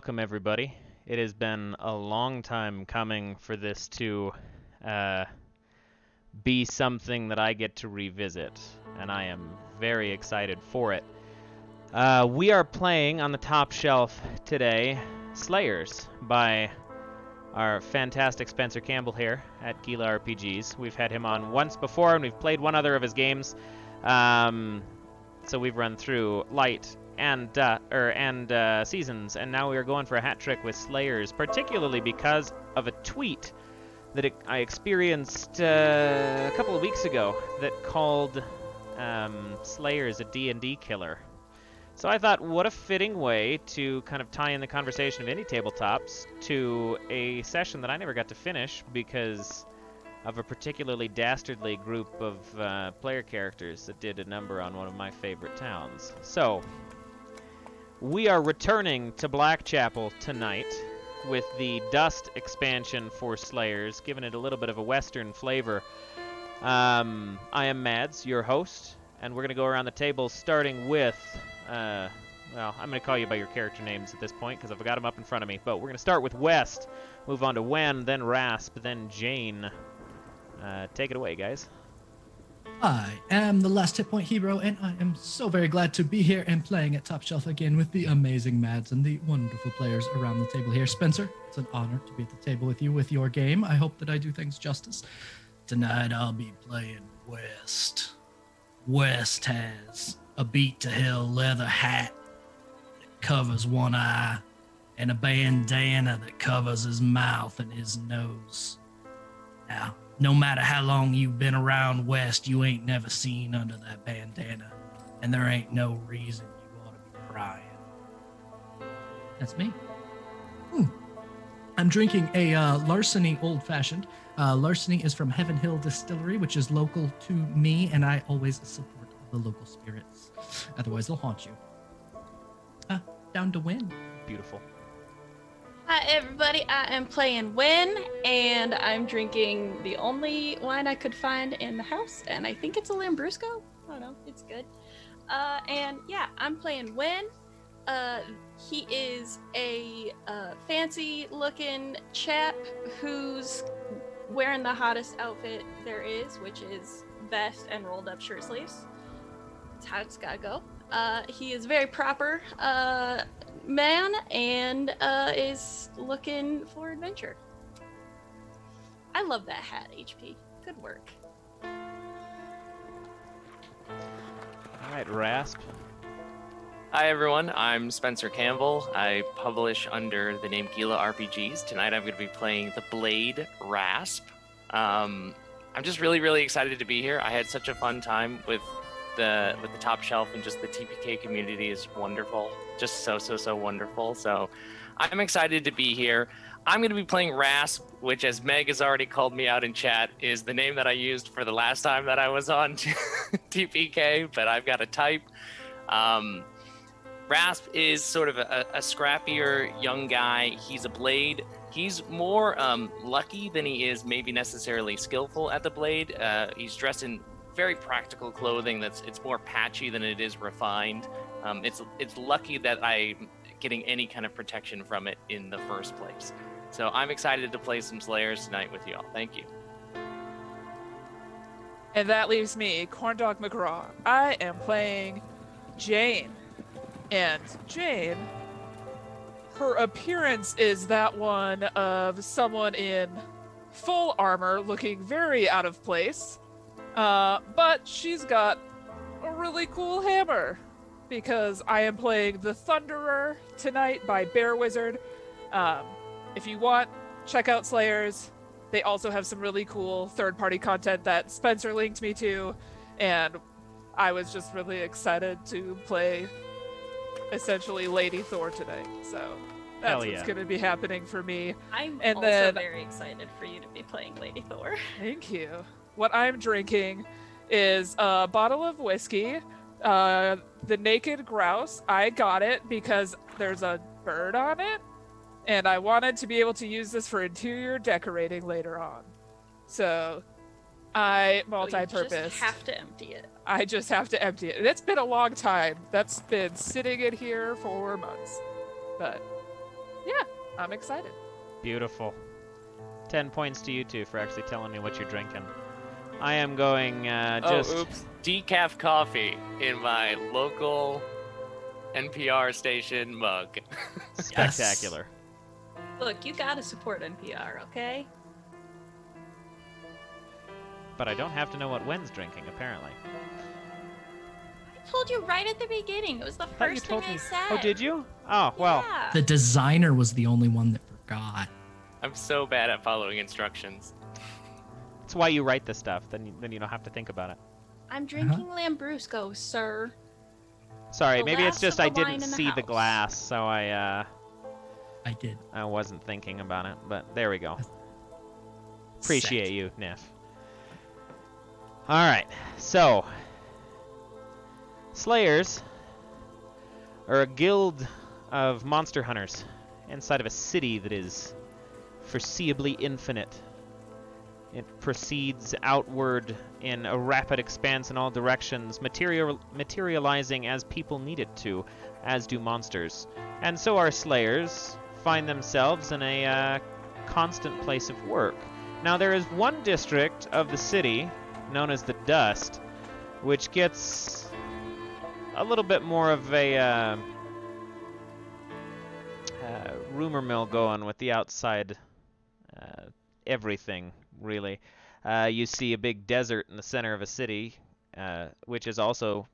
welcome everybody. It has been a long time coming for this to uh, be something that I get to revisit, and I am very excited for it. We are playing on the top shelf today Slayers by our fantastic Spencer Campbell here at Gila RPGs. We've had him on once before, and we've played one other of his games. So we've run through Light and Seasons, and now we are going for a hat trick with Slayers, particularly because of a tweet that I experienced a couple of weeks ago that called Slayers a D&D killer. So I thought, what a fitting way to kind of tie in the conversation of indie tabletops to a session that I never got to finish because of a particularly dastardly group of player characters that did a number on one of my favorite towns. So, we are returning to Blackchapel tonight with the Dust expansion for Slayers, giving it a little bit of a Western flavor. I am Mads, your host, and we're going to go around the table starting with, well, I'm going to call you by your character names at this point because I've got them up in front of me, but we're going to start with West, move on to Wenn, then Rasp, then Jane. Take it away, guys. I am the last hit point hero, and I am so very glad to be here and playing at Top Shelf again with the amazing Mads and the wonderful players around the table here. Spencer, it's an honor to be at the table with you with your game. I hope that I do things justice. Tonight I'll be playing West. West has a beat-to-hell leather hat that covers one eye and a bandana that covers his mouth and his nose. Now, no matter how long you've been around West, you ain't never seen under that bandana, and there ain't no reason you ought to be crying. That's me. I'm drinking a Larceny Old Fashioned. Larceny is from Heaven Hill Distillery, which is local to me, and I always support the local spirits. Otherwise, they'll haunt you. Down to Wenn. Beautiful. Hi everybody, I am playing Wenn, and I'm drinking the only wine I could find in the house, and I think it's a Lambrusco. I don't know, it's good. And yeah, I'm playing Wenn. He is a fancy-looking chap who's wearing the hottest outfit there is, which is vest and rolled-up shirt sleeves. That's how it's gotta go. He is very proper man and is looking for adventure. I love that hat, HP. Good work. All right, Rasp. Hi everyone, I'm Spencer Campbell. I publish under the name Gila RPGs. Tonight I'm going to be playing the Blade Rasp. I'm just really excited to be here. I had such a fun time with the top shelf, and just the TPK community is wonderful. Just so wonderful. So I'm excited to be here. I'm going to be playing Rasp, which, as Meg has already called me out in chat, is the name that I used for the last time that I was on TPK, but I've got a type. Rasp is sort of a scrappier young guy. He's a blade. He's more lucky than he is maybe necessarily skillful at the blade. He's dressed in very practical clothing it's more patchy than it is refined. It's lucky that I'm getting any kind of protection from it in the first place. So I'm excited to play some Slayers tonight with you all. Thank you. And that leaves me, Corndog McGraw. I am playing Jane. And Jane, her appearance is that one of someone in full armor looking very out of place. But she's got a really cool hammer because I am playing The Thunderer tonight by Bear Wizard. If you want, check out Slayers. They also have some really cool third-party content that Spencer linked me to, and I was just really excited to play essentially Lady Thor tonight. So that's what's going to be happening for me. I'm and also then, very excited for you to be playing Lady Thor. Thank you. What I'm drinking is a bottle of whiskey, the Naked Grouse. I got it because there's a bird on it, and I wanted to be able to use this for interior decorating later on. So I multi-purpose. You just have to empty it. I just have to empty it. And it's been a long time. That's been sitting in here for months. But I'm excited. Beautiful. 10 points to you two for actually telling me what you're drinking. I am going just... Oh, oops. Decaf coffee in my local NPR station mug. Spectacular. Look, you gotta support NPR, okay? But I don't have to know what Wen's drinking, apparently. I told you right at the beginning. It was the I thought you first thing told I me. said. Oh, did you? Oh, well. Yeah. The designer was the only one that forgot. I'm so bad at following instructions. That's why you write this stuff. Then you don't have to think about it. I'm drinking Lambrusco, sir. Sorry, The maybe it's last just of I the wine didn't in the see the house. glass, so I did. wasn't thinking about it. But there we go. Appreciate you, Niff. All right, so Slayers are a guild of monster hunters inside of a city that is foreseeably infinite. It proceeds outward in a rapid expanse in all directions, materializing as people need it to, as do monsters. And so our Slayers find themselves in a constant place of work. Now there is one district of the city, known as the Dust, which gets a little bit more of a rumor mill going with the outside everything, really. You see a big desert in the center of a city, which is also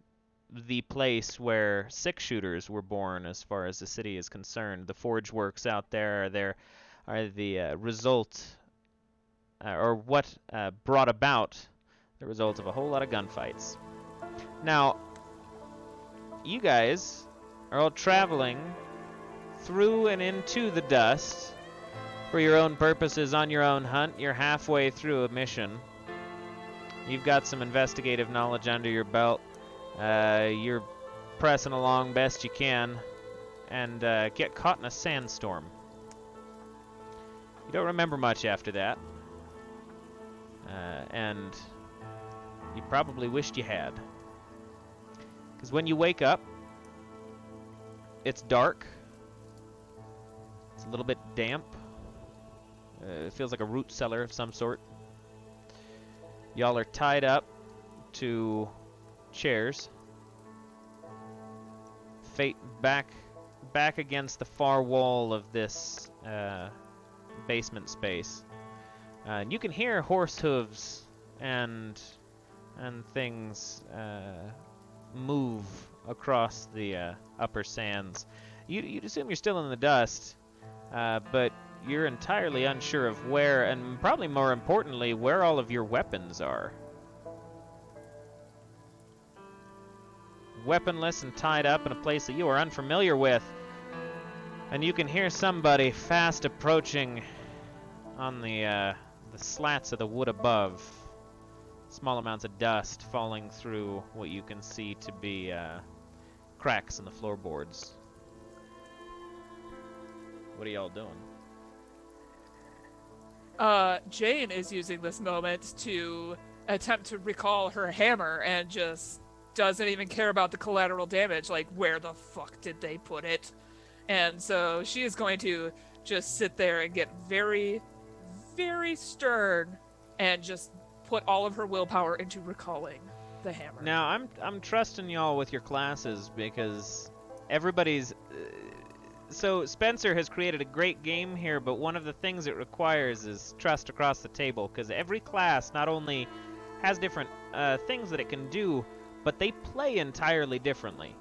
the place where six-shooters were born as far as the city is concerned. The forge works out there are the result, or what brought about the result of a whole lot of gunfights. Now, you guys are all traveling through and into the Dust for your own purposes on your own hunt. You're halfway through a mission. You've got some investigative knowledge under your belt. You're pressing along best you can and get caught in a sandstorm. You don't remember much after that. And you probably wished you had. Because when you wake up, it's dark. It's a little bit damp. It feels like a root cellar of some sort. Y'all are tied up to chairs. Back against the far wall of this basement space. And you can hear horse hooves and things move across the upper sands. You'd assume you're still in the Dust, but you're entirely unsure of where, and probably more importantly, where all of your weapons are. Weaponless and tied up in a place that you are unfamiliar with. And you can hear somebody fast approaching on the slats of the wood above. Small amounts of dust falling through what you can see to be cracks in the floorboards. What are y'all doing? Jane is using this moment to attempt to recall her hammer and just doesn't even care about the collateral damage, like where the fuck did they put it? And so she is going to just sit there and get very, very stern and just put all of her willpower into recalling the hammer. Now, I'm trusting y'all with your classes because everybody's... So Spencer has created a great game here, but one of the things it requires is trust across the table, because every class not only has different things that it can do, but they play entirely differently.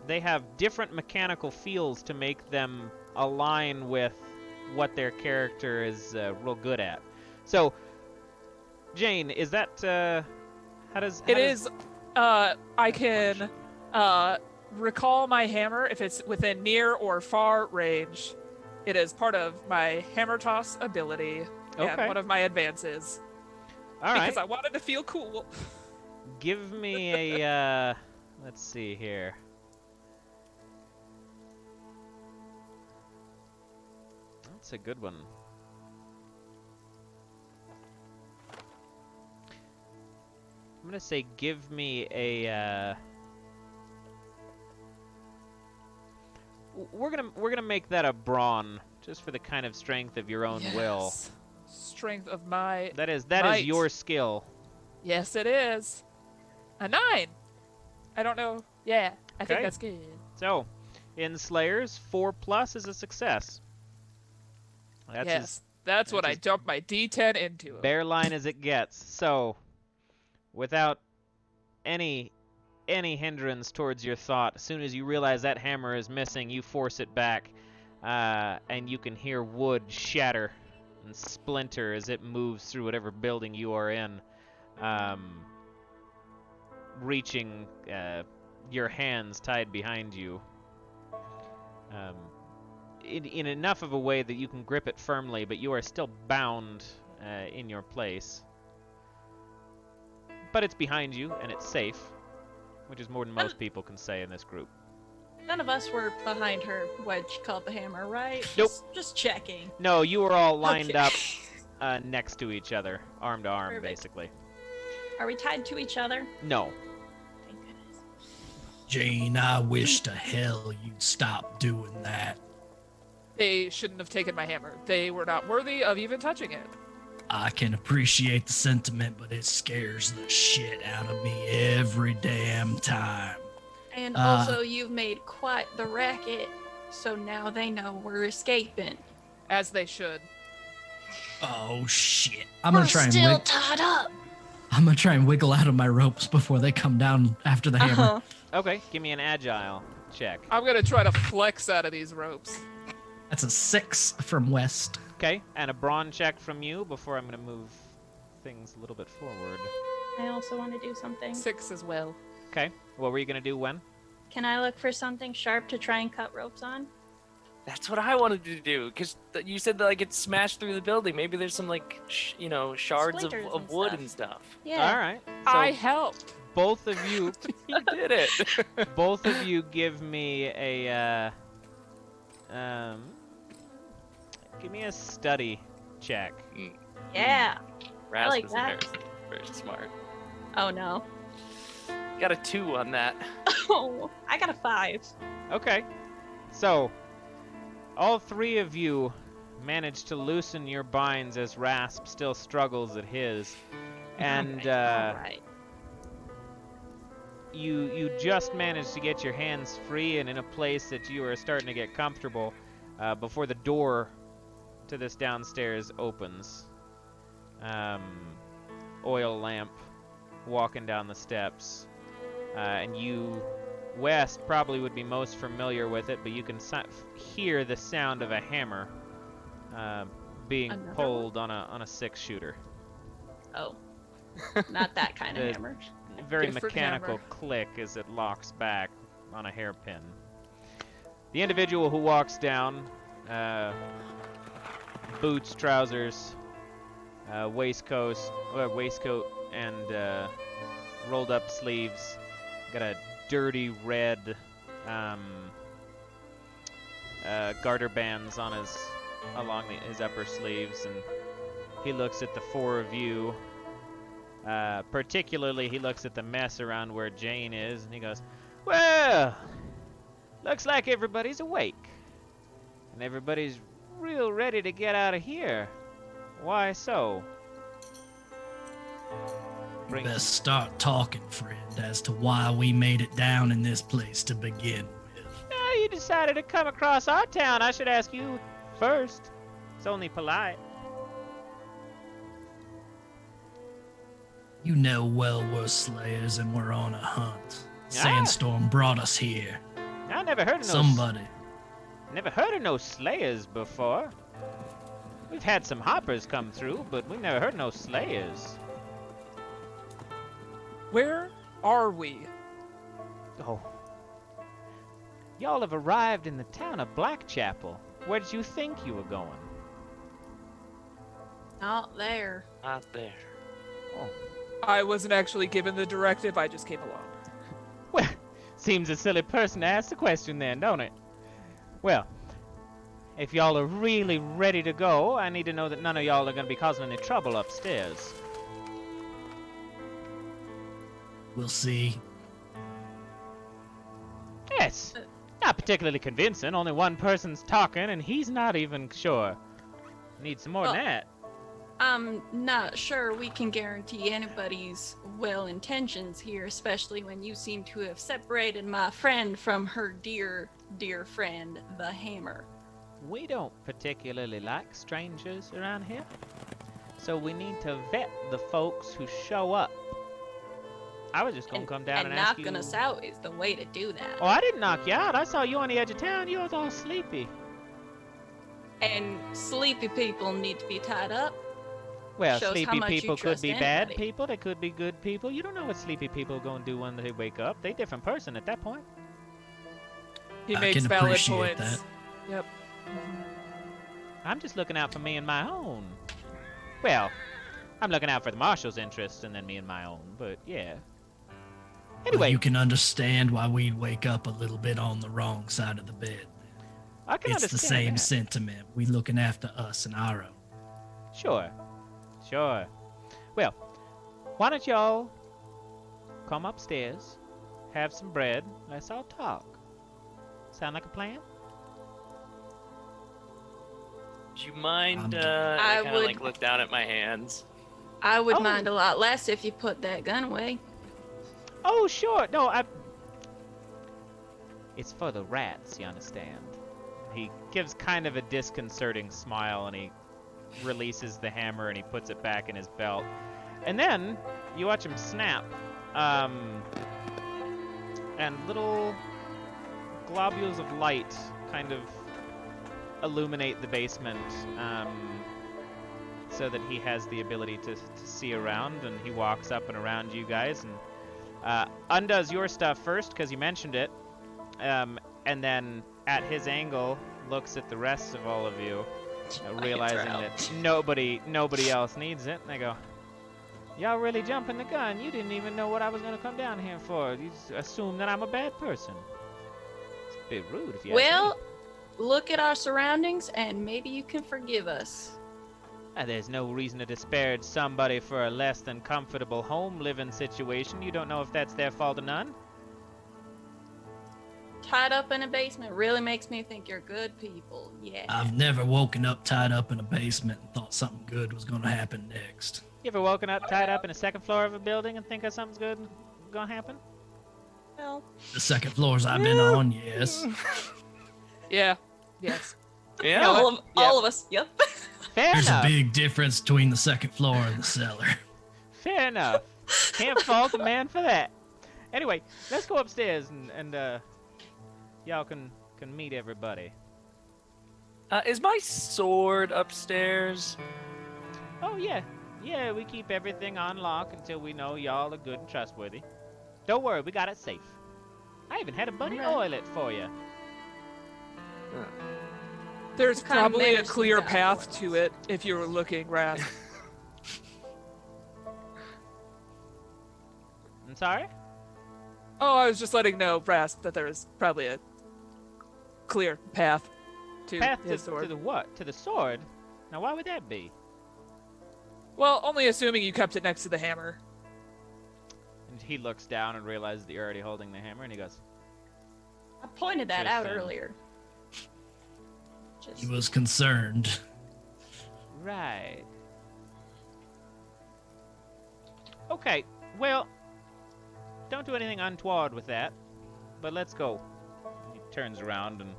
They have different mechanical feels to make them align with what their character is real good at. So, Jane, is that I can recall my hammer if it's within near or far range. It is part of my hammer toss ability and one of my advances. All right. Because I wanted to feel cool. Give me a let's see here. That's a good one. I'm gonna say give me a we're gonna make that a brawn just for the kind of strength of your own will. Yes. Strength of my That is might. your skill. Yes, it is. A 9. I don't know. Yeah, I think Okay. that's good. So, in Slayers, 4+ is a success. That's Yes, that's what I as dumped my D10 into. bare line as it gets. So, without any hindrance towards your thought, as soon as you realize that hammer is missing, you force it back, and you can hear wood shatter and splinter as it moves through whatever building you are in, reaching your hands tied behind you. In enough of a way that you can grip it firmly, but you are still bound in your place. But it's behind you, and it's safe, which is more than most people can say in this group. None of us were behind her when she called the hammer, right? Nope. Just checking. No, you were all lined Okay. up next to each other, arm to arm, Perfect. basically. Are we tied to each other? No. Thank goodness. Jane, I wish to hell you'd stop doing that. They shouldn't have taken my hammer. They were not worthy of even touching it. I can appreciate the sentiment, but it scares the shit out of me every damn time. And also, you've made quite the racket, so now they know we're escaping. As they should. Oh shit! I'm gonna try and still tied up. I'm gonna try and wiggle out of my ropes before they come down after the hammer. Uh-huh. Okay, give me an agile check. I'm gonna try to flex out of these ropes. That's a 6 from West. Okay, and a brawn check from you before I'm going to move things a little bit forward. I also want to do something. 6 as well. Okay, what were you going to do when? Can I look for something sharp to try and cut ropes on? That's what I wanted to do, because you said that like it smashed through the building. Maybe there's some like shards Splinters of and wood stuff. and stuff. Yeah. All right. So I helped. both of you, You did it. both of you, give me a study check. Yeah. Rasp like is that. very smart. Oh no. Got a 2 on that. Oh, I got a 5. Okay, so all three of you managed to loosen your binds as Rasp still struggles at his, and Alright. you just managed to get your hands free and in a place that you are starting to get comfortable before the door to this downstairs opens. Oil lamp walking down the steps, and you, West, probably would be most familiar with it, but you can hear the sound of a hammer being Another pulled on a 6-shooter. Oh. Not that kind of The- hammer. A very Different mechanical hammer. click as it locks back on a hairpin. The individual who walks down, boots, trousers, waistcoat, and rolled up sleeves. Got a dirty red garter bands on along his upper sleeves, and he looks at the four of you. Particularly, he looks at the mess around where Jane is, and he goes, "Well, looks like everybody's awake, and everybody's real ready to get out of here. Why so?" Bring- Best start talking, friend, as to why we made it down in this place to begin with. Yeah, you decided to come across our town. I should ask you first. It's only polite. You know well we're slayers and we're on a hunt. Ah. Sandstorm brought us here. I never heard of Somebody. no slayers before. We've had some hoppers come through, but we've never heard no slayers. Where are we? Oh. Y'all have arrived in the town of Blackchapel. Where did you think you were going? Not there. Not there. Oh. I wasn't actually given the directive, I just came along. Well, seems a silly person to ask the question then, don't it? Well, if y'all are really ready to go, I need to know that none of y'all are going to be causing any trouble upstairs. We'll see. Yes. Now not particularly convincing. Only one person's talking, and he's not even sure. Need some more than that. I'm not sure we can guarantee anybody's well intentions here, especially when you seem to have separated my friend from her dear, dear friend, the Hammer. We don't particularly like strangers around here, so we need to vet the folks who show up. I was just gonna come down and ask you. knocking us out is the way to do that. Oh, I didn't knock you out. I saw you on the edge of town. You was all sleepy. And sleepy people need to be tied up. Well, Shows how sleepy much you people could trust be bad anybody. people. They could be good people. You don't know what sleepy people are gonna do when they wake up. They different person at that point. He I makes can valid appreciate points. that. Yep. I'm just looking out for me and my own. Well, I'm looking out for the marshal's interests and then me and my own. But yeah. Well, Anyway, you can understand why we'd wake up a little bit on the wrong side of the bed. I can It's understand the same that. sentiment. We looking after us and our own. Sure. Sure. Well, why don't y'all come upstairs, have some bread, let's all talk. Sound like a plan? Do you mind? I I kind of would- like look down at my hands. I would Oh. mind a lot less if you put that gun away. Oh, sure. No, It's for the rats, you understand. He gives kind of a disconcerting smile and he releases the hammer and he puts it back in his belt. And then you watch him snap. And little globules of light kind of illuminate the basement so that he has the ability to see around, and he walks up and around you guys and undoes your stuff first because you mentioned it, and then at his angle looks at the rest of all of you, realizing that nobody else needs it, and they go, "Y'all really jumping the gun. You didn't even know what I was going to come down here for. You just assume that I'm a bad person." It's a bit rude if you ask Well, me. look at our surroundings and maybe you can forgive us. There's no reason to disparage somebody for a less than comfortable home living situation. You don't know if that's their fault or none. Tied up in a basement really makes me think you're good people. Yeah. I've never woken up tied up in a basement and thought something good was going to happen next. You ever woken up tied up in the second floor of a building and think that something's good gonna happen? Well, The second floors I've been on, yes. Yeah. Yes. Yeah. all of us. Yep. Fair There's enough. a big difference between the second floor and the cellar. Fair enough. Can't fault a man for that. Anyway, let's go upstairs and y'all can meet everybody. Is my sword upstairs? Oh yeah. Yeah, we keep everything on lock until we know y'all are good and trustworthy. Don't worry, we got it safe. I even had a buddy oil it for you. There's What kind of probably a manners clear does that path have? to it if you were looking, Rasp. I'm sorry? Oh, I was just letting know, Rasp, that there is probably a clear path to Path his to sword. the what? To the sword? Now why would that be? Well, only assuming you kept it next to the hammer. And he looks down and realizes that you're already holding the hammer and he goes, I pointed that out Interesting. earlier. He was concerned. right. Okay, well, don't do anything untoward with that, but let's go. He turns around and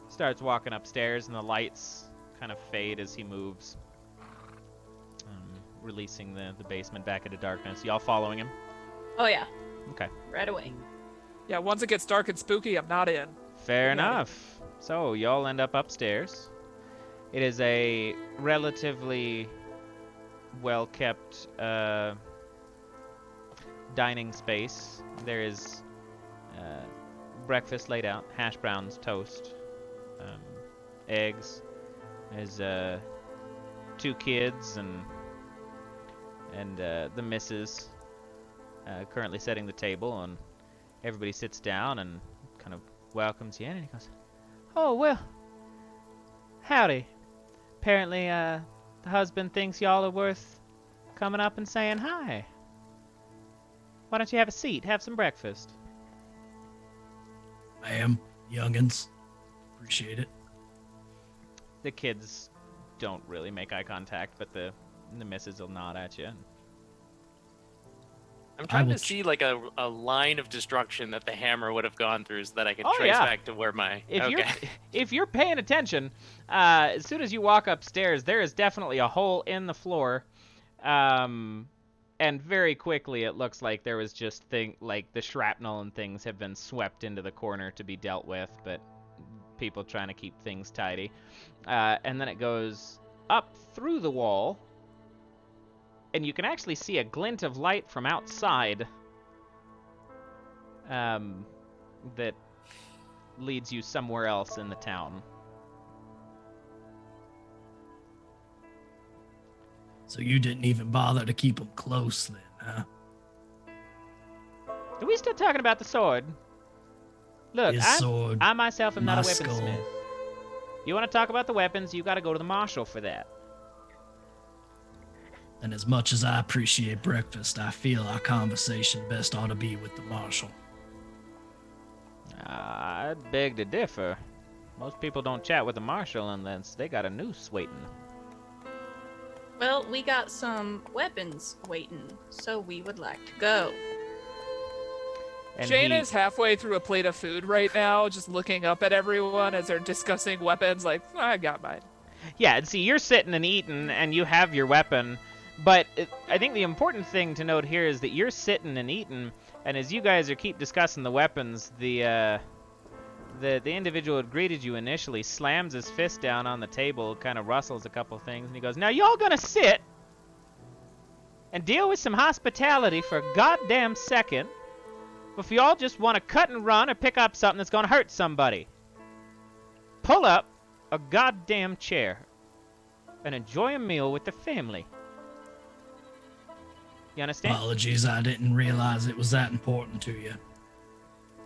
starts walking upstairs, and the lights kind of fade as he moves, releasing the basement back into darkness. Y'all following him? Oh yeah, Okay. right away. Yeah, once it gets dark and spooky, I'm not in. Fair Yeah. enough. So, y'all end up upstairs. It is a relatively well-kept dining space. There is breakfast laid out, hash browns, toast, eggs. There's 2 kids and the missus currently setting the table, and everybody sits down and kind of welcomes you in, and he goes, "Oh, well, howdy. Apparently, the husband thinks y'all are worth coming up and saying hi. Why don't you have a seat, have some breakfast?" Ma'am, youngins. Appreciate it. The kids don't really make eye contact, but the missus will nod at you. I'm trying to see like a line of destruction that the hammer would have gone through so that I could Oh, trace yeah. back to where my... If you're paying attention, as soon as you walk upstairs, there is definitely a hole in the floor. And very quickly it looks like there was just like the shrapnel and things have been swept into the corner to be dealt with, but people trying to keep things tidy. And then it goes up through the wall, and you can actually see a glint of light from outside that leads you somewhere else in the town. So you didn't even bother to keep them close then, huh? Are we still talking about the sword? Look, His sword, I myself am not a my skull. weaponsmith. You want to talk about the weapons, you got to go to the marshal for that. And as much as I appreciate breakfast, I feel our conversation best ought to be with the marshal. I'd beg to differ. Most people don't chat with the marshal unless they got a noose waiting. Well, we got some weapons waiting, so we would like to go. And Jane is halfway through a plate of food right now, just looking up at everyone as they're discussing weapons, like, I got mine. Yeah, and see, you're sitting and eating, and you have your weapon, but I think the important thing to note here is that you're sitting and eating, and as you guys keep discussing the weapons, the individual who greeted you initially slams his fist down on the table, kind of rustles a couple things, and he goes, "Now y'all gonna sit and deal with some hospitality for a goddamn second, if y'all just want to cut and run or pick up something that's gonna hurt somebody. Pull up a goddamn chair and enjoy a meal with the family." You understand? Apologies, I didn't realize it was that important to you.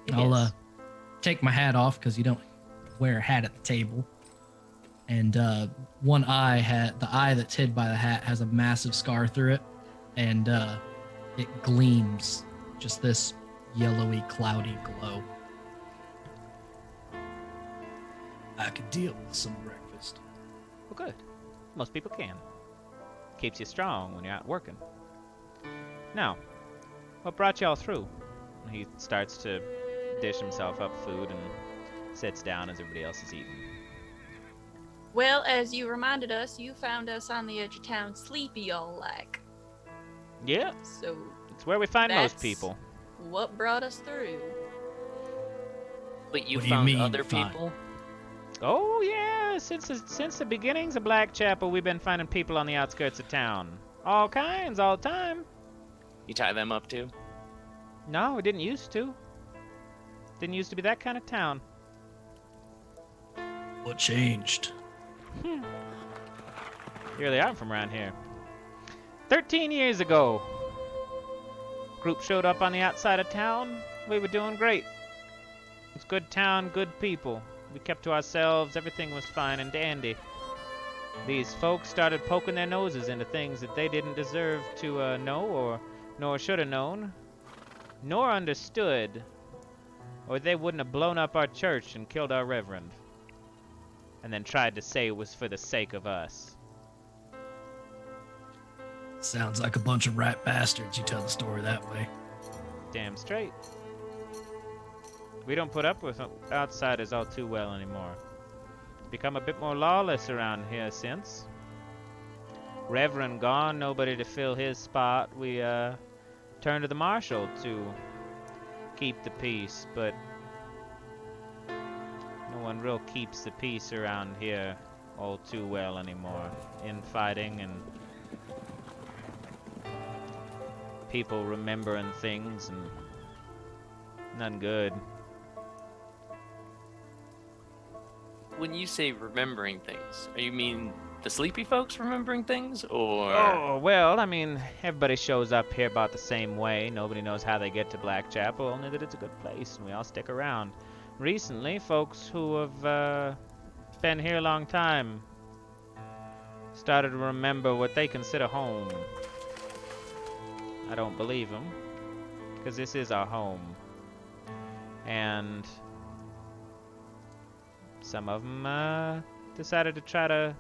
It I'll is. take my hat off because you don't wear a hat at the table. And one eye the eye that's hid by the hat has a massive scar through it, and it gleams just this yellowy, cloudy glow. I could deal with some breakfast. Well, good. Most people can. Keeps you strong when you're out working. Now, what brought y'all through? He starts to dish himself up food and sits down as everybody else is eating. Well, as you reminded us, you found us on the edge of town sleepy all like. Yeah, So it's where we find most That's- people. what brought us through? But you What do you found mean, other fine? people? Oh yeah, since the beginnings of Blackchapel, we've been finding people on the outskirts of town. All kinds, all the time. You tie them up too? No, it didn't used to. Didn't used to be that kind of town. What changed? Really, I'm from around here. 13 years ago, group showed up on the outside of town. We were doing great. It's good town, good people. We kept to ourselves. Everything was fine and dandy. These folks started poking their noses into things that they didn't deserve to know, nor should have known, nor understood, or they wouldn't have blown up our church and killed our reverend, and then tried to say it was for the sake of us. Sounds like a bunch of rat bastards you tell the story that way. Damn straight. We don't put up with outsiders all too well anymore. It's become a bit more lawless around here since. Reverend gone, nobody to fill his spot. We turned to the marshal to keep the peace, but no one real keeps the peace around here all too well anymore. Infighting and people remembering things and none good. When you say remembering things, you mean the sleepy folks remembering things, or... Oh, well, I mean, everybody shows up here about the same way. Nobody knows how they get to Blackchapel, only that it's a good place, and we all stick around. Recently, folks who have been here a long time started to remember what they consider home. I don't believe them, because this is our home. And Some of them decided to try to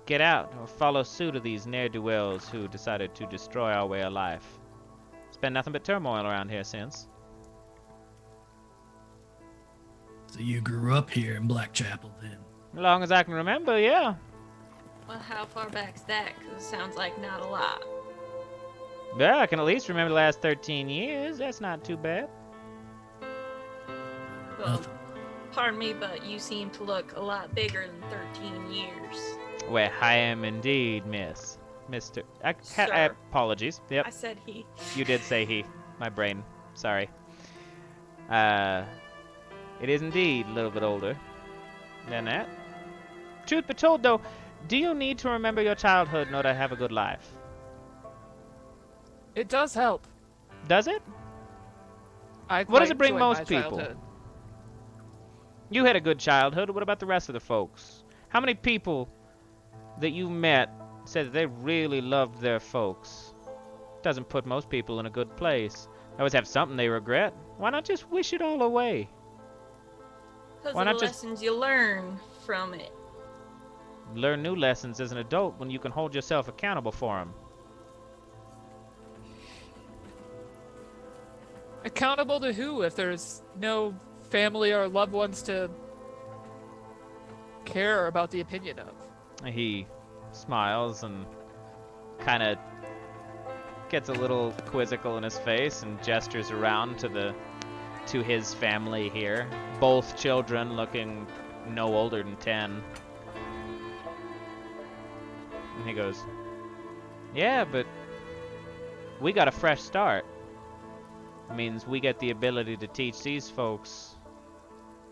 get out or follow suit of these ne'er-do-wells who decided to destroy our way of life. It's been nothing but turmoil around here since. So you grew up here in Blackchapel then? As long as I can remember, yeah. Well, how far back's that? Because it sounds like not a lot. Yeah, I can at least remember the last 13 years. That's not too bad. Well, Nothing. pardon me, but you seem to look a lot bigger than 13 years. Well, I am indeed, miss. Mr. Sir. Apologies. Yep, I said he. you did say he. My brain. Sorry. It is indeed a little bit older than that. Truth be told, though, do you need to remember your childhood in order to have a good life? It does help. Does it? I What does quite it bring enjoyed most my people? childhood. You had a good childhood. What about the rest of the folks? How many people that you met said that they really loved their folks? Doesn't put most people in a good place. They always have something they regret. Why not just wish it all away? Because Why of the not just- lessons you learn from it. Learn new lessons as an adult when you can hold yourself accountable for them. Accountable to who if there's no family or loved ones to care about the opinion of? He smiles and kind of gets a little quizzical in his face and gestures around to his family here. Both children looking no older than 10. And he goes, "Yeah, but we got a fresh start. It means we get the ability to teach these folks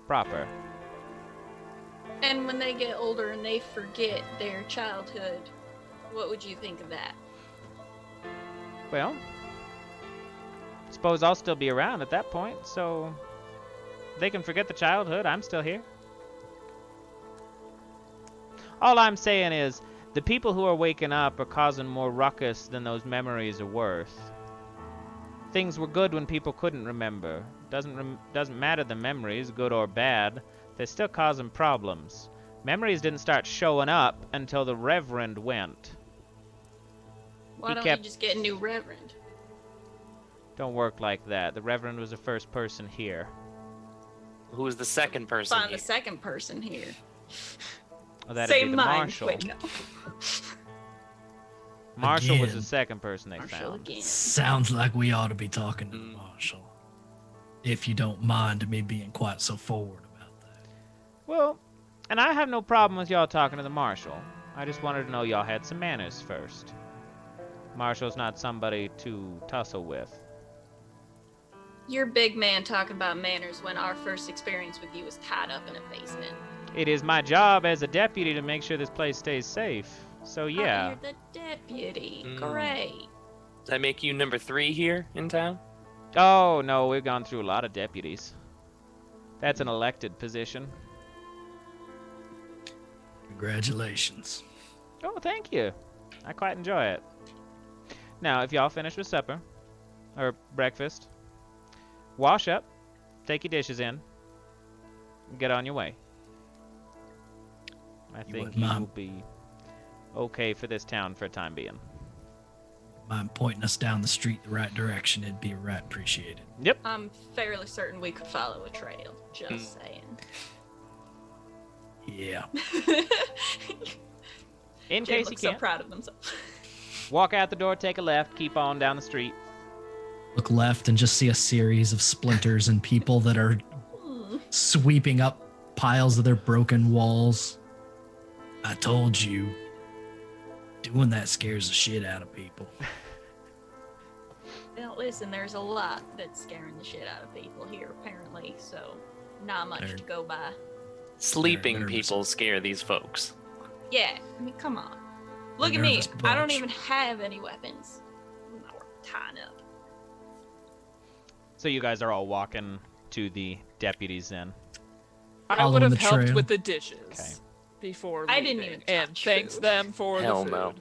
proper." And when they get older and they forget their childhood, what would you think of that? Well, suppose I'll still be around at that point, so they can forget the childhood. I'm still here. All I'm saying is, the people who are waking up are causing more ruckus than those memories are worth. Things were good when people couldn't remember. Doesn't matter the memories, good or bad. They're still causing problems. Memories didn't start showing up until the Reverend went. Why He don't kept- we just get a new reverend? Don't work like that. The Reverend was the first person here. Who was the second person Find here? the second person here. Well, that'd Same be the mind. Marshal. Wait, no. Marshal was Again. the second person they Marshall found. again. Sounds like we ought to be talking to the Mm. marshal. If you don't mind me being quite so forward about that. Well, and I have no problem with y'all talking to the Marshal. I just wanted to know y'all had some manners first. Marshal's not somebody to tussle with. You're big man talking about manners when our first experience with you was tied up in a basement. It is my job as a deputy to make sure this place stays safe. So Oh, yeah. you're the deputy. Mm. Great. Does that make you number 3 here in town? Oh, no, we've gone through a lot of deputies. That's an elected position. Congratulations. Oh, thank you. I quite enjoy it. Now, if y'all finish with supper, or breakfast, wash up, take your dishes in, and get on your way. I think wouldn't you mind- will be okay for this town for a time being. Mind pointing us down the street the right direction? It'd be right appreciated. Yep. I'm fairly certain we could follow a trail. Just Mm. saying. Yeah. In Jim case you looks so can't, proud of himself. walk out the door, take a left, keep on down the street. Look left and just see a series of splinters and people that are sweeping up piles of their broken walls. I told you, doing that scares the shit out of people. Now listen, there's a lot that's scaring the shit out of people here, apparently, so not much They're- to go by. Sleeping nervous. people scare these folks. Yeah, I mean, come on. Look A at me. nervous I don't bunch. even have any weapons. I'm not worth tying up. So you guys are all walking to the deputies then. I Following would have the helped trail. with the dishes Okay. before I didn't leaving, even and touch thanks food. them for Hell the food. no.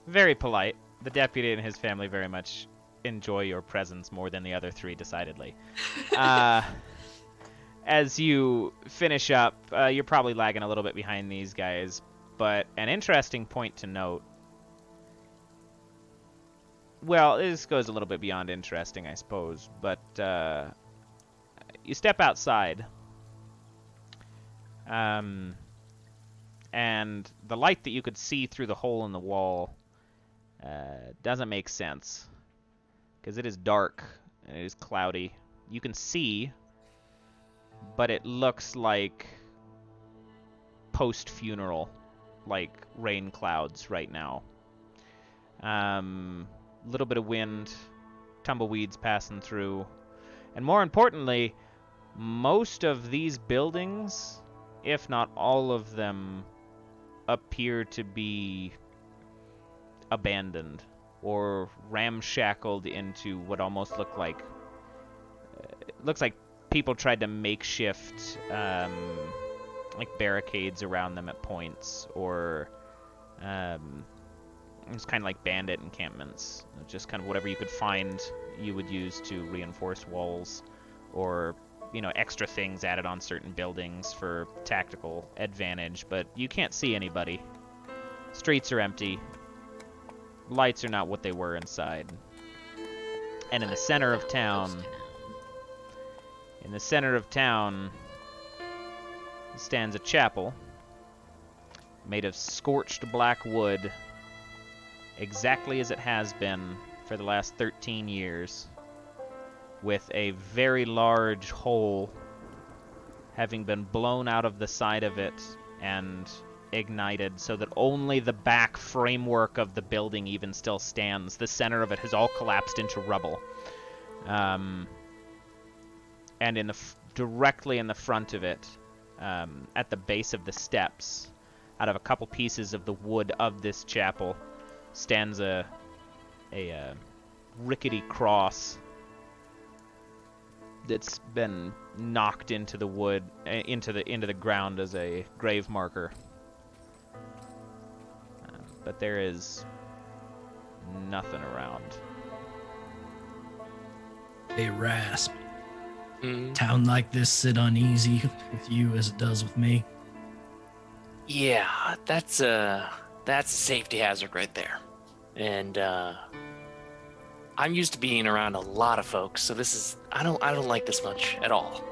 Very polite. The deputy and his family very much enjoy your presence more than the other three, decidedly. as you finish up, you're probably lagging a little bit behind these guys, but an interesting point to note. Well, this goes a little bit beyond interesting, I suppose, but you step outside, and the light that you could see through the hole in the wall doesn't make sense, because it is dark and it is cloudy. You can see, but it looks like post-funeral, like rain clouds right now. Little bit of wind, tumbleweeds passing through, and more importantly, most of these buildings, if not all of them, appear to be abandoned or ramshackled into what almost look like looks like people tried to makeshift like barricades around them at points, or it's kind of like bandit encampments, just kind of whatever you could find you would use to reinforce walls, or extra things added on certain buildings for tactical advantage. But you can't see anybody. Streets are empty. Lights are not what they were inside. And in the center of town, stands a chapel made of scorched black wood, exactly as it has been for the last 13 years, with a very large hole having been blown out of the side of it and ignited so that only the back framework of the building even still stands. The center of it has all collapsed into rubble. And directly in the front of it, at the base of the steps, out of a couple pieces of the wood of this chapel, stands a rickety cross that's been knocked into the wood, into the ground as a grave marker. But there is nothing around. Hey, Rasp. Town like this sit uneasy with you as it does with me. Yeah, that's a safety hazard right there. And I'm used to being around a lot of folks, so I don't like this much at all.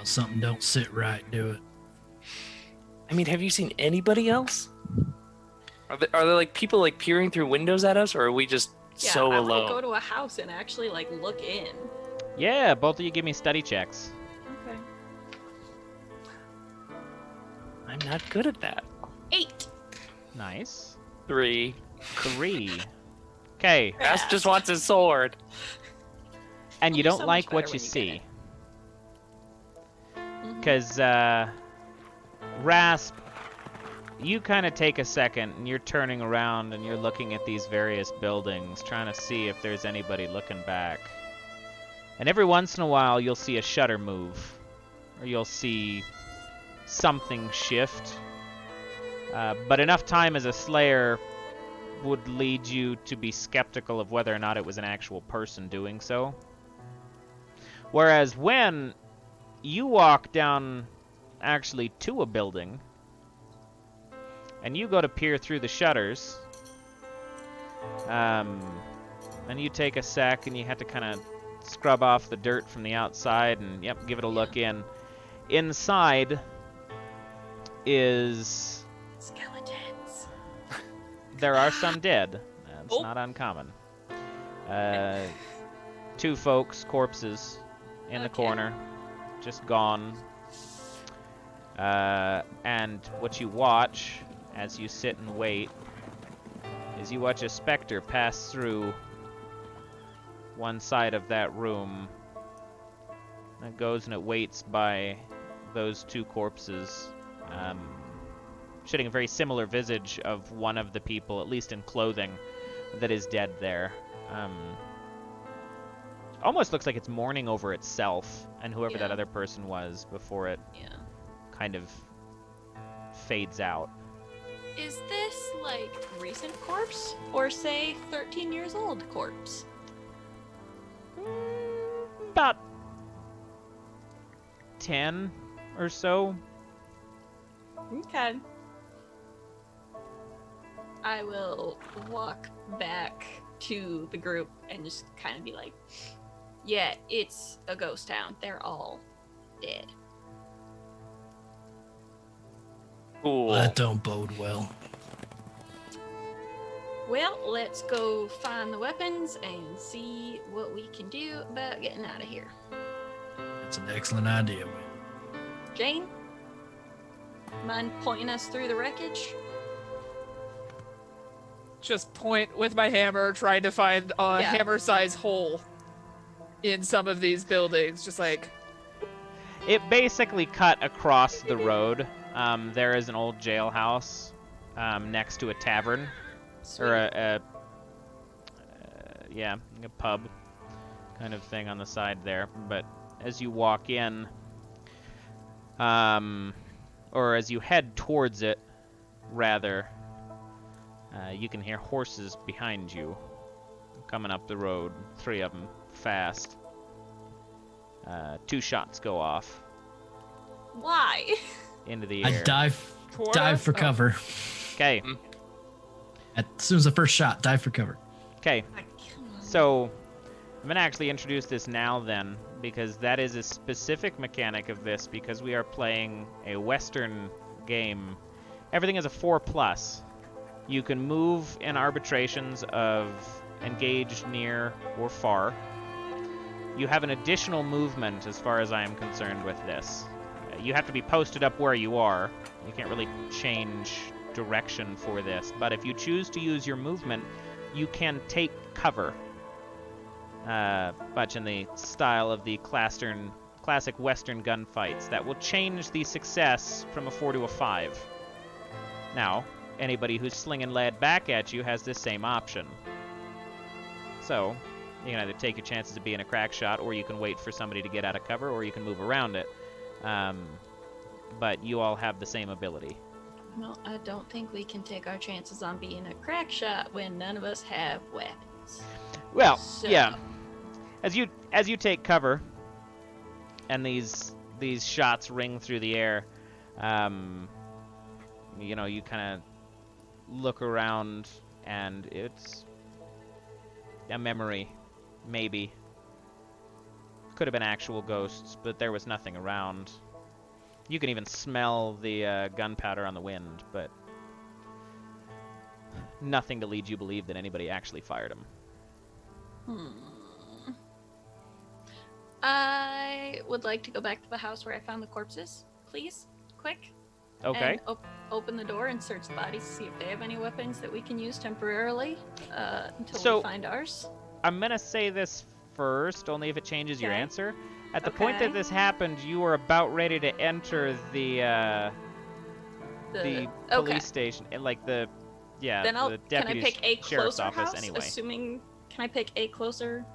Something don't sit right, do it. I mean, have you seen anybody else? Are there like people like peering through windows at us, or are we just so I alone? want to go to a house and actually like look in. Yeah, both of you give me study checks. Okay. I'm not good at that. 8. Nice. 3. 3. Okay. Rasp just wants his sword. And you You're don't so like much what better you when you see. get Because, Rasp, you kind of take a second and you're turning around and you're looking at these various buildings, trying to see if there's anybody looking back. And every once in a while, you'll see a shutter move, or you'll see something shift. But enough time as a Slayer would lead you to be skeptical of whether or not it was an actual person doing so. Whereas when you walk down actually to a building, and you go to peer through the shutters, and you take a sec and you have to kind of scrub off the dirt from the outside and give it a look in. Inside is skeletons. there are some dead. That's not uncommon. 2 folks, corpses in the corner, just gone. And what you watch as you sit and wait is you watch a specter pass through one side of that room. It goes and it waits by those 2 corpses, shooting a very similar visage of one of the people, at least in clothing, that is dead there. Almost looks like it's mourning over itself and whoever that other person was before it kind of fades out. Is this like recent corpse or say 13 years old corpse? About 10 or so. Okay. I will walk back to the group and just kind of be like, yeah, it's a ghost town. They're all dead. Cool. That don't bode well. Well, let's go find the weapons and see what we can do about getting out of here. That's an excellent idea, Win. Jane, mind pointing us through the wreckage? Just point with my hammer, trying to find a Yeah. hammer-size hole in some of these buildings. Just like, It basically cut across the road. There is an old jailhouse next to a tavern, or a pub kind of thing on the side there. But as you walk in, or as you head towards it, rather, you can hear horses behind you coming up the road. 3 of them, fast. 2 shots go off Why? into the I air. toward dive us? for Oh. cover. Okay. As soon as the first shot, dive for cover. Okay. So, I'm going to actually introduce this now then, because that is a specific mechanic of this, because we are playing a Western game. Everything is a 4+. You can move in arbitrations of engaged, near, or far. You have an additional movement as far as I am concerned with this. You have to be posted up where you are. You can't really change direction for this, but if you choose to use your movement, you can take cover. Much in the style of the classic Western gunfights. That will change the success from a 4 to a 5. Now, anybody who's slinging lead back at you has this same option. So, you can either take your chances of being a crack shot, or you can wait for somebody to get out of cover, or you can move around it. But you all have the same ability. Well, I don't think we can take our chances on being a crack shot when none of us have weapons. Well, So- yeah. As you take cover, and these shots ring through the air, you kind of look around, and it's a memory, maybe. Could have been actual ghosts, but there was nothing around. You can even smell the gunpowder on the wind, but nothing to lead you to believe that anybody actually fired them. I would like to go back to the house where I found the corpses, please. Quick. Okay. And open the door and search the bodies to see if they have any weapons that we can use temporarily until So- we find ours. I'm gonna say this first, only if it changes your Okay. answer. At the point that Okay. this happened, you were about ready to enter the Okay. police station, and like the Then the can I deputy pick a sheriff's closer office house? anyway. Assuming, can I pick a closer?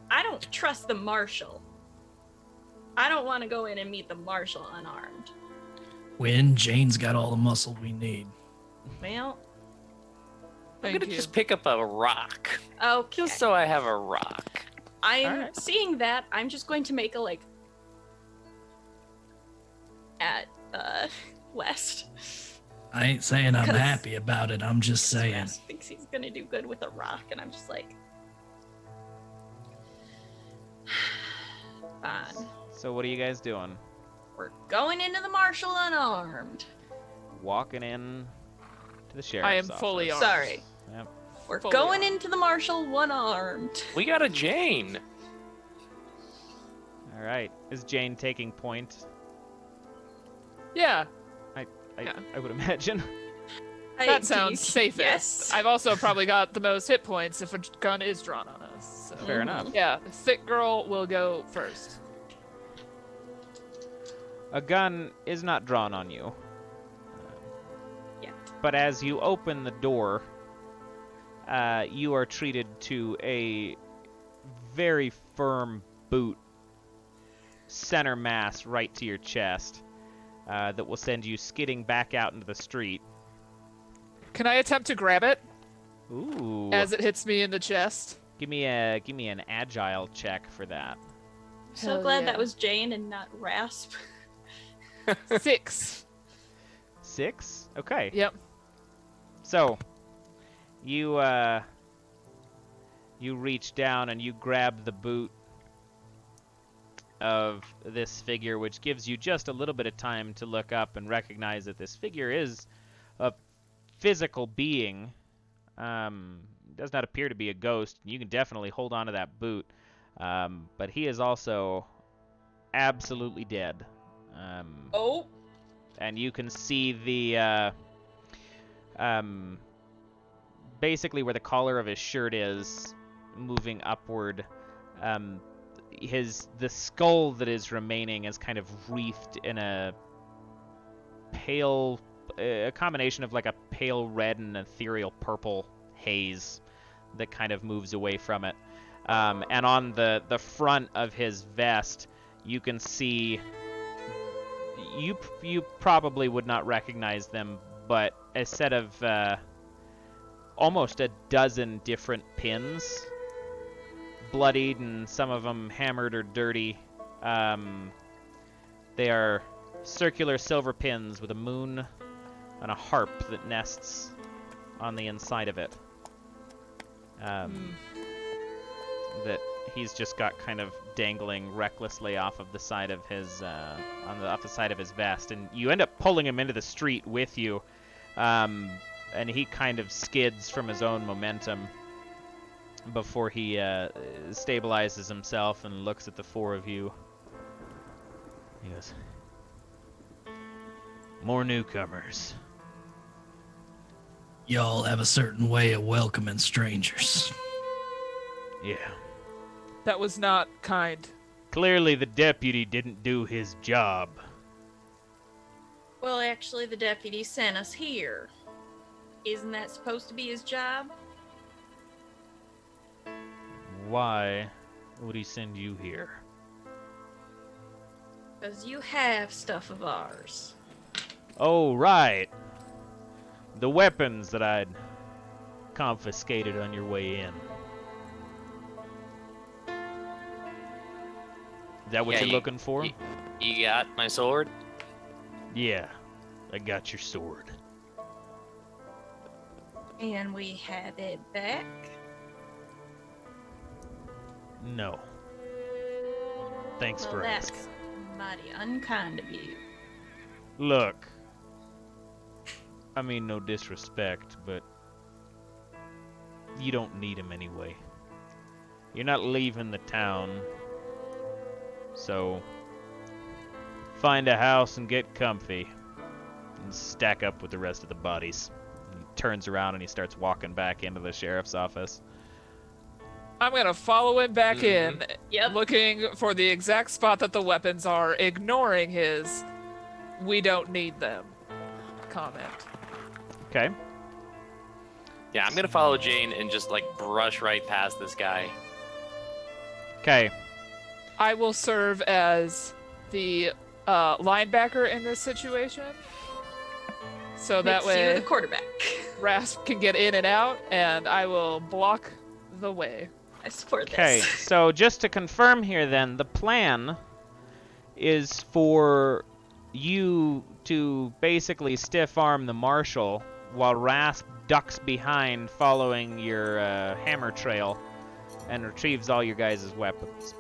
I don't trust the marshal. I don't want to go in and meet the marshal unarmed. Win, Jane's got all the muscle we need. Well, I'm Thank gonna you. just pick up a rock, okay. just so I have a rock. I'm Alright. seeing that. I'm just going to make a at West. I ain't saying I'm 'Cause- happy about it. I'm just saying. West thinks he's gonna do good with a rock, and I'm just like, fine. So what are you guys doing? We're going into the marshal unarmed. Walking in to the sheriff's I am office. fully armed. Sorry. Yep. We're Fully going armed. into the marshal one armed. We got a Jane. All right. Is Jane taking point? Yeah, I Yeah. I would imagine. that sounds safest. Yes. I've also probably got the most hit points if a gun is drawn on us. So. Fair enough. Yeah, the thick girl will go first. A gun is not drawn on you. Yeah. But as you open the door, you are treated to a very firm boot, center mass right to your chest, that will send you skidding back out into the street. Can I attempt to grab it Ooh. as it hits me in the chest? Give me an agile check for that. so Hell glad yeah. that was Jane and not Rasp. 6. 6? Okay. Yep. So, you reach down and you grab the boot of this figure, which gives you just a little bit of time to look up and recognize that this figure is a physical being. Does not appear to be a ghost. You can definitely hold on to that boot, but he is also absolutely dead. Oh. And you can see the basically where the collar of his shirt is moving upward. The skull that is remaining is kind of wreathed in a combination of like a pale red and ethereal purple haze that kind of moves away from it. And on the front of his vest, you can see, you probably would not recognize them, but a set of almost a dozen different pins, bloodied and some of them hammered or dirty. They are circular silver pins with a moon and a harp that nests on the inside of it. That he's just got kind of dangling recklessly off of the side of his off the side of his vest, and you end up pulling him into the street with you, and he kind of skids from his own momentum before he stabilizes himself and looks at the four of you. He goes, "More newcomers." Y'all have a certain way of welcoming strangers. Yeah. That was not kind. Clearly the deputy didn't do his job. Well, actually, the deputy sent us here. Isn't that supposed to be his job? Why would he send you here? Because you have stuff of ours. Oh, right. The weapons that I'd confiscated on your way in. Is that what Yeah, you're looking for? You got my sword? Yeah, I got your sword. And we have it back. No. Thanks Well, for that's asking. mighty unkind of you. Look, I mean no disrespect, but you don't need him anyway. You're not leaving the town, so find a house and get comfy and stack up with the rest of the bodies. He turns around and he starts walking back into the sheriff's office. I'm gonna follow him back in, Yep. looking for the exact spot that the weapons are, ignoring his "we don't need them" comment. Okay. Yeah, I'm gonna follow Jane and just like brush right past this guy. Okay. I will serve as the linebacker in this situation, so that Makes you way the quarterback. Rasp can get in and out, and I will block the way. I support Okay, this. so just to confirm here then, the plan is for you to basically stiff arm the marshal while Rasp ducks behind following your hammer trail and retrieves all your guys' weapons.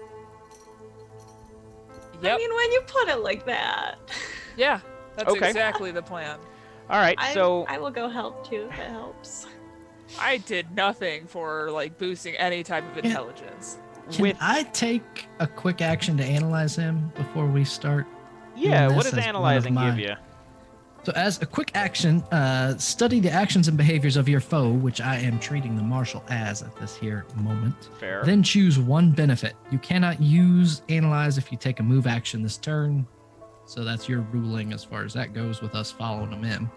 Yep. I mean, when you put it like that. Yeah, that's Okay. exactly the plan. All right, so I will go help too if it helps. I did nothing for like boosting any type of intelligence. Can with I take a quick action to analyze him before we start? yeah, doing what this does as one of analyzing my- give you? So, as a quick action, study the actions and behaviors of your foe, which I am treating the marshal as at this here moment. Fair. Then choose one benefit. You cannot use analyze if you take a move action this turn. So that's your ruling as far as that goes with us following them in.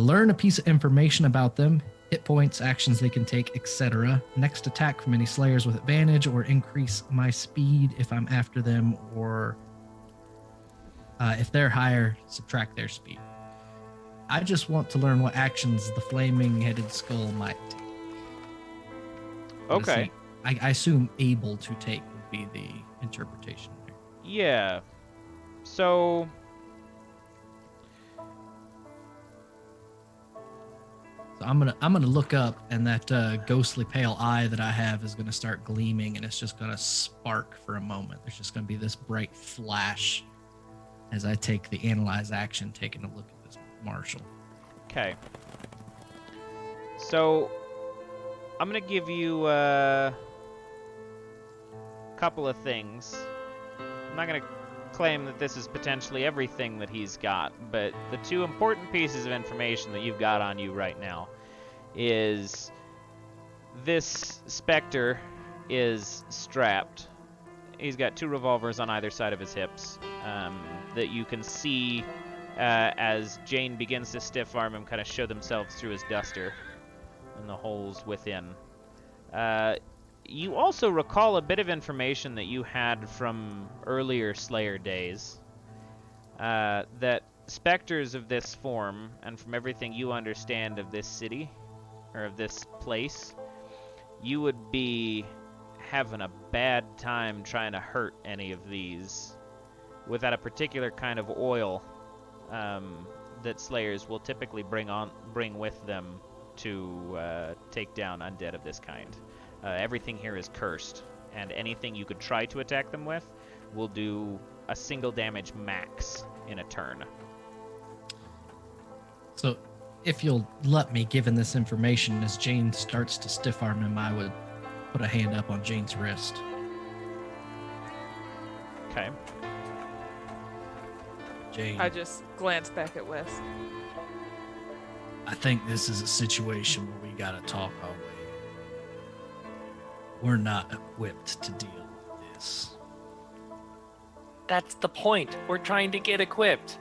Learn a piece of information about them, hit points, actions they can take, etc. Next attack from any slayers with advantage, or increase my speed if I'm after them, or if they're higher, subtract their speed. I just want to learn what actions the flaming headed skull might take. What is Okay. he- I assume able to take would be the interpretation there. Yeah. So So I'm gonna look up, and that ghostly pale eye that I have is gonna start gleaming, and it's just gonna spark for a moment. There's just gonna be this bright flash as I take the analyze action, taking a look at this Marshall. okay. So I'm gonna give you a couple of things. I'm not gonna claim that this is potentially everything that he's got, but the two important pieces of information that you've got on you right now is this Spectre is strapped. He's got 2 revolvers on either side of his hips that you can see as Jane begins to stiff arm him, kind of show themselves through his duster and the holes within. You also recall a bit of information that you had from earlier Slayer days, that specters of this form, and from everything you understand of this city, or of this place, you would be having a bad time trying to hurt any of these without a particular kind of oil that Slayers will typically bring with them to take down undead of this kind. Everything here is cursed, and anything you could try to attack them with will do a single damage max in a turn. So, if you'll let me, given this information, as Jane starts to stiff arm him, I would put a hand up on Jane's wrist. Okay. Jane, I just glance back at Wes. I think this is a situation where we gotta talk our way. We're not equipped to deal with this. That's the point. We're trying to get equipped.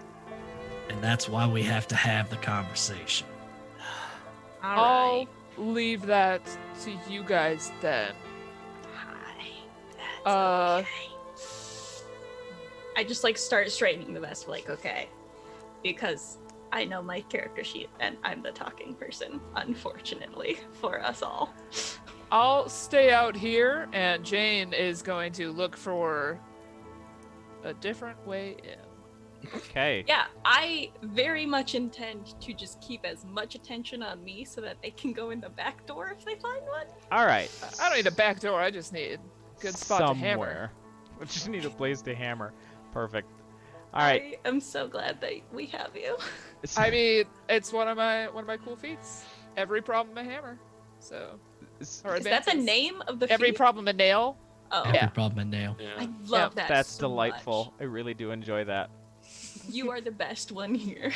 And that's why we have to have the conversation. All I'll right. leave that to you guys then. Hi. That's Uh, okay. I just like start straightening the vest, like, okay. Because I know my character sheet and I'm the talking person, unfortunately, for us all. I'll stay out here, and Jane is going to look for a different way in. Okay. Yeah, I very much intend to just keep as much attention on me so that they can go in the back door if they find one. All right. I don't need a back door. I just need a good spot to hammer. Somewhere. We just need a place to hammer. Perfect. All right. I am so glad that we have you. I mean, it's one of my cool feats. Every problem a hammer. So, or Is that the advances. name of the Every feat? problem a nail. Oh, Every Yeah. problem a nail. Yeah. I love Yeah, that. That's so delightful. much. I really do enjoy that. You are the best one here.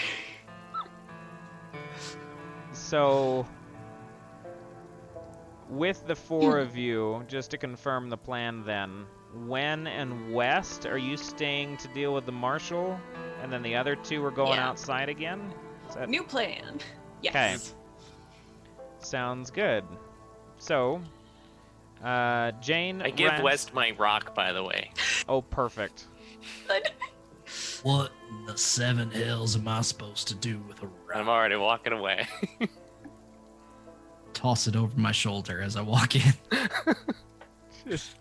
So, with the 4 of you, just to confirm the plan then, Wenn and West, are you staying to deal with the Marshal? And then the other 2 are going Yeah. outside again? Is that... New plan. Yes. Sounds good. So, Jane... I give Ras- West my rock, by the way. Oh, perfect. Good. What in the 7 hells am I supposed to do with a I'm rock? already walking away. Toss it over my shoulder as I walk in. Just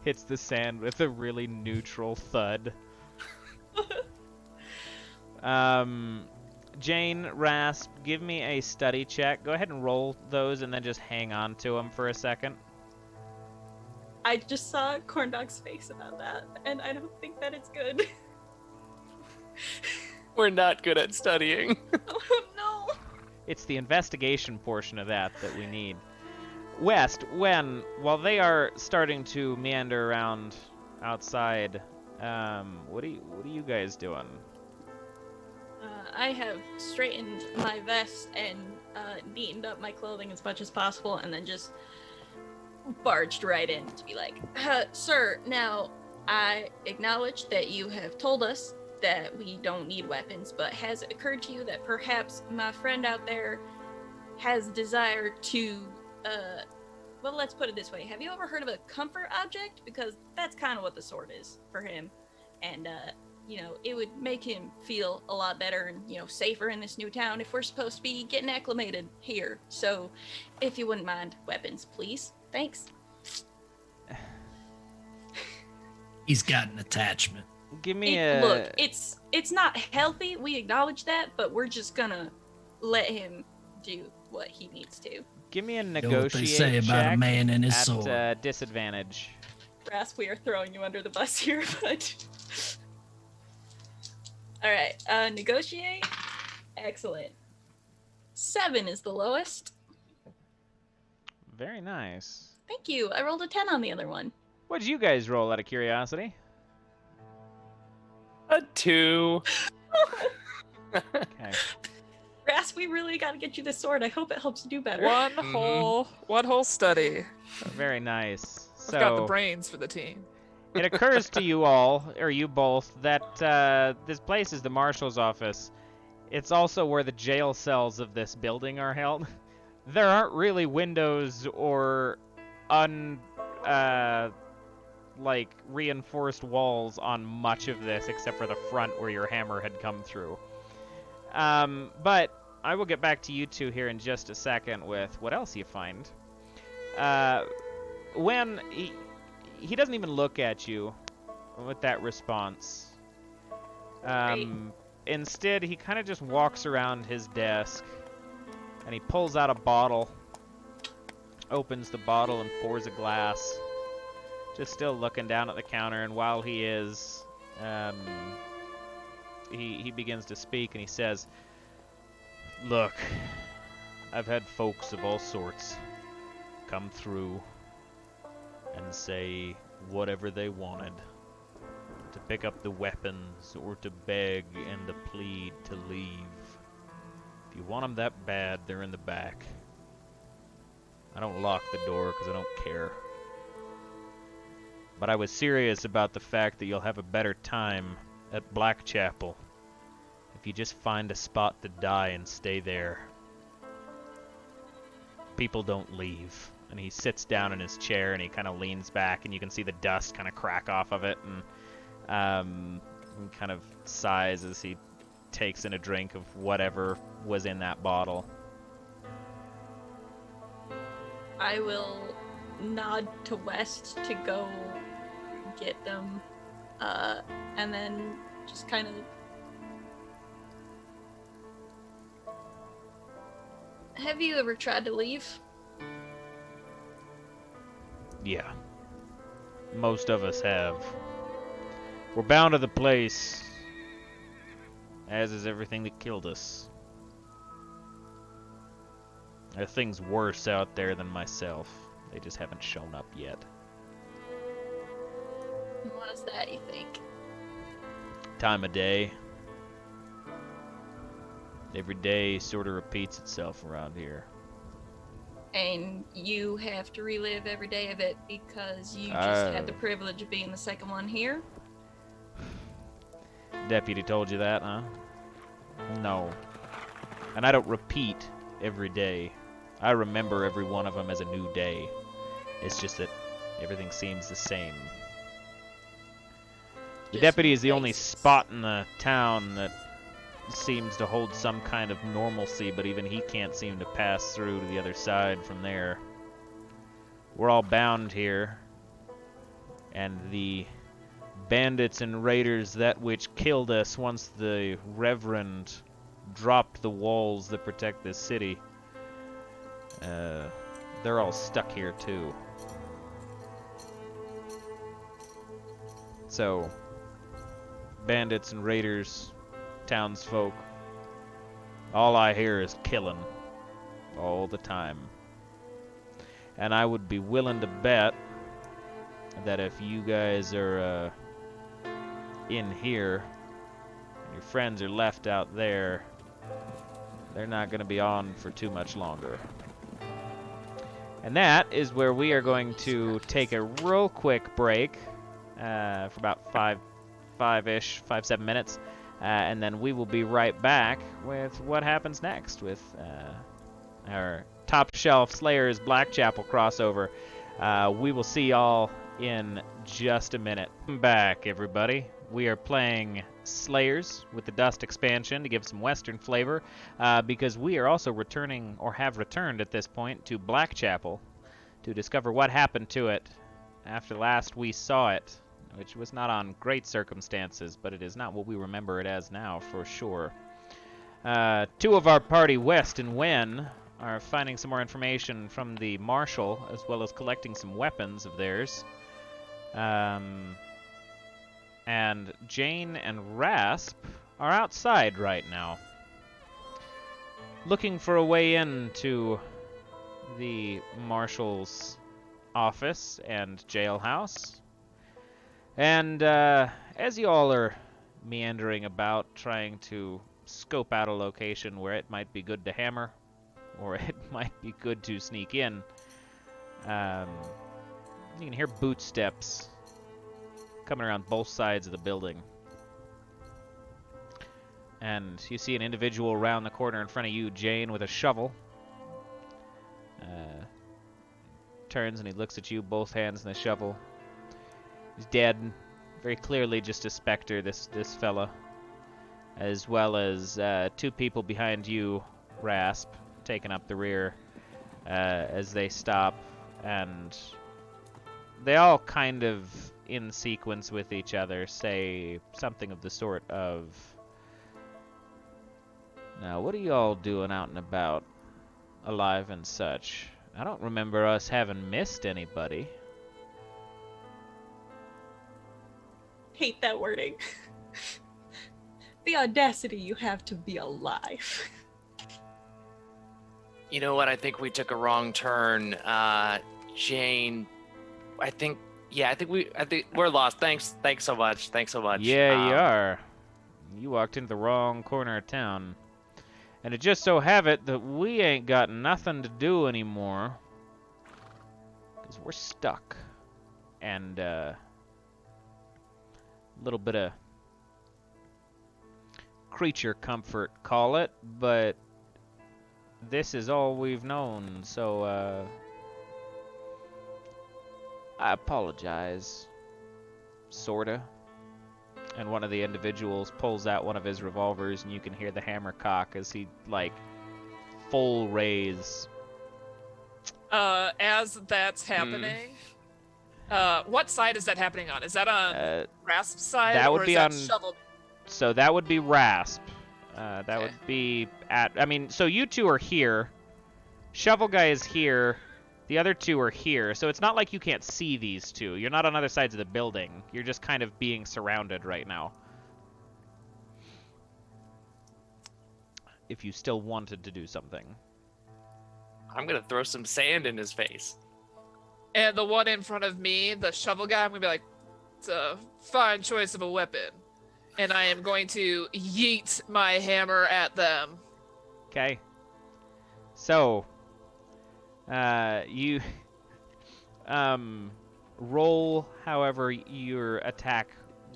hits the sand with a really neutral thud. Jane, Rasp, give me a study check. Go ahead and roll those and then just hang on to them for a second. I just saw Corndog's face about that, and I don't think that it's good. We're not good at studying. Oh no. It's the investigation portion of that we need. West, while they are starting to meander around outside, what are you guys doing? I have straightened my vest and neatened up my clothing as much as possible, and then just barged right in to be like, sir, now I acknowledge that you have told us that we don't need weapons, but has it occurred to you that perhaps my friend out there has desire to, well, let's put it this way. Have you ever heard of a comfort object? Because that's kind of what the sword is for him. And, it would make him feel a lot better and, safer in this new town if we're supposed to be getting acclimated here. So, if you wouldn't mind weapons, please. Thanks. He's got an attachment. Give me Look, it's not healthy. We acknowledge that, but we're just gonna let him do what he needs to. Give me a You know what they negotiate say about a check man and his at sword. disadvantage. Rasp, we are throwing you under the bus here, but. All right, negotiate. Excellent. 7 is the lowest. Very nice. Thank you. I rolled a 10 on the other one. What did you guys roll out of curiosity? A 2. Okay. Rasp, we really got to get you this sword. I hope it helps you do better. One whole study. Very nice. I've got the So brains for the team. it occurs to you all, or you both, that this place is the marshal's office. It's also where the jail cells of this building are held. There aren't really windows or reinforced walls on much of this, except for the front where your hammer had come through. But I will get back to you two here in just a second with what else you find. When he doesn't even look at you with that response. Instead, he kind of just walks around his desk, and he pulls out a bottle, opens the bottle, and pours a glass. Just still looking down at the counter, and while he is, he begins to speak, and he says, "Look, I've had folks of all sorts come through and say whatever they wanted, to pick up the weapons or to beg and to plead to leave. If you want them that bad, they're in the back. I don't lock the door because I don't care. But I was serious about the fact that you'll have a better time at Blackchapel if you just find a spot to die and stay there. People don't leave." And he sits down in his chair and he kind of leans back, and you can see the dust kind of crack off of it, and kind of sighs as he takes in a drink of whatever was in that bottle. I will nod to West to go get them, and then just kind of Have you ever tried to leave? Yeah. Most of us have. We're bound to the place, as is everything that killed us. There are things worse out there than myself. They just haven't shown up yet. What is that, you think? Time of day. Every day sort of repeats itself around here. And you have to relive every day of it because you just had the privilege of being the second one here? Deputy told you that, huh? No. And I don't repeat every day. I remember every one of them as a new day. It's just that everything seems the same. The deputy is the only spot in the town that seems to hold some kind of normalcy, but even he can't seem to pass through to the other side from there. We're all bound here, and the bandits and raiders that which killed us once the Reverend dropped the walls that protect this city, they're all stuck here too. So, bandits and raiders, townsfolk, all I hear is killing all the time. And I would be willing to bet that if you guys are in here and your friends are left out there, they're not going to be on for too much longer. And that is where we are going to take a real quick break for about 7 minutes. And then we will be right back with what happens next with our Top Shelf Slayers Blackchapel crossover. We will see y'all in just a minute. Welcome back, everybody. We are playing Slayers with the Dust expansion to give some Western flavor, because we are also returning, or have returned at this point, to Blackchapel to discover what happened to it after last we saw it which was not on great circumstances, but it is not what we remember it as now, for sure. Two of our party, West and Wenn, are finding some more information from the Marshal, as well as collecting some weapons of theirs. And Jane and Rasp are outside right now, looking for a way into the Marshal's office and jailhouse. And as you all are meandering about, trying to scope out a location where it might be good to hammer, or it might be good to sneak in, you can hear boot steps coming around both sides of the building. And you see an individual around the corner in front of you, Jane, with a shovel. Turns and he looks at you, both hands in the shovel. He's dead. Very clearly just a specter, this fella. As well as two people behind you, Rasp, taking up the rear as they stop. And they all kind of, in sequence with each other, say something of the sort of, "Now, what are you all doing out and about, alive and such? I don't remember us having missed anybody." Hate that wording. The audacity you have to be alive. You know what? I think we took a wrong turn. Jane, I think we're lost. Thanks so much. Yeah, you are. You walked into the wrong corner of town. And it just so have it that we ain't got nothing to do anymore. Because we're stuck. And, a little bit of creature comfort, call it, but this is all we've known, so, I apologize. Sorta. And one of the individuals pulls out one of his revolvers, and you can hear the hammer cock as he, like, full raise. As that's happening, what side is that happening on? Is that on Rasp's side, that would or be is that on Shovel? So that would be Rasp. That Okay. would be at, I mean, so you two are here. Shovel Guy is here. The other two are here. So it's not like you can't see these two. You're not on other sides of the building. You're just kind of being surrounded right now. If you still wanted to do something. I'm gonna throw some sand in his face. And the one in front of me, the shovel guy, I'm gonna be like, it's a fine choice of a weapon. And I am going to yeet my hammer at them. Okay. So, you roll however your attack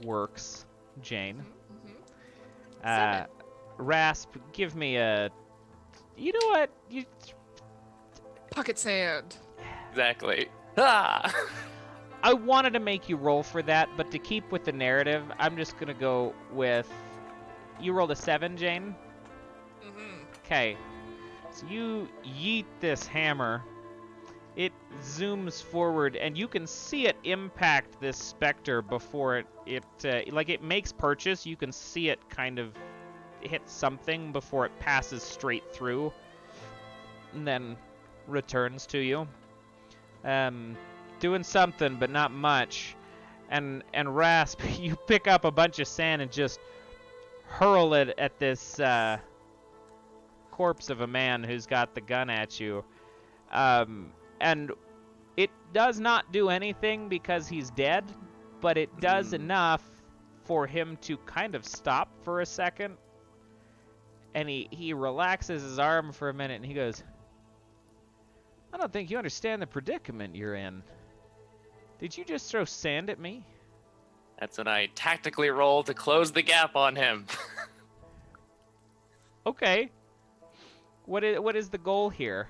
works, Jane. Seven. Rasp, give me a. You know what? Pocket sand. Exactly. Ah! I wanted to make you roll for that, but to keep with the narrative, I'm just gonna go with. You rolled a 7, Jane? Okay. So you yeet this hammer. It zooms forward, and you can see it impact this specter before it makes purchase. You can see it kind of hit something before it passes straight through, and then returns to you. Doing something, but not much. And Rasp, you pick up a bunch of sand and just hurl it at this corpse of a man who's got the gun at you. And it does not do anything because he's dead, but it does enough for him to kind of stop for a second. And he relaxes his arm for a minute and he goes, "I don't think you understand the predicament you're in. Did you just throw sand at me?" That's when I tactically roll to close the gap on him. Okay. What is the goal here?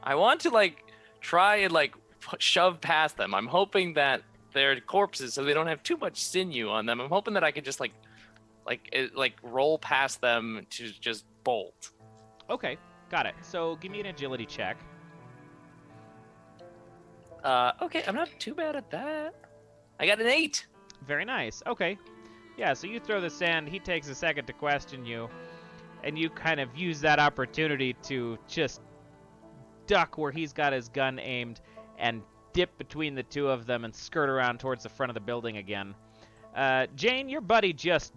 I want to try and shove past them. I'm hoping that they're corpses, so they don't have too much sinew on them. I'm hoping that I could just roll past them to just bolt. Okay, got it. So give me an agility check. Okay, I'm not too bad at that. I got an 8. Very nice. Okay. Yeah, so you throw the sand, he takes a second to question you, and you kind of use that opportunity to just duck where he's got his gun aimed and dip between the two of them and skirt around towards the front of the building again. Jane, your buddy just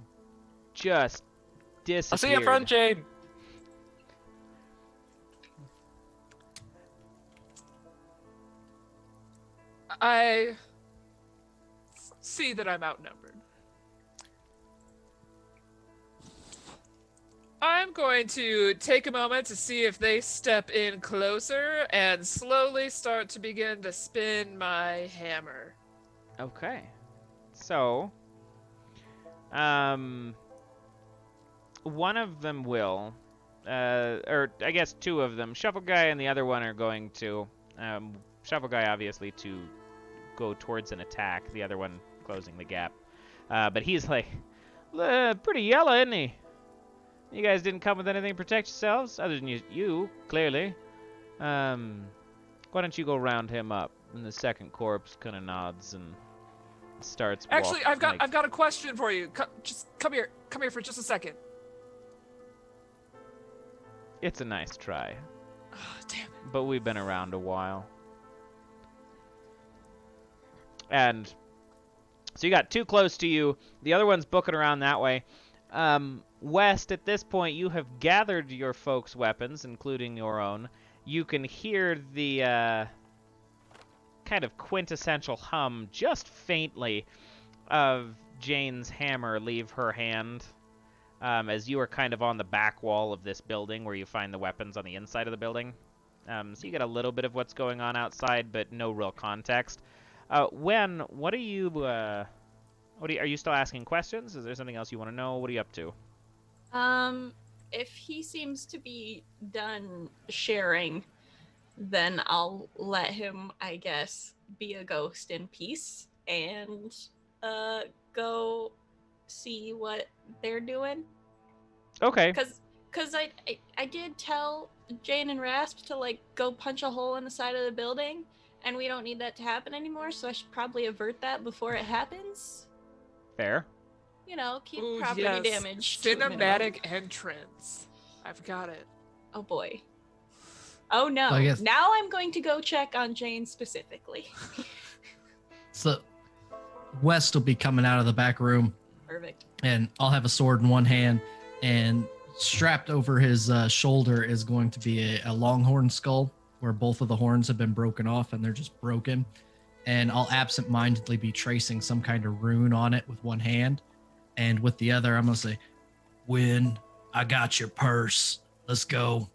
disappeared. I'll see you front, Jane. I see that I'm outnumbered. I'm going to take a moment to see if they step in closer and slowly start to begin to spin my hammer. Okay. So, one of them will, or I guess two of them. Shuffle Guy and the other one are going to, Shuffle Guy obviously to go towards an attack, the other one closing the gap. But he's like, pretty yellow, isn't he? You guys didn't come with anything to protect yourselves, other than you clearly. Why don't you go round him up? And the second corpse kind of nods and starts. Actually, I've got a question for you. Just come here for just a second. It's a nice try, Oh, damn it. but we've been around a while. And so you got two close to you. The other one's booking around that way. West, at this point, you have gathered your folks' weapons, including your own. You can hear the kind of quintessential hum, just faintly, of Jane's hammer leave her hand, as you are kind of on the back wall of this building where you find the weapons on the inside of the building. So you get a little bit of what's going on outside, but no real context. When, what are you, are you still asking questions? Is there something else you want to know? What are you up to? If he seems to be done sharing, then I'll let him, I guess, be a ghost in peace and go see what they're doing. Okay. Cause I did tell Jane and Rasp to like go punch a hole in the side of the building, and we don't need that to happen anymore, so I should probably avert that before it happens. Fair. You know, keep Ooh, property yes. damage to a minimum. Cinematic entrance. I've got it. Oh boy. Oh no. I guess- Now I'm going to go check on Jane specifically. So West will be coming out of the back room, Perfect. and I'll have a sword in one hand, and strapped over his shoulder is going to be a longhorn skull where both of the horns have been broken off and they're just broken. And I'll absentmindedly be tracing some kind of rune on it with one hand. And with the other, I'm going to say, When, I got your purse. Let's go.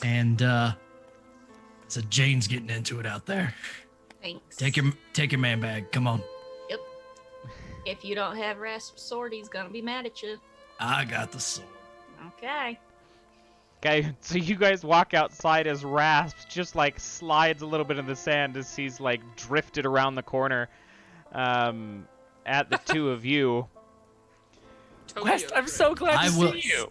And so Jane's getting into it out there. Thanks. Take your man bag. Come on. Yep. If you don't have Rasp's sword, he's gonna be mad at you. I got the sword. Okay. Okay, so you guys walk outside as Rasp just like slides a little bit in the sand as he's like drifted around the corner at the two of you. West, I'm so glad to see you.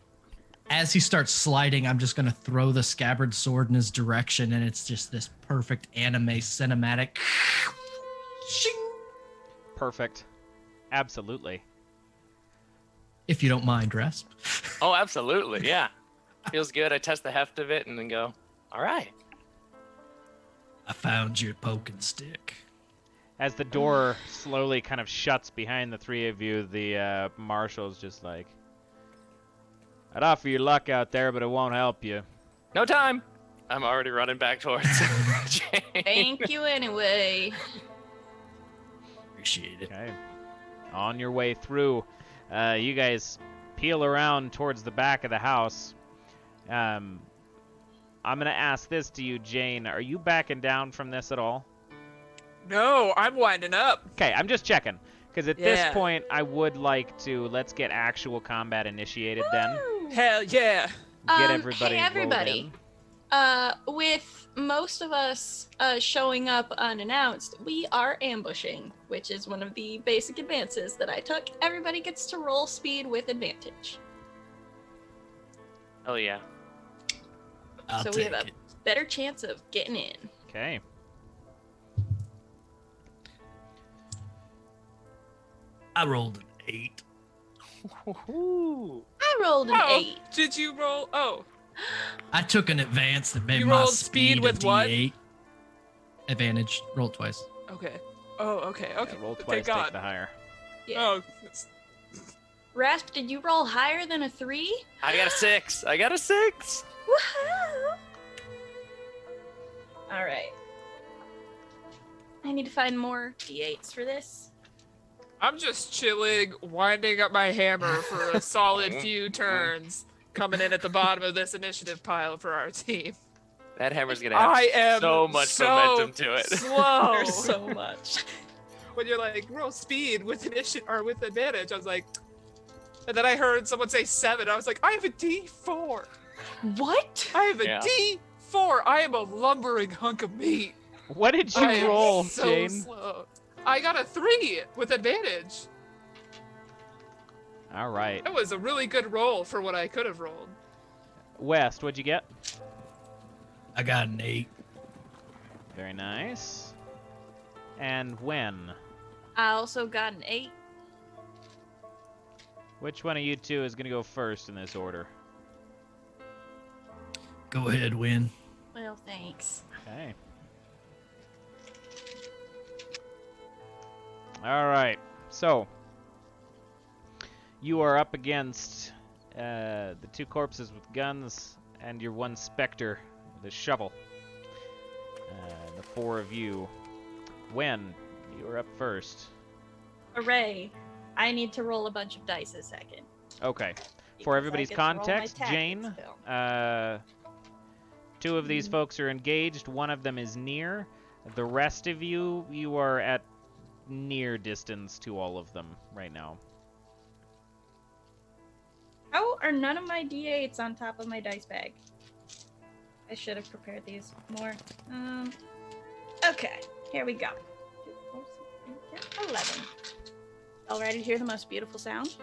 As he starts sliding, I'm just going to throw the scabbard sword in his direction, and it's just this perfect anime cinematic. Shing! Perfect. Absolutely. If you don't mind, Rasp. Oh, absolutely. Yeah. Feels good. I test the heft of it and then go, all right. I found your poking stick. As the door slowly kind of shuts behind the three of you, the marshal's just like, I'd offer you luck out there, but it won't help you. No time. I'm already running back towards Jane. Thank you anyway. Appreciate it. Okay. On your way through, you guys peel around towards the back of the house. I'm going to ask this to you, Jane. Are you backing down from this at all? No, I'm winding up. Okay, I'm just checking. Because at this Yeah. point, I would like to, let's get actual combat initiated then. Woo! Hell yeah. Get everybody Hey rolled everybody. With most of us showing up unannounced, we are ambushing, which is one of the basic advances that I took. Everybody gets to roll speed with advantage. Oh, yeah. I'll So we take have a it. better chance of getting in. Okay. I rolled an 8. Ooh. I rolled an 8. Did you roll? Oh, I took an advance that made You my rolled speed speed with a what? D8. Advantage. Roll twice. okay. Oh, okay. Okay. Yeah, roll Thank twice, God. take the higher. Yeah. Oh, it's- Rasp, did you roll higher than a 3? I got a 6. I got a 6. Woohoo! All right. I need to find more D8s for this. I'm just chilling, winding up my hammer for a solid few turns, coming in at the bottom of this initiative pile for our team. That hammer's gonna have I am so much so momentum to it. Slow. There's so much. When you're like roll speed with initiative or with advantage, I was like, and then I heard someone say 7. I was like, I have a D4. What? I have a Yeah. D4. I am a lumbering hunk of meat. What did you I am roll, so Jane? slow. I got a 3 with advantage. All right. That was a really good roll for what I could have rolled. West, what'd you get? I got an 8. Very nice. And Wenn? I also got an 8. Which one of you two is going to go first in this order? Go ahead, Win. Well, thanks. Okay. All right. So, you are up against the 2 corpses with guns and your 1 specter with a shovel. The 4 of you. When you are up first. Hooray. I need to roll a bunch of dice a second. Okay. because For I everybody's get to roll my context, tactics Jane, still. 2 of these folks are engaged. 1 of them is near. The rest of you, you are at near distance to all of them right now. How are none of my D8s on top of my dice bag? I should have prepared these more. Okay, here we go. 2, 4, 6, 8, 10, 11. All ready to hear the most beautiful sound?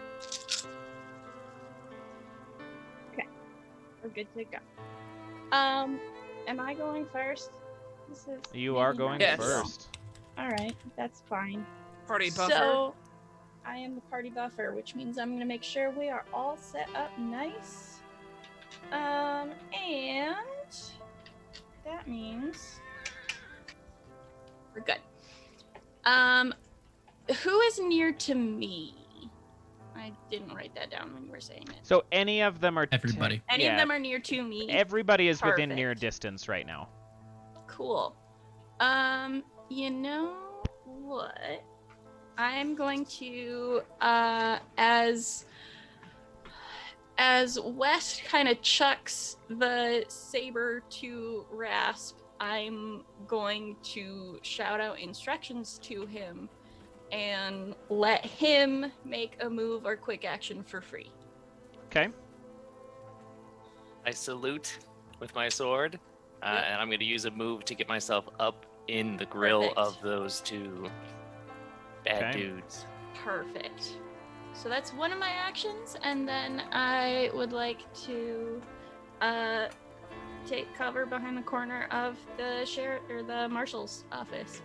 Okay, we're good to go. Am I going first? This is You are maybe going not Yes. first. All right, that's fine. Party buffer. So, I am the party buffer, which means I'm gonna make sure we are all set up nice. And that means we're good. Who is near to me? I didn't write that down when you were saying it. So any of them are Everybody. Any of them are near to me. Everybody is within near Perfect. distance right now. Cool. You know what? I'm going to as West kind of chucks the saber to Rasp, I'm going to shout out instructions to him and let him make a move or quick action for free. Okay. I salute with my sword, and I'm going to use a move to get myself up in the grill Perfect. of those 2 bad Okay. dudes. Perfect. So that's one of my actions, and then I would like to take cover behind the corner of the sheriff or the marshal's office.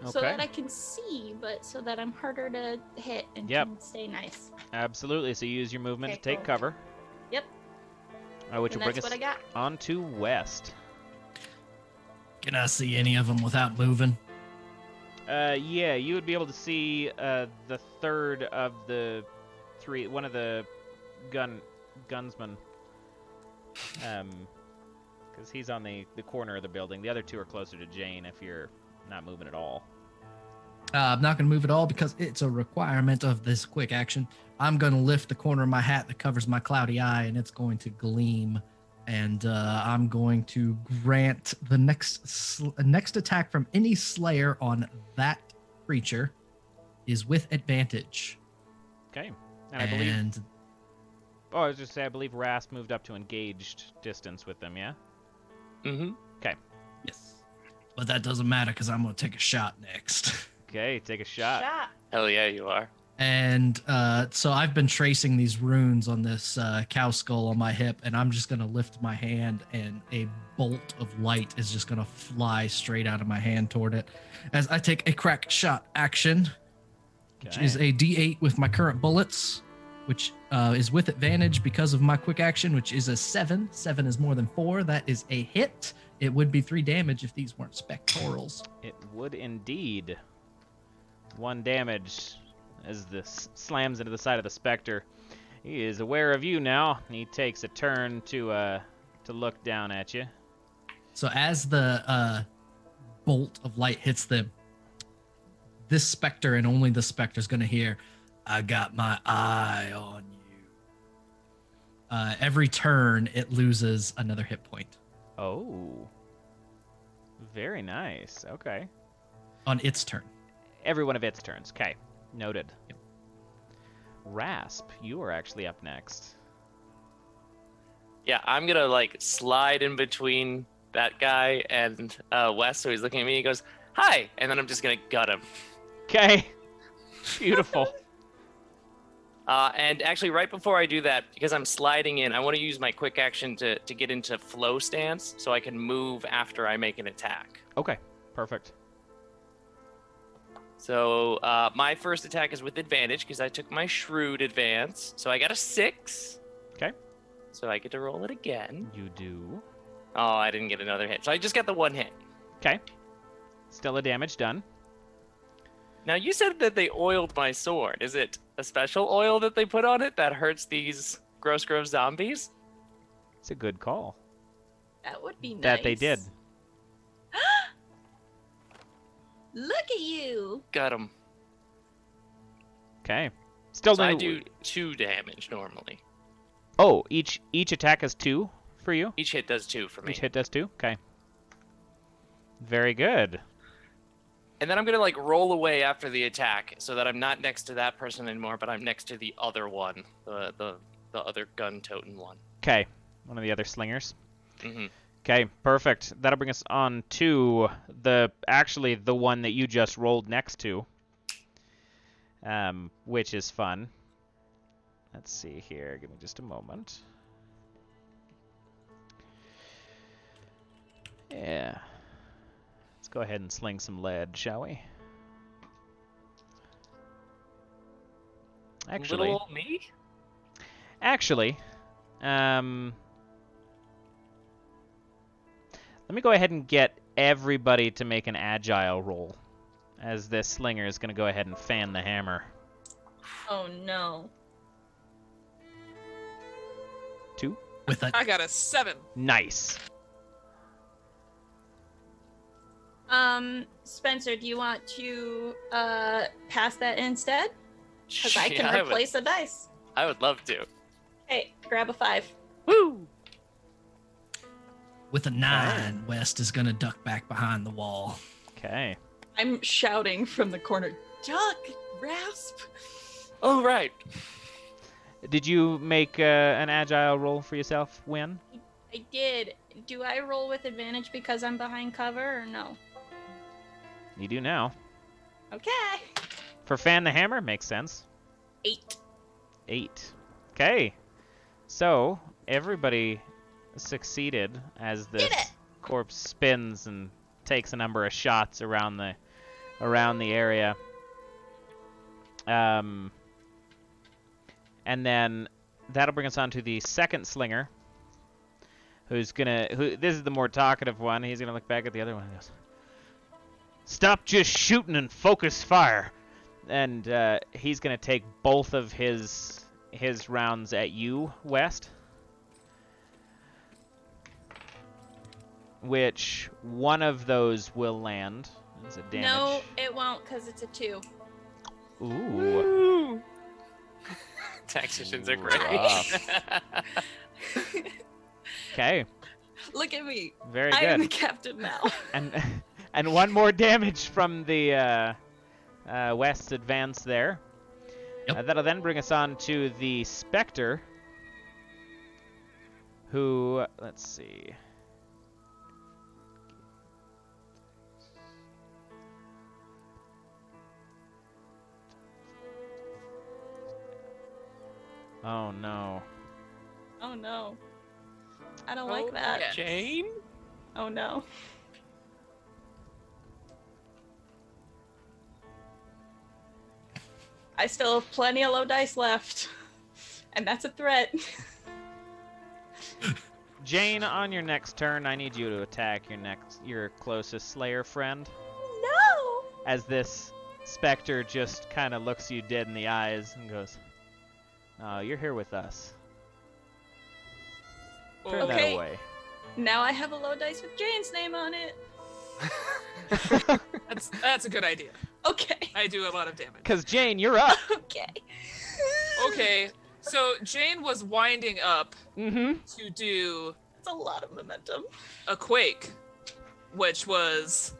So Okay. that I can see, but so that I'm harder to hit and Yep. can stay nice. Absolutely. So you use your movement Okay, to take cool. cover. Yep. Which And will bring that's us what I got. on to West. Can I see any of them without moving? Yeah, you would be able to see the third of the 3, one of the gunsmen. Because he's on the corner of the building. The other 2 are closer to Jane if you're not moving at all. I'm not going to move at all because it's a requirement of this quick action. I'm going to lift the corner of my hat that covers my cloudy eye, and it's going to gleam. And I'm going to grant the next attack from any slayer on that creature is with advantage. Okay. And I believe... And Oh, I was just say I believe Rasp moved up to engaged distance with them, yeah? Mm-hmm. yes, but that doesn't matter because I'm going to take a shot next. Okay, take a shot. Hell yeah, you are. And so I've been tracing these runes on this cow skull on my hip, and I'm just going to lift my hand, and a bolt of light is just going to fly straight out of my hand toward it as I take a crack shot action which Okay. is a D8 with my current bullets, which is with advantage because of my quick action, which is a 7. 7 is more than 4. That is a hit. It would be 3 damage if these weren't spectorals. It would indeed. 1 damage as this slams into the side of the Spectre. He is aware of you now. He takes a turn to look down at you. So as the bolt of light hits them, this Spectre and only the Spectre is going to hear, "I got my eye on you." Every turn, it loses another hit point Oh. Very nice. Okay. on its turn. Every one of its turns. Okay. Noted. Yep. Rasp, you are actually up next. Yeah, I'm gonna like slide in between that guy and Wes, so he's looking at me. He goes, "Hi," and then I'm just gonna gut him. Okay. Beautiful. And actually, right before I do that, because I'm sliding in, I want to use my quick action to get into flow stance, so I can move after I make an attack. Okay. Perfect. So my first attack is with advantage because I took my shrewd advance. So I got a 6. Okay. So I get to roll it again. You do. Oh, I didn't get another hit. So I just got the 1 hit. Okay. Still a damage done. Now you said that they oiled my sword. Is it a special oil that they put on it that hurts these gross zombies? It's a good call. That would be nice. That they did. Look at you. Got him. Okay. Still So I no- do 2 damage normally. Oh, each attack is 2 for you? Each hit does 2 for me. Each hit does 2? Okay. Very good. And then I'm gonna like roll away after the attack so that I'm not next to that person anymore, but I'm next to the other one, the other gun-toting one. Okay. One of the other slingers. Mm-hmm. Okay, perfect. That'll bring us on to the one that you just rolled next to, which is fun. Let's see here. Give me just a moment. Yeah. Let's go ahead and sling some lead, shall we? Little old me? Actually, let me go ahead and get everybody to make an agile roll, as this slinger is going to go ahead and fan the hammer. Oh no. 2. With a I got a 7. Nice. Spencer, do you want to pass that instead? Because I can Yeah, replace a dice. I would love to. Hey, grab a 5. Woo! with a 9, West is gonna duck back behind the wall. Okay. I'm shouting from the corner, duck, Rasp. Oh, right. Did you make an agile roll for yourself, Wenn? I did. Do I roll with advantage because I'm behind cover or no? You do now. Okay. For fan the hammer, makes sense. 8. 8. Okay. So, everybody succeeded as Did this it! corpse spins and takes a number of shots around the area. And then that'll bring us on to the second slinger, this is the more talkative one. He's gonna look back at the other one and goes, "Stop just shooting and focus fire." And he's gonna take both of his rounds at you, West. Which one of those will land as a damage? No, it won't because it's a 2. Ooh. Tacticians are great. Rough. Okay. Look at me. Very I am the good. captain now. And one more damage from the West's advance there. Yep. That'll then bring us on to the Spectre, who, let's see. Oh no. Oh no. I don't like that. yeah. Jane? Oh no. I still have plenty of low dice left. And that's a threat. Jane, on your next turn, I need you to attack your closest Slayer friend. No! As this specter just kind of looks you dead in the eyes and goes, "Oh, you're here with us." Turn that Okay. away. Now I have a low dice with Jane's name on it. That's a good idea. Okay. I do a lot of damage. Because Jane, you're up. Okay. Okay, so Jane was winding up Mm-hmm. to do That's a lot of momentum. a quake, which was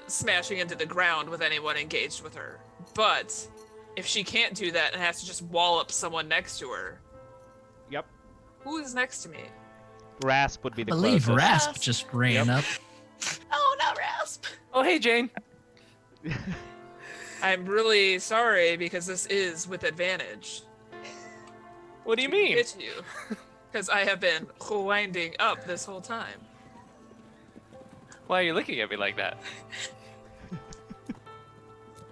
smashing into the ground with anyone engaged with her. But if she can't do that and has to just wall up someone next to her, Yep. who is next to me? Rasp would be I the believe closest. Rasp just ran up. Oh, not Rasp. Oh, hey, Jane. I'm really sorry because this is with advantage. What do you mean? Hit you, because I have been winding up this whole time. Why are you looking at me like that?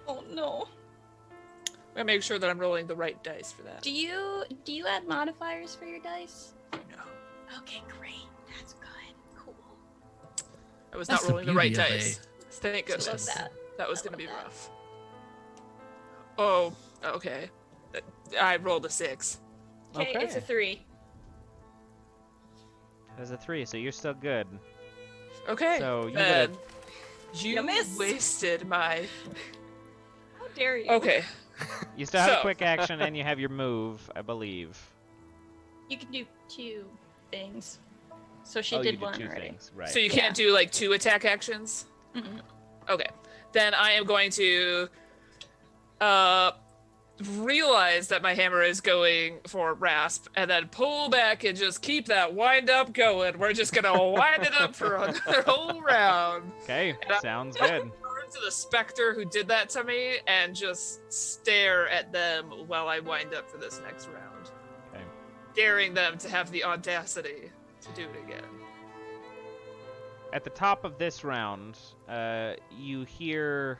Oh no. I'm gonna make sure that I'm rolling the right dice for that. Do you add modifiers for your dice? No, Okay, great. That's good. Cool. I was That's not the rolling the right beauty of dice. Thank Love goodness. that. That was I gonna love be that. rough. Oh, okay. I rolled a 6. Okay, it's a Okay. 3. There's a 3, so you're still good. Okay. So you then gotta- you You missed. wasted my. How dare you? Okay. You still have a So- quick action and you have your move, I believe. You can do 2 things. So she Oh, did you did one 2 already. things, right? So you can't do like 2 attack actions. Mm-mm. Okay. Then I am going to realize that my hammer is going for Rasp and then pull back and just keep that wind up going. We're just gonna wind it up for another whole round. Okay, And I- sounds good. Turn to the specter who did that to me and just stare at them while I wind up for this next round. Okay. Daring them to have the audacity to do it again. At the top of this round, you hear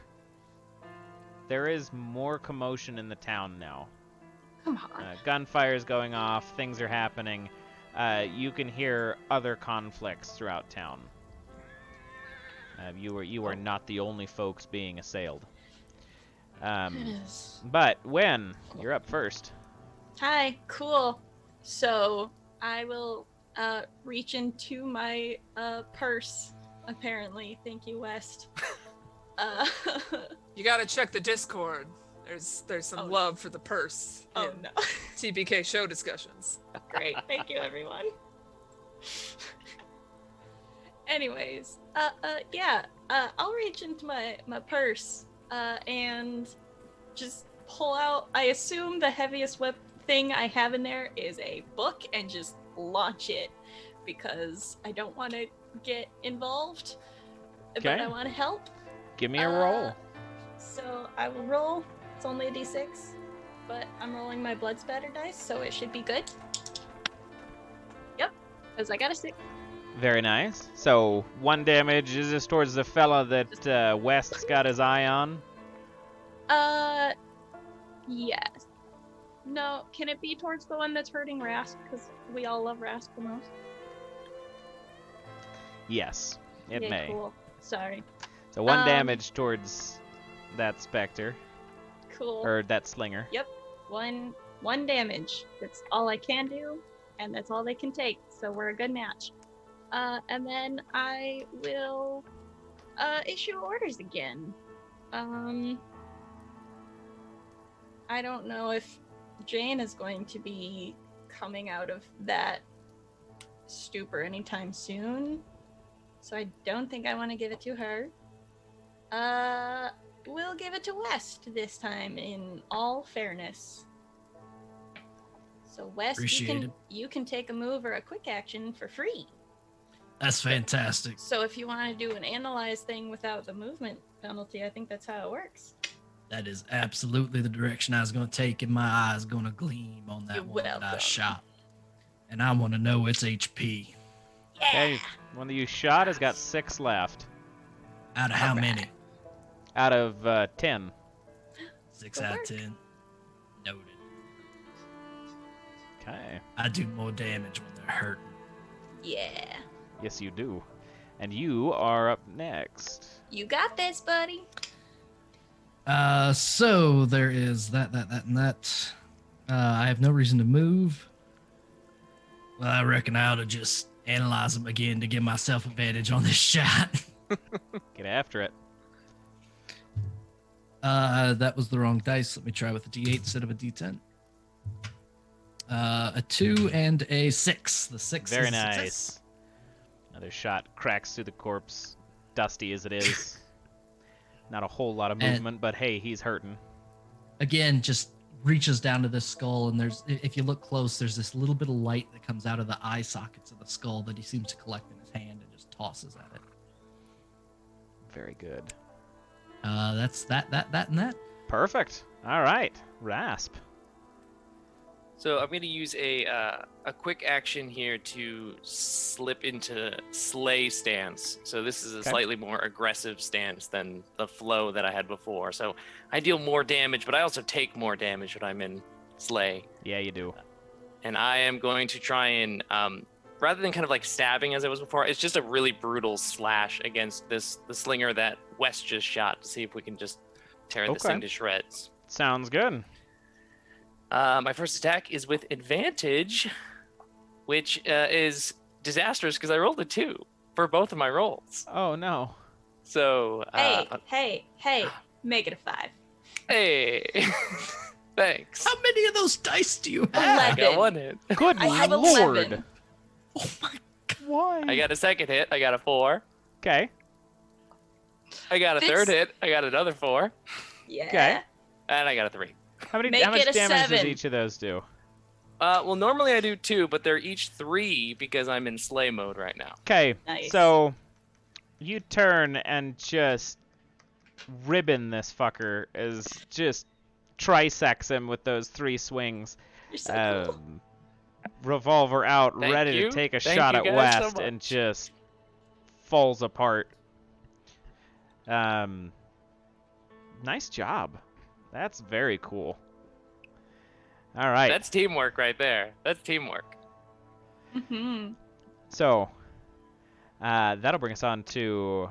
there is more commotion in the town now. Come on. Gunfire's going off, things are happening. You can hear other conflicts throughout town. You are not the only folks being assailed. Goodness. But Wenn, you're up first. Hi, cool. So I will reach into my purse, apparently. Thank you, West. You gotta check the Discord. There's some Oh. love for the purse Oh in no. TBK show discussions. Great. Thank you, everyone. Anyways, yeah, I'll reach into my purse, and just pull out, I assume the heaviest thing I have in there is a book, and just launch it, because I don't want to get involved, but Okay. I want to help. Give me a roll. So I will roll. It's only a d6, but I'm rolling my blood spatter dice, so it should be good. Yep, because I got a 6. Very nice. So 1 damage. Is this towards the fella that West's got his eye on? Yes. No, can it be towards the one that's hurting Rasp? Because we all love Rasp the most. Yes, it Yeah, may. Cool. Sorry. So 1 Um, damage towards that specter, Cool. or that slinger. One damage. That's all I can do, and that's all they can take. So we're a good match. And then I will issue orders again. I don't know if Jane is going to be coming out of that stupor anytime soon, so I don't think I want to give it to her. We'll give it to West this time, in all fairness. So West, Appreciate it. you can take a move or a quick action for free. That's fantastic. So if you want to do an analyze thing without the movement penalty, I think that's how it works. That is absolutely the direction I was going to take, and my eye's going to gleam on that You're one that I welcome. shot. And I want to know its HP. Yeah. Okay, one that you shot has got 6 left Out of how Alright. many? out of 10. 6 Good out of work. 10. Noted. Okay. I do more damage when they're hurting. Yeah. Yes, you do. And you are up next. You got this, buddy. So there is that, and that. I have no reason to move. Well, I reckon I ought to just analyze them again to give myself advantage on this shot. Get after it. That was the wrong dice. Let me try with a D8 instead of a D10. A 2 and a 6. The 6 Very is a nice. success. Another shot cracks through the corpse, dusty as it is. Not a whole lot of And- movement, but hey, he's hurting. Again, just reaches down to this skull, and if you look close, there's this little bit of light that comes out of the eye sockets of the skull that he seems to collect in his hand and just tosses at it. Very good. That's that, and that. Perfect. All right, Rasp. So I'm going to use a quick action here to slip into slay stance. So this is a Okay. slightly more aggressive stance than the flow that I had before. So I deal more damage, but I also take more damage when I'm in slay. Yeah, you do. And I am going to try and, rather than kind of like stabbing as I was before, it's just a really brutal slash against the slinger that Wes just shot to see if we can just tear this Okay. thing to shreds. Sounds good. My first attack is with advantage, which is disastrous because I rolled a 2 for both of my rolls. Oh no. So, Hey, make it a 5. hey, thanks. How many of those dice do you have? I 11. got 1 hit. Good I have lord. 11. Oh my Why? I got a second hit. I got a 4. Okay. I got a This- third hit. I got another 4. Yeah. Okay. And I got a 3. How Make much it a damage does 7. each of those do? Well, normally I do 2, but they're each 3 because I'm in slay mode right now. Okay. Nice. So you turn and just ribbon this fucker as just trisects him with those 3 swings. You're so cool. Revolver out, Thank ready you. to take a Thank shot you at guys so West, and much. just falls apart. Nice job. That's very cool. All right. That's teamwork right there. That's teamwork. Mm-hmm. So, that'll bring us on to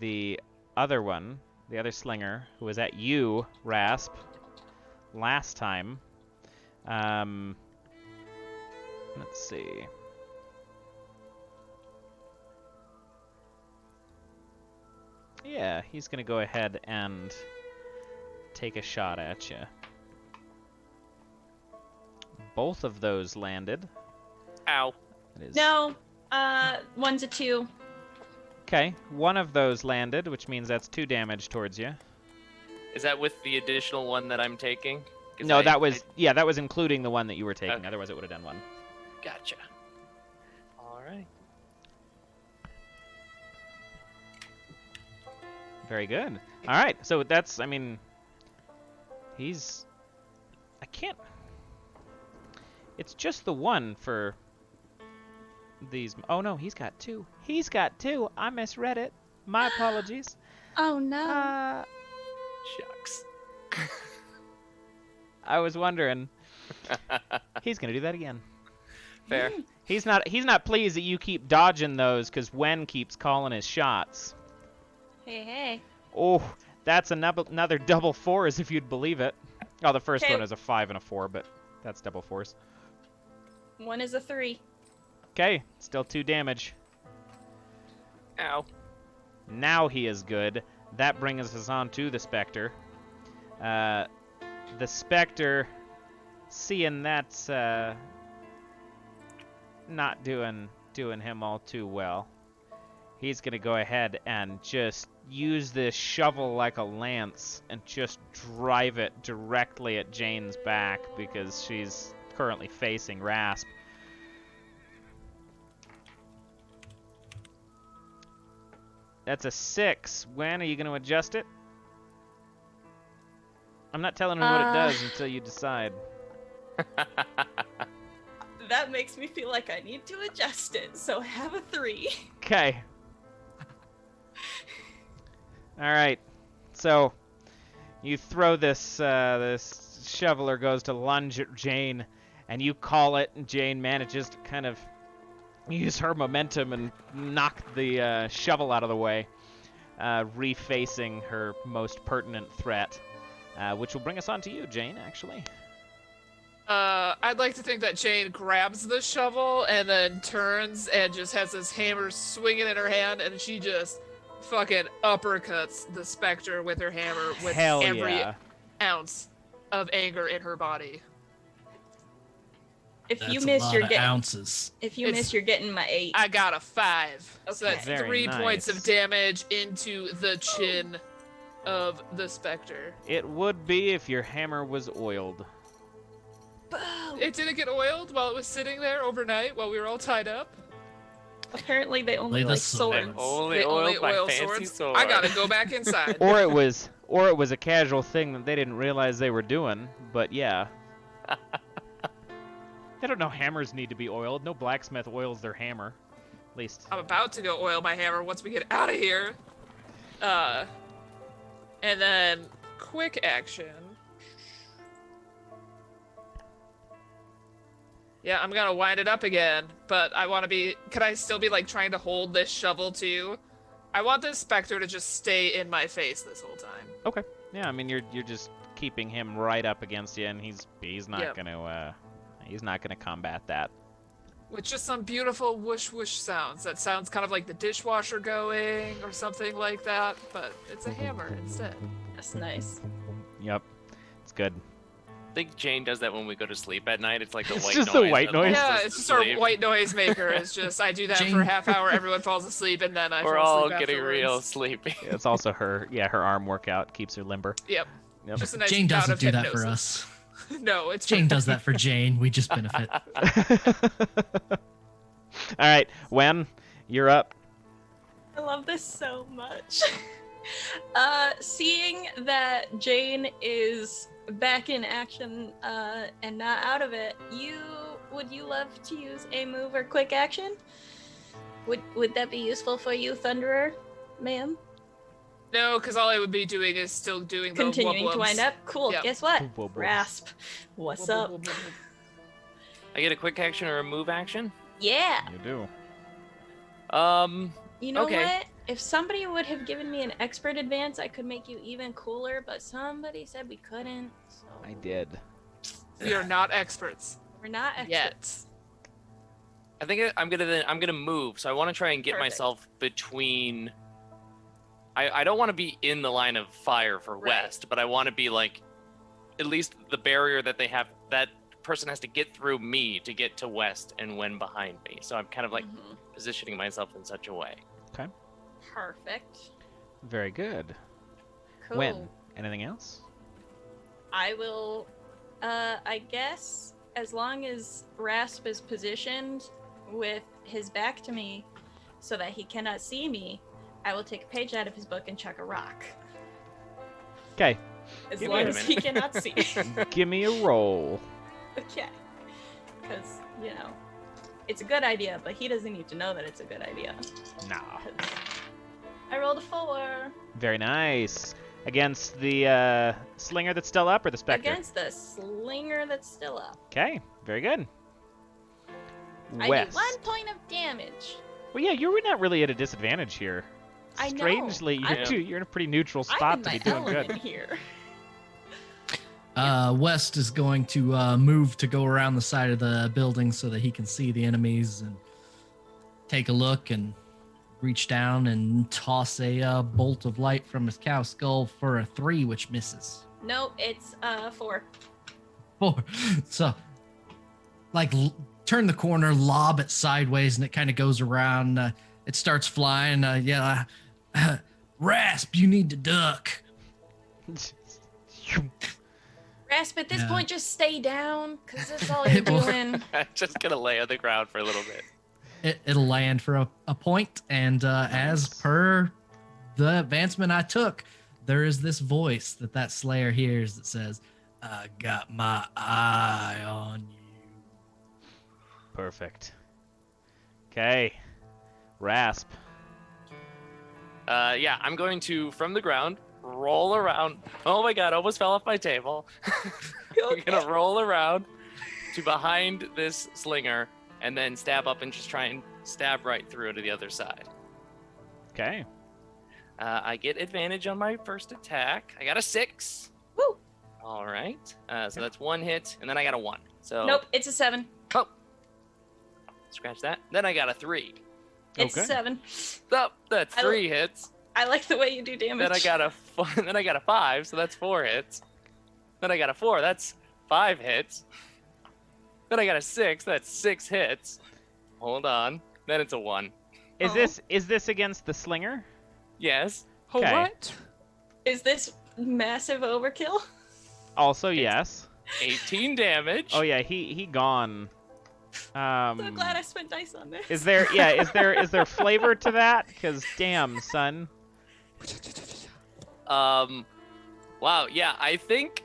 the other one, the other slinger, who was at you, Rasp, last time. Let's see. Yeah, he's going to go ahead and take a shot at you. Both of those landed. Ow. That is- No, 1's a 2. Okay, one of those landed, which means that's 2 damage towards you. Is that with the additional one that I'm taking? 'Cause No, I- that was that was including the one that you were taking. Okay. Otherwise, it would have done 1. Gotcha. All right. Very good. All right, so that's I can't. It's just the one for these. Oh no, he's got 2. He's got 2. I misread it. My apologies. Oh no. Shucks. I was wondering. He's gonna do that again. Fair. He's not pleased that you keep dodging those because Wenn keeps calling his shots. Hey. Oh, that's another double 4s if you'd believe it. Oh, the first Okay. one is a 5 and a 4, but that's double 4s. 1 is a 3. Okay, still 2 damage. Ow. Now he is good. That brings us on to the Spectre. The Spectre, seeing that's not doing him all too well, he's going to go ahead and just use this shovel like a lance and just drive it directly at Jane's back because she's currently facing Rasp. That's a 6. When are you going to adjust it? I'm not telling her what it does until you decide. That makes me feel like I need to adjust it, so have a 3. Okay. All right. So You throw this this shoveler goes to lunge at Jane, and you call it, and Jane manages to kind of use her momentum and knock the shovel out of the way, refacing her most pertinent threat, which will bring us on to you, Jane, actually. I'd like to think that Jane grabs the shovel and then turns and just has this hammer swinging in her hand, and she just fucking uppercuts the specter with her hammer with Hell every yeah. ounce of anger in her body. If That's you a miss, lot you're of getting. ounces. If you It's- miss, you're getting my 8. I got a 5. So Okay. that's Very 3 points nice. of damage into the chin of the specter. It would be if your hammer was oiled. Boom! It didn't get oiled while it was sitting there overnight while we were all tied up. Apparently, they only Play the like sword. swords. Only They only oiled by oil fancy swords. sword. I gotta go back inside. Or it was a casual thing that they didn't realize they were doing, but yeah. They don't know hammers need to be oiled. No blacksmith oils their hammer. At least. I'm about to go oil my hammer once we get out of here. And then quick action. Yeah, I'm gonna wind it up again, but I want to be. Could I still be like trying to hold this shovel too? I want this specter to just stay in my face this whole time. Okay. Yeah, I mean you're just keeping him right up against you, and he's not Yep. gonna combat that. With just some beautiful whoosh whoosh sounds. That sounds kind of like the dishwasher going or something like that, but it's a hammer instead. That's nice. Yep. It's good. I think Jane does that when we go to sleep at night. It's like the It's white just noise. the white that noise. lets Yeah, us it's just our sleep. white noise maker. It's just I do that Jane- for a half hour, everyone falls asleep, and then I We're fall all asleep getting afterwards. real sleepy. It's also her arm workout keeps her limber. Yep. Yep. Just a nice Jane bout doesn't of do that for hypnosis. us. No, it's Jane does that for Jane. We just benefit. All right, Wenn, you're up. I love this so much. Seeing that Jane is back in action and not out of it, would you love to use a move or quick action? Would that be useful for you, Thunderer, ma'am? No, because all I would be doing is still doing the Continuing to wubblums. wind up? Cool. Yep. Guess what? Wubbles. Rasp. What's up? I get a quick action or a move action? Yeah. You do. You know Okay. what? If somebody would have given me an expert advance, I could make you even cooler, but somebody said we couldn't. So I did. We are not experts we're not experts. yet. I think I'm gonna move. So I want to try and get Perfect. myself between. I don't want to be in the line of fire for Right. West, but I want to be like, at least the barrier that they have. That person has to get through me to get to West and Wenn behind me. So I'm kind of like Mhm. positioning myself in such a way. Perfect. Very good. Cool. When? Anything else? I will, I guess, as long as Rasp is positioned with his back to me so that he cannot see me, I will take a page out of his book and chuck a rock. Okay. As Give long me a as he minute. cannot see. Give me a roll. Okay. Because, it's a good idea, but he doesn't need to know that it's a good idea. Nah. 'Cause I rolled a 4 Very nice. Against the slinger that's still up or the specter? against the slinger that's still up. Okay. Very good. I West. do 1 point of damage. Well, yeah, you're not really at a disadvantage here. I know. Strangely, you're in a pretty neutral I'm spot in to my be doing element good. here. West is going to move to go around the side of the building so that he can see the enemies and take a look and reach down and toss a bolt of light from his cow skull for a 3, which misses. No, it's 4. 4. So, like, turn the corner, lob it sideways, and it kind of goes around. It starts flying. Rasp, you need to duck. Rasp, at this Yeah. point, just stay down, because that's all you're It will- doing. I'm just gonna lay on the ground for a little bit. It'll land for a point, and as per the advancement I took, there is this voice that Slayer hears that says, "I got my eye on you." Perfect. Okay. Rasp. Yeah, I'm going to, from the ground, roll around. Oh my god, almost fell off my table. I'm gonna roll around to behind this slinger and then stab up and just try and stab right through to the other side. Okay. I get advantage on my first attack. I got a 6. Woo! All right. So that's 1 hit, and then I got a 1. So Nope, it's a 7. Oh. Scratch that. Then I got a 3. It's Okay. a 7. Oh, that's 3 hits. I like the way you do damage. Then I got a 5, so that's 4 hits. Then I got a 4, that's 5 hits. Then I got a 6, that's 6 hits. Hold on. Then it's a 1. Is this against the slinger? Yes. Oh, Okay. what? Is this massive overkill? Also, yes. 18 damage. Oh yeah, he gone. So glad I spent dice on this. Is there flavor to that? Because damn, son. Wow, yeah, I think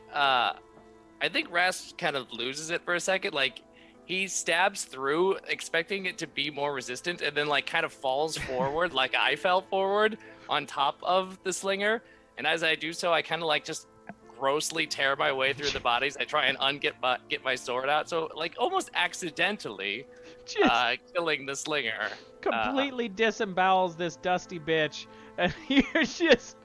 Rasp kind of loses it for a second. Like, he stabs through, expecting it to be more resistant, and then like kind of falls forward, like I fell forward on top of the slinger. And as I do so, I kind of like just grossly tear my way through the bodies. I try and get my sword out, so like almost accidentally Just killing the slinger. completely disembowels this dusty bitch, and you're just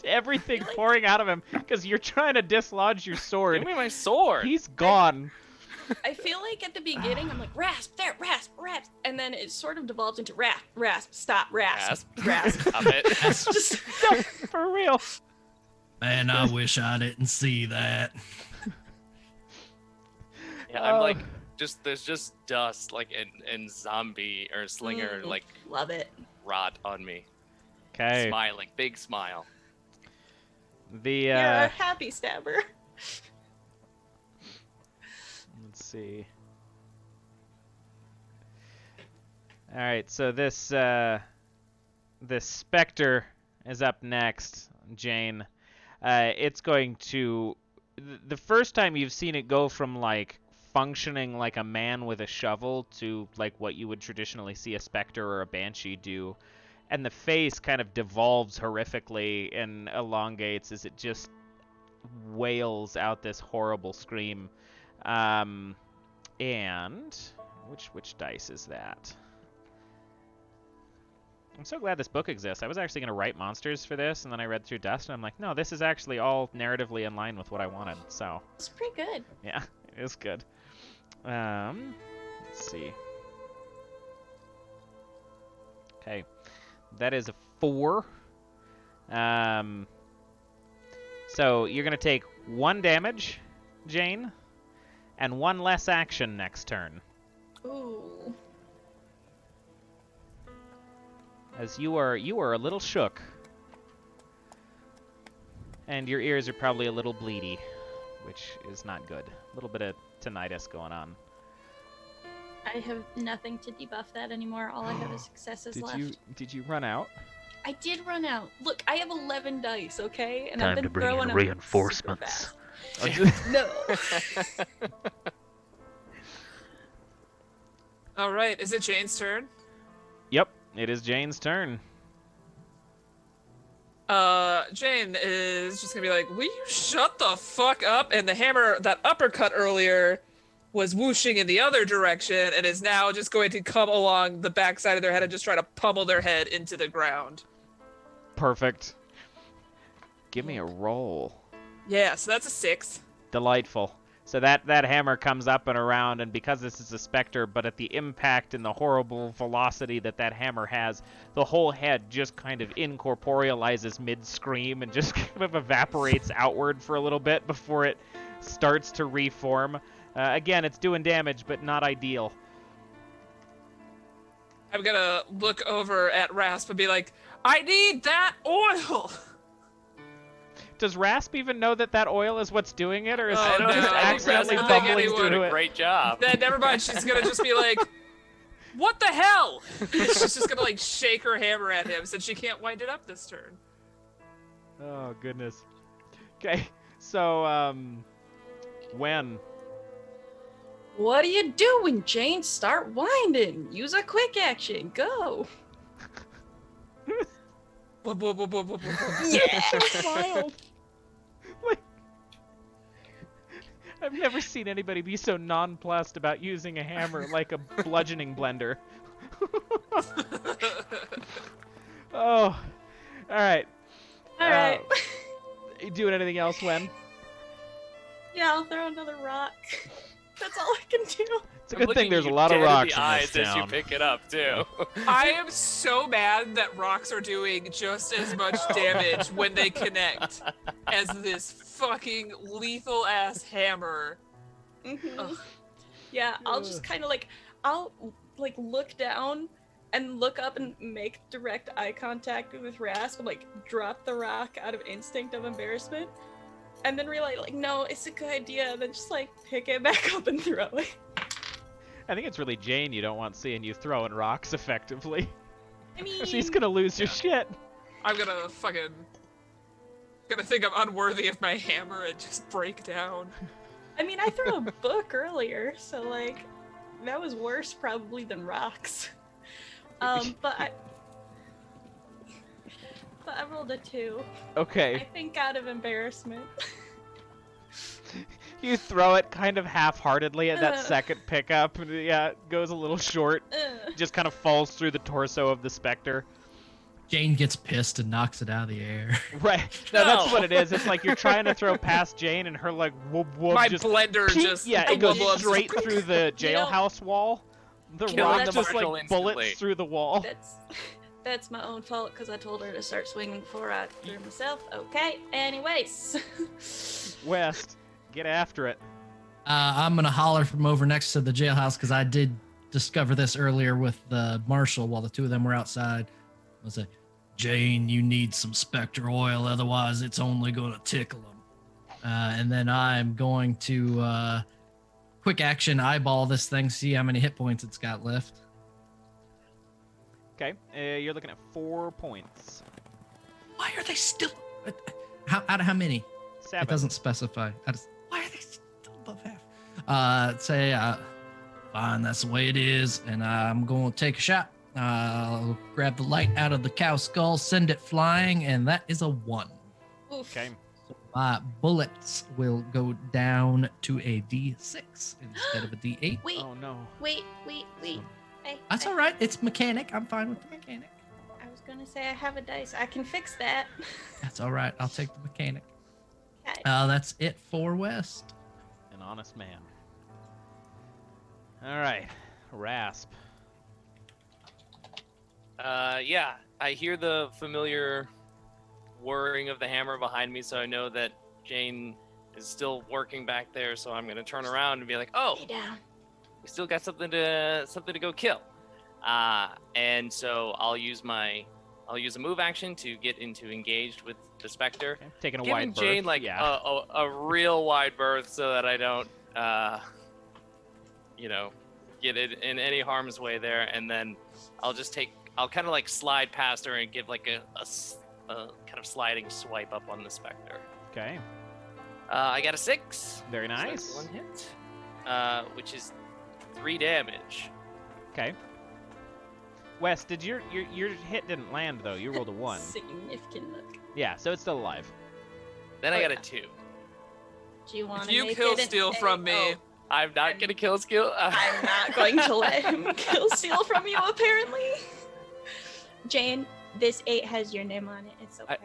everything pouring out of him because you're trying to dislodge your sword. Give me my sword. He's gone. I feel like at the beginning I'm like, Rasp, there, Rasp, Rasp. And then it sort of devolves into Rasp, stop, Rasp, Rasp. Stop it. Just, No, for real. Man, I wish I didn't see that. Yeah, I'm like, there's just dust, like, and zombie or slinger, like, love it. rot on me. Okay. Smiling, big smile. The You're a happy stabber. let's see. All right, so this specter is up next, Jane. It's going to the first time you've seen it go from like functioning like a man with a shovel to like what you would traditionally see a specter or a banshee do, and the face kind of devolves horrifically and elongates as it just wails out this horrible scream. And which dice is that? I'm so glad this book exists. I was actually going to write monsters for this, and then I read through Dust, and I'm like, no, this is actually all narratively in line with what I wanted. So It's pretty good. yeah, it is good. Let's see. Okay, that is a 4. So you're gonna take 1 damage, Jane, and 1 less action next turn, Ooh. as you are a little shook, and your ears are probably a little bleedy, which is not good. A little bit of tinnitus going on. I have nothing to debuff that anymore. All I have is successes left. Did you run out? I did run out. Look, I have 11 dice, okay? And Time I've been to bring throwing in them reinforcements. super fast. No. All right, is it Jane's turn? Yep, it is Jane's turn. Jane is just gonna be like, will you shut the fuck up? And the hammer, that uppercut earlier, was whooshing in the other direction and is now just going to come along the backside of their head and just try to pummel their head into the ground. Perfect. Give me a roll. Yeah, so that's a 6. Delightful. So that hammer comes up and around, and because this is a specter, but at the impact and the horrible velocity that hammer has, the whole head just kind of incorporealizes mid-scream and just kind of evaporates outward for a little bit before it starts to reform. Again, it's doing damage, but not ideal. I'm gonna look over at Rasp and be like, I need that oil! Does Rasp even know that oil is what's doing it, or is Oh, it no, just I think accidentally Rasp doesn't think bumbling anyone- through it? Great job. Then never mind, she's gonna just be like, what the hell? She's just gonna like shake her hammer at him since she can't wind it up this turn. Oh, goodness. Okay, so, When? What are you doing, Jane? Start winding. Use a quick action. Go. Blah, blah, blah, blah, blah, blah, blah. Yeah. Wild. Like, I've never seen anybody be so nonplussed about using a hammer like a bludgeoning blender. Oh, all right. All right. You doing anything else, Wenn? Yeah, I'll throw another rock. That's all I can do. It's a I'm good looking thing there's a you lot of dead in rocks the in eyes this as you town. pick it up too. I am so mad that rocks are doing just as much damage when they connect as this fucking lethal ass hammer. Ugh. Yeah, I'll just kind of I'll look down and look up and make direct eye contact with Rasp and drop the rock out of instinct of embarrassment. And then realize, no, it's a good idea. And then just, pick it back up and throw it. I think it's really Jane you don't want seeing you throwing rocks effectively. I mean... She's gonna lose your shit. I'm gonna think I'm unworthy of my hammer and just break down. I mean, I threw a book earlier, so, that was worse probably than rocks. But I rolled a 2. Okay. I think out of embarrassment. You throw it kind of half-heartedly at that second pickup, and yeah, it goes a little short. Just kind of falls through the torso of the specter. Jane gets pissed and knocks it out of the air. Right. No, that's No. what it is. It's like you're trying to throw past Jane, and her whoop whoop My just blender peek- just yeah, it goes wobbles. straight through the jailhouse wall. The Killing rock the just marshal bullets instantly. through the wall. That's my own fault because I told her to start swinging before I threw myself. Okay. Anyways. West, get after it. I'm gonna holler from over next to the jailhouse because I did discover this earlier with the marshal while the two of them were outside. I'll say, Jane, you need some specter oil, otherwise it's only gonna tickle them. And then I'm going to quick action eyeball this thing, see how many hit points it's got left. Okay, you're looking at 4 points. Why are they still? Out of how many? 7. It doesn't specify. Why are they still above half? Say, fine, that's the way it is, and I'm going to take a shot. I'll grab the light out of the cow skull, send it flying, and that is a 1. Oof. Okay. My bullets will go down to a D6 instead of a D8. Wait, Oh no. wait. Hey, That's hey, all right. It's mechanic. I'm fine with the mechanic. I was gonna say I have a dice. I can fix that. That's all right. I'll take the mechanic. Okay. That's it for West. An honest man. All right, Rasp. Yeah, I hear the familiar whirring of the hammer behind me, so I know that Jane is still working back there. So I'm gonna turn around and be like, "Oh, Lay down. we still got something to go kill." And so I'll use a move action to get into engaged with the specter, Okay. Taking a giving wide berth. Jane yeah. a real wide berth so that I don't get it in any harm's way there. And then I'll kind of slide past her and give a kind of sliding swipe up on the specter. Okay. I got a 6. Very So that's nice. 1 hit, which is 3 damage. Okay. West, did your hit didn't land though? You rolled a 1. Significant look. Yeah, so it's still alive. Then I Oh, got a yeah. 2. Do you want If to you make kill it an steal A? from me, Oh, I'm not gonna kill skill. I'm not going to let him kill steal from you. Apparently, Jane, this 8 has your name on it. It's okay.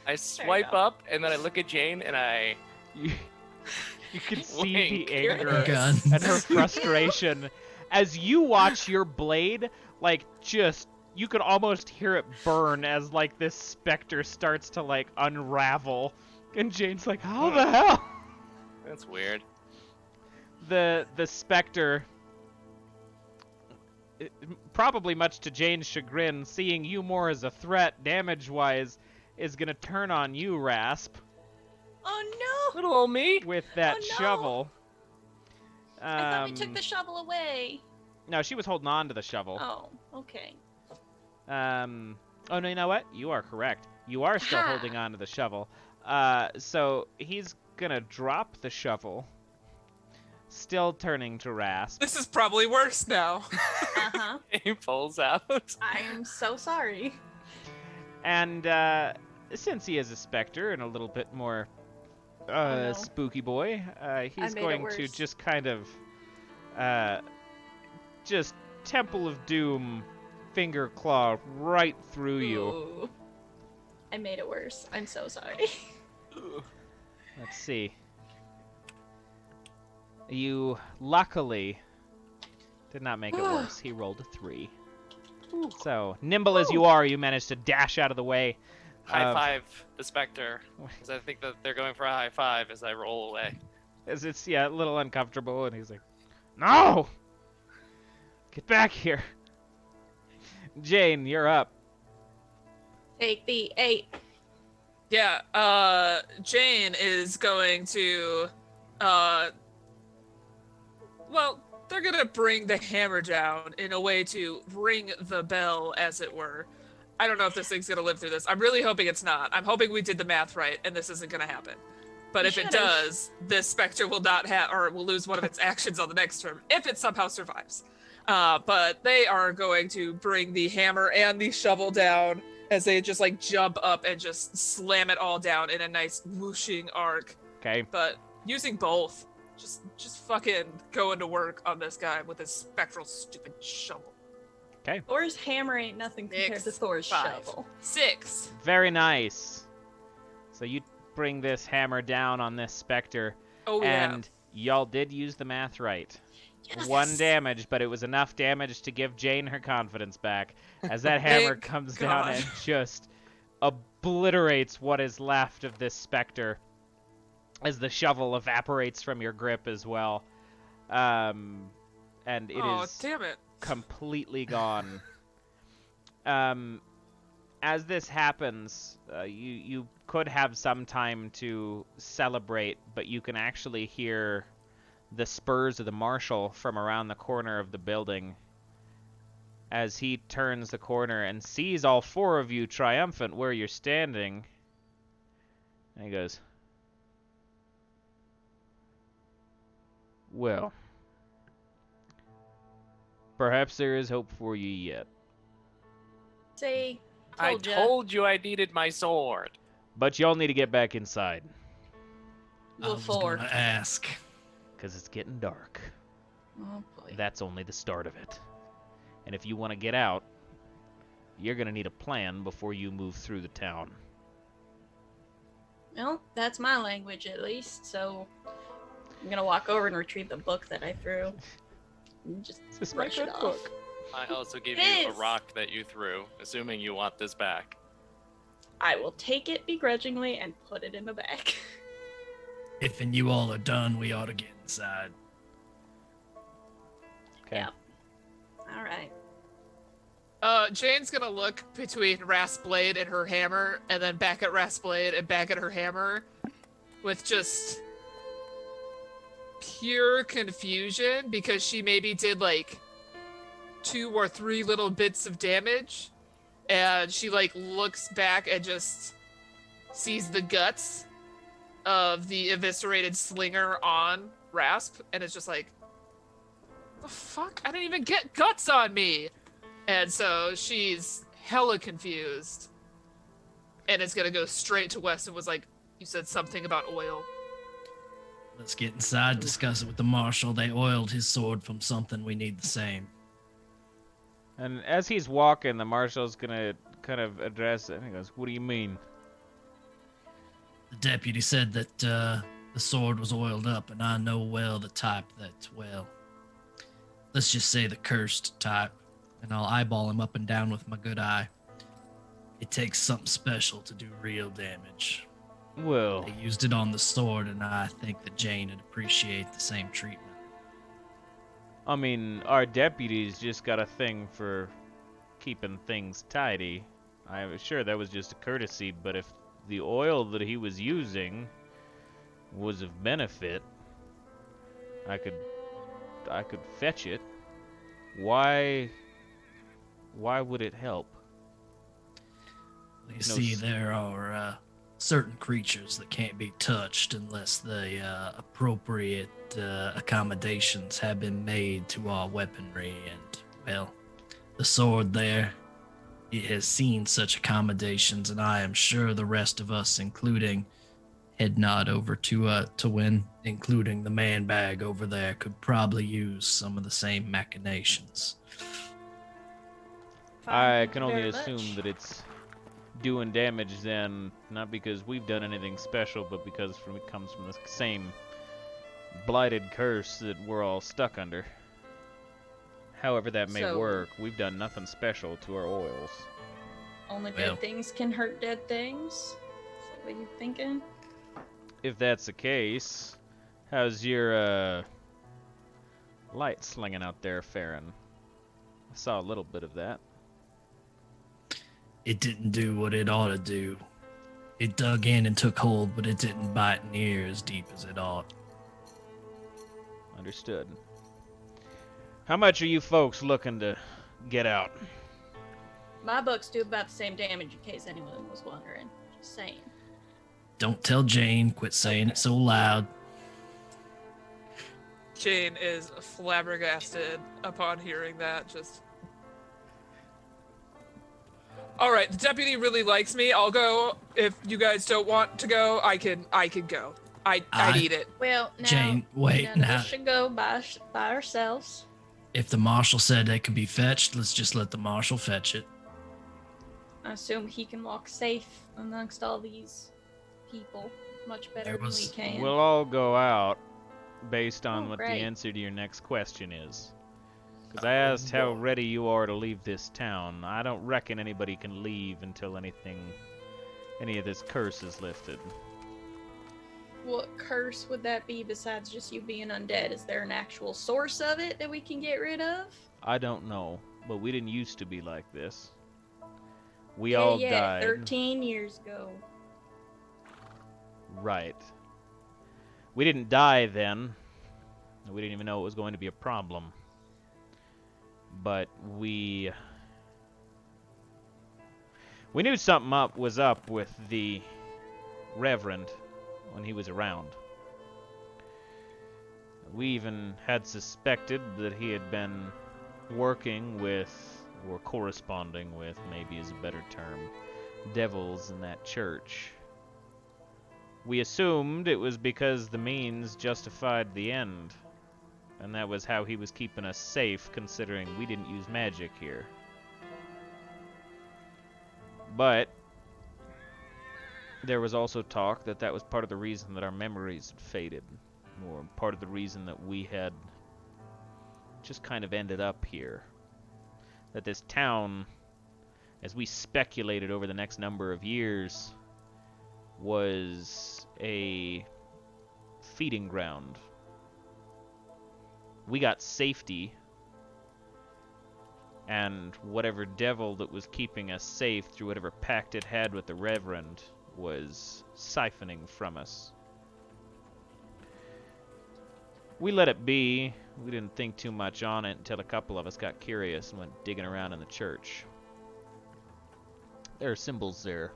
I swipe up and then I look at Jane and I You, you can see Wink. the anger Guns. and her frustration as you watch your blade, you could almost hear it burn as this specter starts to unravel, and Jane's like, "How the hell?" That's weird. The specter, probably much to Jane's chagrin, seeing you more as a threat damage-wise, is gonna turn on you, Rasp, Oh Little old me. with that Oh, no. shovel. no! I thought we took the shovel away. No, she was holding on to the shovel. Oh, okay. Oh no, you know what? You are correct. You are still Ha! holding on to the shovel. So he's gonna drop the shovel. Still turning to Rasp. this is probably worse now. Uh huh. He pulls out. I am so sorry. And since he is a specter and a little bit more no. spooky boy, he's made it going to worse. just kind of just Temple of Doom finger claw right through you. Ooh. I made it worse. I'm so sorry. Let's see. You luckily did not make it worse. He rolled a 3. So, nimble as you are, you managed to dash out of the way. High five the Spectre, because I think that they're going for a high five as I roll away. As it's, a little uncomfortable, and he's like, "No! Get back here!" Jane, you're up. Take the 8. Yeah, Jane is going to, well, they're gonna bring the hammer down in a way to ring the bell, as it were. I don't know if this thing's gonna live through this. I'm really hoping it's not. I'm hoping we did the math right and this isn't gonna happen. But if it does, this Spectre will not have, or will lose one of its actions on the next turn, if it somehow survives. But they are going to bring the hammer and the shovel down as they just like jump up and just slam it all down in a nice whooshing arc. Okay. But using both, just fucking going to work on this guy with his spectral stupid shovel. Okay. Thor's hammer ain't nothing compared to Thor's 5, shovel. 6. Very nice. So you bring this hammer down on this Spectre. Oh, yeah. And y'all did use the math right. Yes. 1 damage, but it was enough damage to give Jane her confidence back, as that hammer Thank comes God. down and just obliterates what is left of this Spectre, as the shovel evaporates from your grip as well. And it is Damn it. completely gone. As this happens, you could have some time to celebrate, but you can actually hear the spurs of the marshal from around the corner of the building as he turns the corner and sees all 4 of you triumphant where you're standing. And he goes, "Well, perhaps there is hope for you yet. Say, I told ya. told you I needed my sword. But y'all need to get back inside, I was Before. gonna ask. because it's getting dark. Oh boy. That's only the start of it. And if you want to get out, you're going to need a plan before you move through the town." Well, that's my language at least, so I'm gonna walk over and retrieve the book that I threw. And just This is my brush it good off. book. I also give It you a is. rock that you threw, assuming you want this back. I will take it begrudgingly and put it in the bag. If and you all are done, we ought to get inside. Okay. Yeah. All right. Jane's gonna look between Rasp Blade and her hammer, and then back at Rasp Blade and back at her hammer, with just pure confusion, because she maybe did like 2 or 3 little bits of damage, and she like looks back and just sees the guts of the eviscerated slinger on Rasp, and it's just like, the fuck? I didn't even get guts on me! And so she's hella confused, and is gonna go straight to West and was like, "You said something about oil." Let's get inside, discuss it with the marshal. They oiled his sword from something. We need the same. And as he's walking, the marshal's going to kind of address it. And he goes, "What do you mean?" The deputy said that the sword was oiled up, and I know well the type that, well, let's just say the cursed type. And I'll eyeball him up and down with my good eye. It takes something special to do real damage. Well, They used it on the sword, and I think that Jane would appreciate the same treatment. I mean, our deputy's just got a thing for keeping things tidy. I'm sure that was just a courtesy, but if the oil that he was using was of benefit, I could fetch it. Why would it help? You see, there are certain creatures that can't be touched unless the appropriate accommodations have been made to our weaponry. And, well, the sword there, it has seen such accommodations, and I am sure the rest of us, including head nod over to Win, including the man bag over there, could probably use some of the same machinations. Fine, I thank can you only very assume much. that it's doing damage then, not because we've done anything special, but because it comes from the same blighted curse that we're all stuck under. However that may So- work, we've done nothing special to our oils. Only Well. dead things can hurt dead things? Is that what you're thinking? If that's the case, how's your light slinging out there, Farron? I saw a little bit of that. It didn't do what it ought to do. It dug in and took hold, but it didn't bite near as deep as it ought. Understood. How much are you folks looking to get out? My books do about the same damage, in case anyone was wondering. Just saying. Don't tell Jane. Quit saying it so loud. Jane is flabbergasted upon hearing that. Just. All right, the deputy really likes me. I'll go. If you guys don't want to go, I can go. I need it. Well, now, Jane, wait, none of now. us should go by ourselves. If the marshal said it could be fetched, let's just let the marshal fetch it. I assume he can walk safe amongst all these people much better There than we was- can. We'll all go out based on Oh, what the great. answer to your next question is. Because I asked how ready you are to leave this town. I don't reckon anybody can leave until any of this curse is lifted. What curse would that be besides just you being undead? Is there an actual source of it that we can get rid of? I don't know, but we didn't used to be like this. We Yeah, all yeah, died. 13 years ago. Right. We didn't die then. We didn't even know it was going to be a problem. But we knew something was up with the Reverend when he was around. We even had suspected that he had been working with, or corresponding with, maybe is a better term, devils in that church. We assumed it was because the means justified the end, and that was how he was keeping us safe, considering we didn't use magic here. But there was also talk that that was part of the reason that our memories had faded, or part of the reason that we had just kind of ended up here. That this town, as we speculated over the next number of years, was a feeding ground. We got safety, and whatever devil that was keeping us safe through whatever pact it had with the Reverend was siphoning from us. We let it be. We didn't think too much on it until a couple of us got curious and went digging around in the church. There are symbols there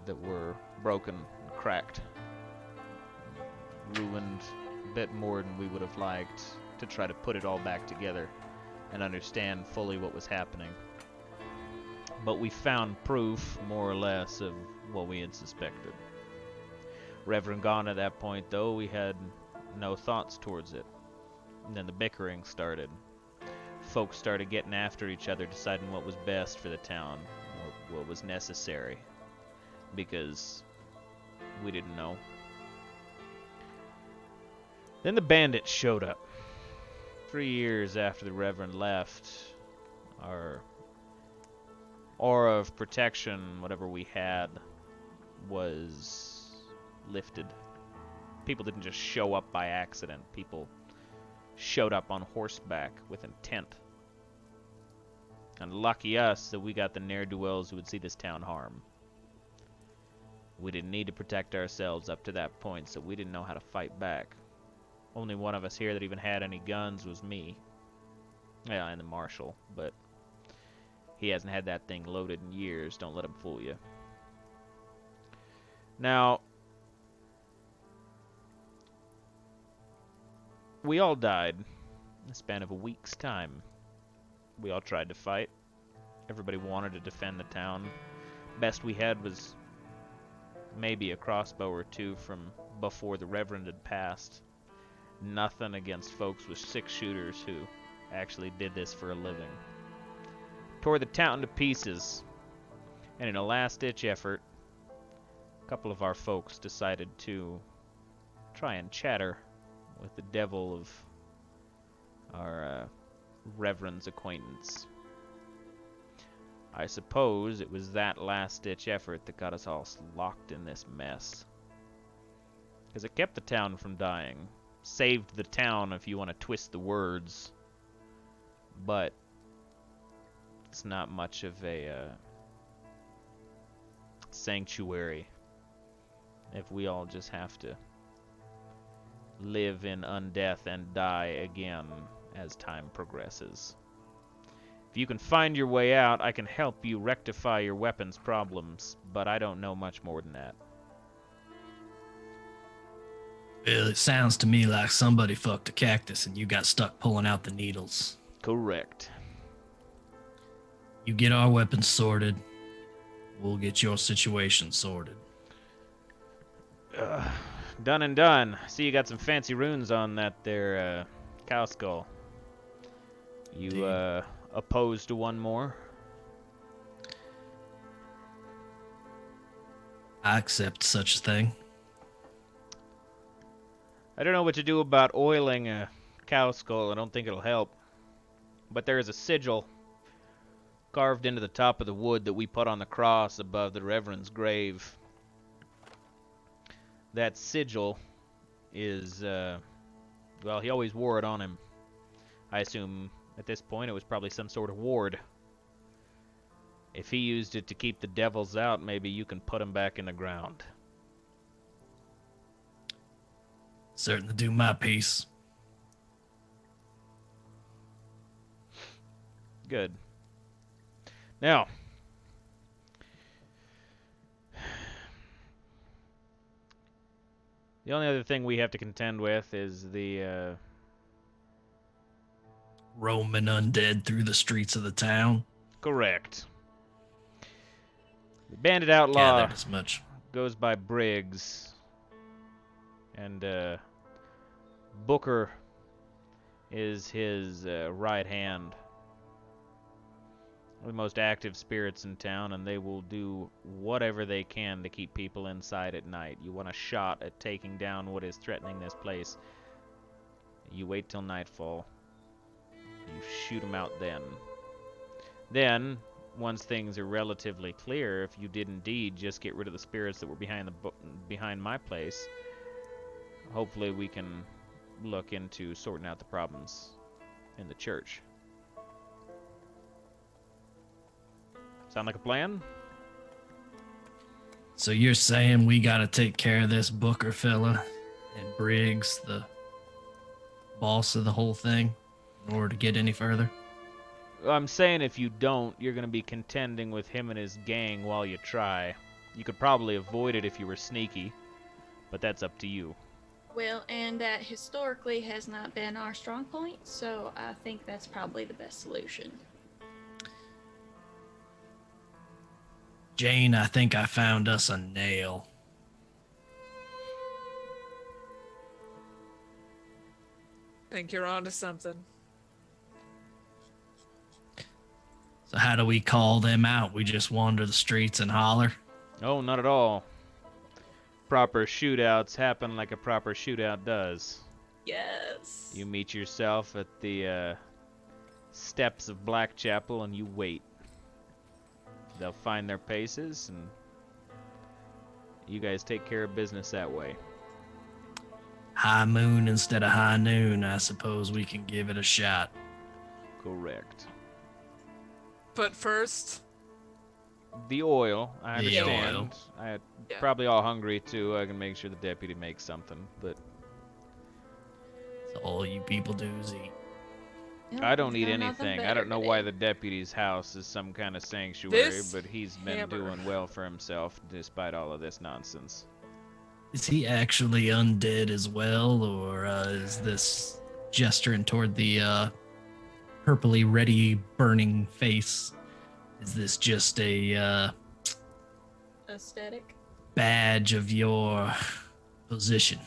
that were broken and cracked, ruined a bit more than we would have liked to try to put it all back together and understand fully what was happening. But we found proof, more or less, of what we had suspected. Reverend gone at that point, though, we had no thoughts towards it. And then the bickering started. Folks started getting after each other, deciding what was best for the town, or what was necessary, because we didn't know. Then the bandits showed up. 3 years after the Reverend left, our aura of protection, whatever we had, was lifted. People didn't just show up by accident. People showed up on horseback with intent. And lucky us that we got the ne'er-do-wells who would see this town harm. We didn't need to protect ourselves up to that point, so we didn't know how to fight back. Only one of us here that even had any guns was me. Yeah, and the marshal, but he hasn't had that thing loaded in years. Don't let him fool you. Now, we all died in the span of a week's time. We all tried to fight. everybody wanted to defend the town. Best we had was maybe a crossbow or two from before the Reverend had passed. Nothing against folks with 6 shooters who actually did this for a living. Tore the town to pieces, and in a last-ditch effort, a couple of our folks decided to try and chatter with the devil of our Reverend's acquaintance. I suppose it was that last-ditch effort that got us all locked in this mess. Because it kept the town from dying. Saved the town, if you want to twist the words. But it's not much of a sanctuary if we all just have to live in undeath and die again as time progresses. If you can find your way out, I can help you rectify your weapons problems, but I don't know much more than that. Well, it sounds to me like somebody fucked a cactus and you got stuck pulling out the needles. Correct. You get our weapons sorted, we'll get your situation sorted. Done and done. See, you got some fancy runes on that there cow skull. You opposed to one more? I accept such a thing. I don't know what to do about oiling a cow skull. I don't think it'll help. But there is a sigil carved into the top of the wood that we put on the cross above the Reverend's grave. That sigil is, well, he always wore it on him. I assume at this point it was probably some sort of ward. If he used it to keep the devils out, maybe you can put him back in the ground. Certainly do my piece. Good. Now, the only other thing we have to contend with is the, Roaming undead through the streets of the town. correct. The bandit outlaw Gathered as much. goes by Briggs, and Booker is his right hand. The most active spirits in town, and they will do whatever they can to keep people inside at night. You want a shot at taking down what is threatening this place, you wait till nightfall. You shoot them out then. Then, once things are relatively clear, if you did indeed just get rid of the spirits that were behind my place, hopefully we can look into sorting out the problems in the church. Sound like a plan? So you're saying we gotta take care of this Booker fella and Briggs, the boss of the whole thing, in order to get any further? I'm saying if you don't, you're going to be contending with him and his gang while you try. You could probably avoid it if you were sneaky, but that's up to you. Well, and that historically has not been our strong point, so I think that's probably the best solution. Jane, I think I found us a nail. Think you're onto something. So how do we call them out? We just wander the streets and holler? Oh, not at all. Proper shootouts happen like a proper shootout does. Yes. You meet yourself at the steps of Blackchapel and you wait. They'll find their paces and you guys take care of business that way. High moon instead of high noon, I suppose we can give it a shot. Correct. But first, The oil, I The understand. oil. Yeah. Probably all hungry too. I can make sure the deputy makes something, but So all you people do is eat. Yep, I don't he's eat got nothing anything. I better don't know to why do. the deputy's house is some kind of sanctuary, This but he's been hammer. doing well for himself despite all of this nonsense. Is he actually undead as well, or is this gesturing toward the purpley ready burning face Is this just a Aesthetic. badge of your position?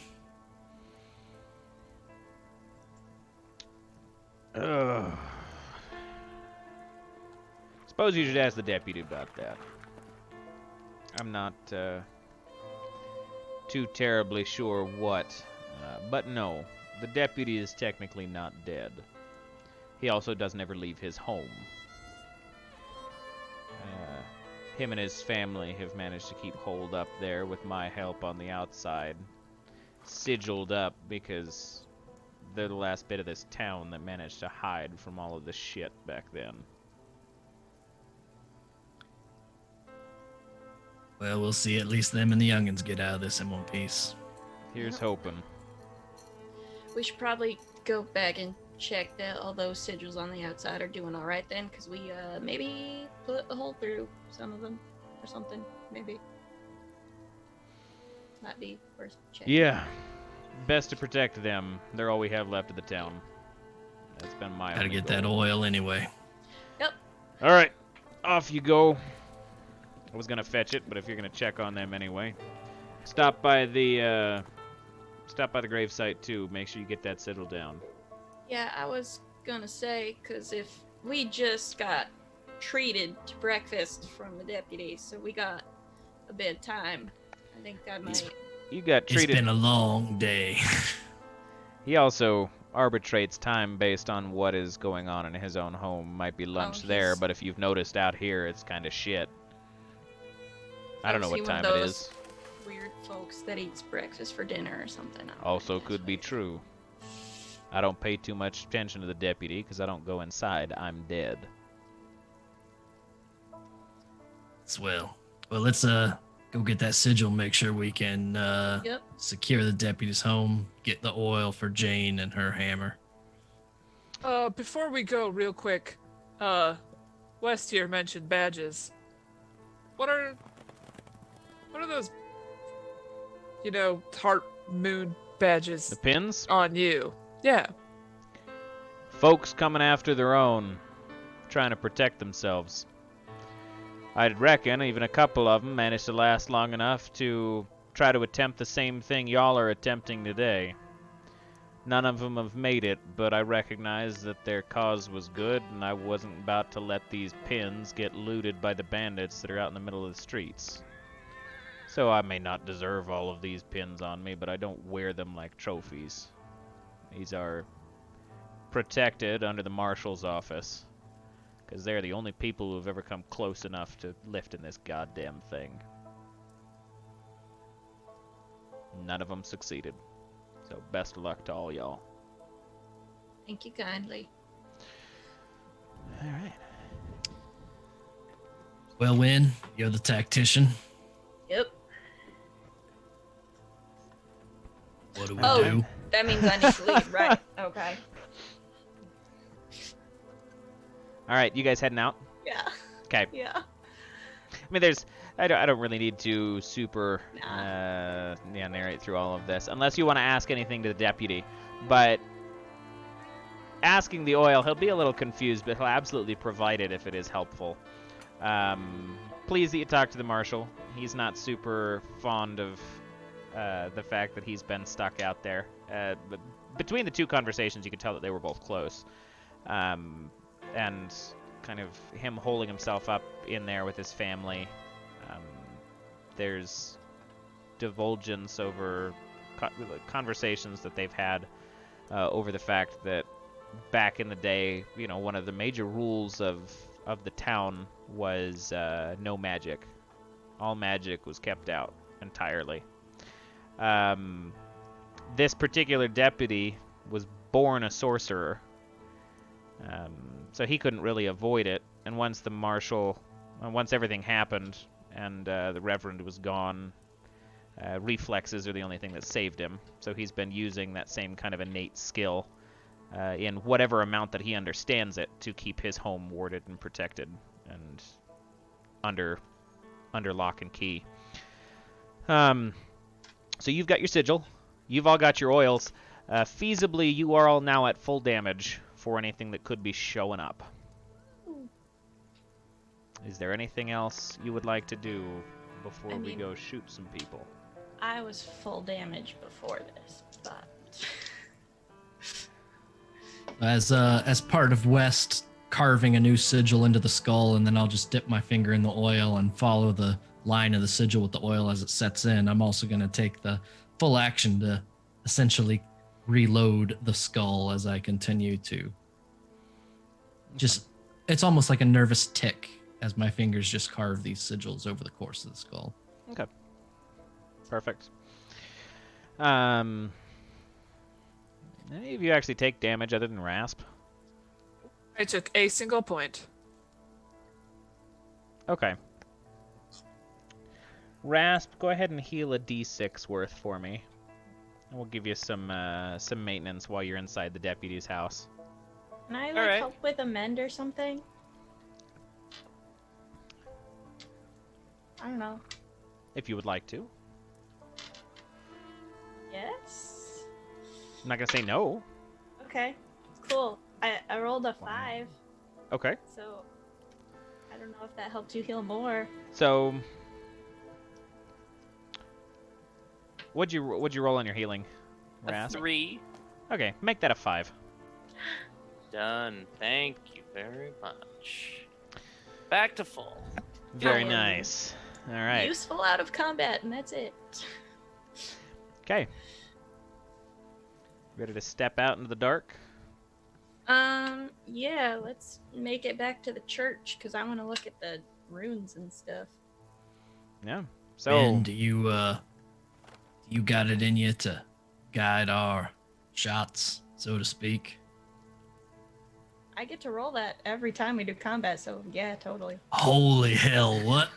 Ugh. Suppose you should ask the deputy about that. I'm not too terribly sure what, but no, the deputy is technically not dead. He also doesn't ever leave his home. Him and his family have managed to keep holed up there with my help on the outside, sigiled up because they're the last bit of this town that managed to hide from all of the shit back then. Well, we'll see. At least them and the youngins get out of this in one piece. Here's hoping. We should probably go back and check that all those sigils on the outside are doing all right then, because we maybe put a hole through some of them or something. Maybe might be worth checking. Yeah, best to protect them. They're all we have left of the town. That's been my Gotta only get goal. that oil anyway. Yep. All right, off you go. I was gonna fetch it, but if you're gonna check on them anyway, stop by the gravesite too. Make sure you get that settled down. Yeah, I was gonna say, because if we just got treated to breakfast from the deputy, so we got a bit of time, I think I might. You got It's treated. been a long day. He also arbitrates time based on what is going on in his own home. Might be lunch there, he's- but if you've noticed out here, it's kind of shit. I don't know is what he one time of it those is. Weird folks that eats breakfast for dinner or something. I don't Also think could that's be weird. true. I don't pay too much attention to the deputy because I don't go inside. I'm dead. Well, let's go get that sigil. Make sure we can Yep. secure the deputy's home. Get the oil for Jane and her hammer. Before we go, real quick, West here mentioned badges. What are those, heart moon badges The pins? on you? Yeah. Folks coming after their own, trying to protect themselves. I'd reckon even a couple of them managed to last long enough to try to attempt the same thing y'all are attempting today. None of them have made it, but I recognize that their cause was good, and I wasn't about to let these pins get looted by the bandits that are out in the middle of the streets. So I may not deserve all of these pins on me, but I don't wear them like trophies. These are protected under the marshal's office, because they're the only people who have ever come close enough to lifting this goddamn thing. None of them succeeded. So best of luck to all y'all. Thank you kindly. All right. Well, Win, you're the tactician. Yep. What do we Oh. do? That means I need to leave, right? Okay. All right, you guys heading out? Yeah. Okay. Yeah. I mean, I don't really need to super narrate through all of this unless you want to ask anything to the deputy. But asking the oil, he'll be a little confused, but he'll absolutely provide it if it is helpful. Pleased that you talked to the marshal. He's not super fond of the fact that he's been stuck out there. But between the two conversations, you could tell that they were both close. And kind of him holding himself up in there with his family. There's divulgence over conversations that they've had over the fact that back in the day, one of the major rules of the town was no magic. All magic was kept out entirely. This particular deputy was born a sorcerer. So he couldn't really avoid it. And once once everything happened and the Reverend was gone, reflexes are the only thing that saved him. So he's been using that same kind of innate skill in whatever amount that he understands it to keep his home warded and protected and under lock and key. So you've got your sigil. You've all got your oils. Feasibly, you are all now at full damage for anything that could be showing up. Is there anything else you would like to do before I we mean- go shoot some people? I was full damage before this, but As part of West carving a new sigil into the skull, and then I'll just dip my finger in the oil and follow the line of the sigil with the oil as it sets in. I'm also going to take the full action to essentially reload the skull as I continue to just, it's almost like a nervous tick as my fingers just carve these sigils over the course of the skull. Okay. Perfect. Any of you actually take damage other than Rasp? I took a single point. Okay. Rasp, go ahead and heal a d6 worth for me. And we'll give you some maintenance while you're inside the deputy's house. can I Alright. help with a mend or something? I don't know. If you would like to. Yes. I'm not gonna say no. Okay. Cool. I rolled a 5, Okay. so I don't know if that helped you heal more. So, what'd you roll on your healing, A Rasp? 3. Okay, make that a 5. Done. Thank you very much. Back to full. Very Fine. nice. All right. Useful out of combat, and that's it. Okay. Ready to step out into the dark? Yeah, let's make it back to the church, because I want to look at the runes and stuff. Yeah. So, And you got it in you to guide our shots, so to speak. I get to roll that every time we do combat, so yeah, totally. Holy hell, what?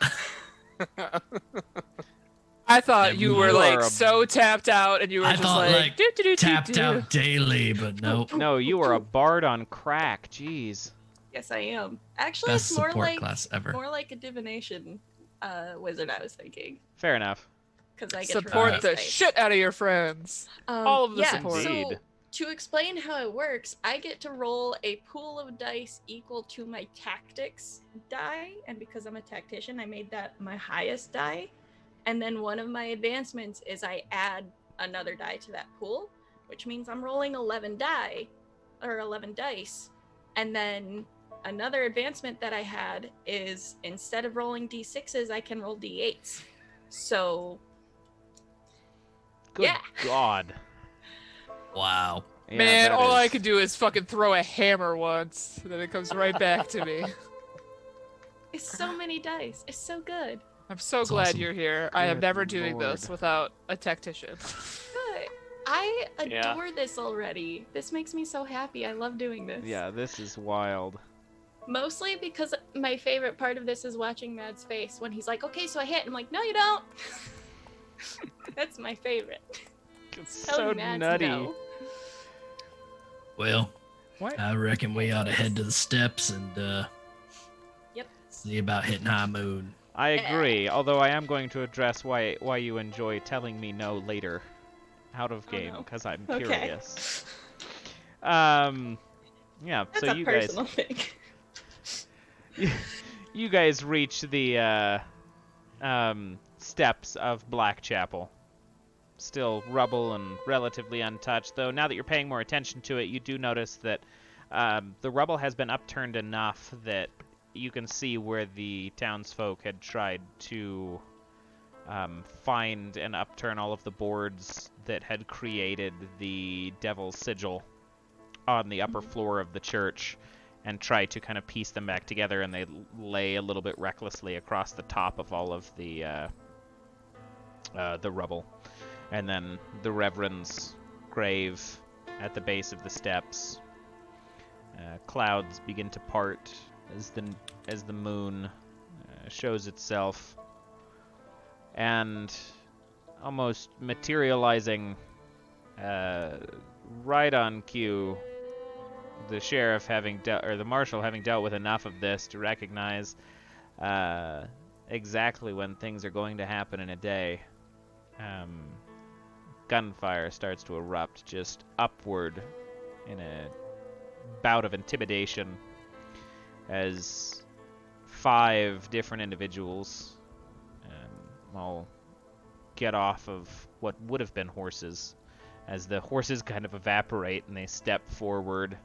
I thought Yeah, you were you like are a- so tapped out, and you were I just thought, like, "Do-do-do-do-do." Tapped out daily, but nope. no, you are a bard on crack. Jeez. Yes, I am. Actually, Best it's more support like class ever. a divination wizard. I was thinking, Fair enough. because I get Support to roll the these dice. shit out of your friends. All of the yeah, support. Indeed. So to explain how it works, I get to roll a pool of dice equal to my tactics die, and because I'm a tactician, I made that my highest die. And then one of my advancements is I add another die to that pool, which means I'm rolling 11 dice. And then another advancement that I had is instead of rolling d6s, I can roll d8s. So Good Yeah. God. Wow. Yeah, Man, that all I is- could do is fucking throw a hammer once, and then it comes right back to me. it's so many dice. It's so good. I'm so That's glad awesome. you're here. I am Good never doing this lord. without a tactician. Good. I Yeah. adore this already. This makes me so happy. I love doing this. Yeah, this is wild. Mostly because my favorite part of this is watching Mad's face when he's like, "Okay, so I hit." I'm like, "No, you don't." That's my favorite. It's Telling so Mads nutty. no. Well, What? I reckon we ought to head to the steps and Yep. see about hitting high moon. I agree, although I am going to address why you enjoy telling me no later, out of Oh, game, no. because I'm Okay. curious. Yeah. That's So a you guys, personal thing. you guys reach the steps of Blackchapel. Still rubble and relatively untouched, though now that you're paying more attention to it, you do notice that the rubble has been upturned enough that you can see where the townsfolk had tried to find and upturn all of the boards that had created the Devil's Sigil on the upper floor of the church, and try to kind of piece them back together, and they lay a little bit recklessly across the top of all of the rubble. And then the Reverend's grave at the base of the steps. Clouds begin to part as the moon shows itself, and almost materializing right on cue, the sheriff or the marshal having dealt with enough of this to recognize exactly when things are going to happen in a day. Gunfire starts to erupt just upward in a bout of intimidation as 5 different individuals all get off of what would have been horses, as the horses kind of evaporate and they step forward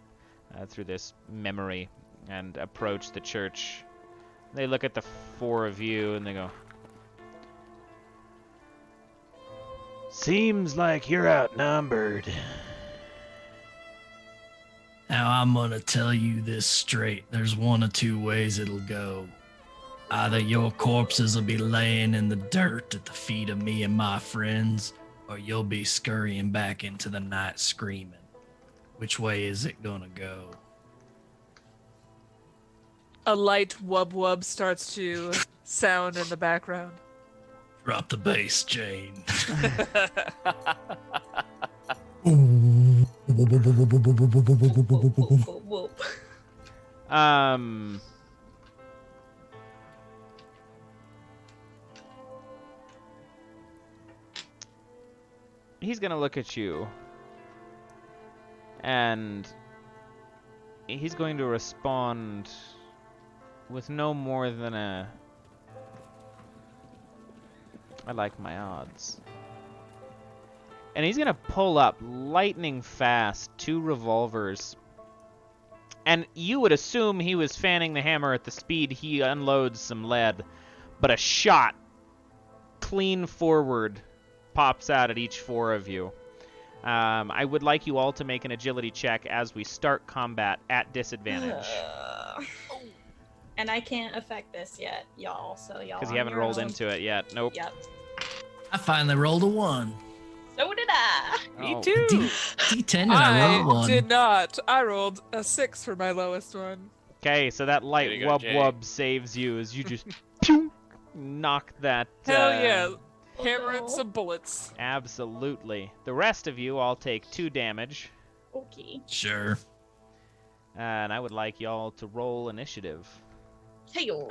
through this memory and approach the church. They look at the 4 of you and they go, "Seems like you're outnumbered." Now, I'm going to tell you this straight. There's one of 2 ways it'll go. Either your corpses will be laying in the dirt at the feet of me and my friends, or you'll be scurrying back into the night screaming. Which way is it going to go? A light wub wub starts to sound in the background. Drop the bass, Jane. He's gonna look at you, and he's going to respond with no more than a, "I like my odds." And he's gonna pull up lightning fast 2 revolvers. And you would assume he was fanning the hammer at the speed he unloads some lead, but a shot clean forward pops out at each 4 of you. I would like you all to make an agility check as we start combat at disadvantage. And I can't affect this yet, y'all. So y'all. Because you haven't rolled into it yet. Nope. Yep. I finally rolled a 1. So did I. Me Oh. too. D10 and I rolled a 1. did not. I rolled a 6 for my lowest one. Okay, so that light Way to go, wub Jay. wub saves you as you just pew, knock that. Hell yeah. Oh, Hammer no. and some bullets. Absolutely. The rest of you all take 2 damage. Okay. Sure. And I would like y'all to roll initiative. Hey-o.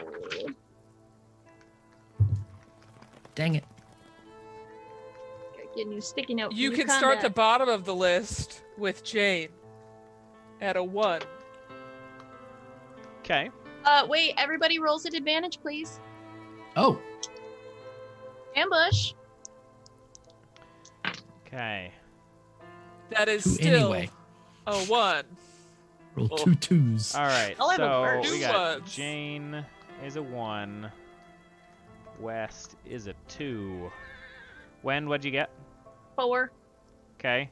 Dang it. Get new sticky note. You new can start the combat. bottom of the list with Jane at a 1. Okay. Wait. Everybody rolls at advantage, please. Oh, Ambush. Okay. That is Two still anyway. a 1. roll Oh. 2 2s. All right. I'll have a So burst. we Two got ones. Jane is a 1. West is a 2. When? What'd you get? 4. Okay.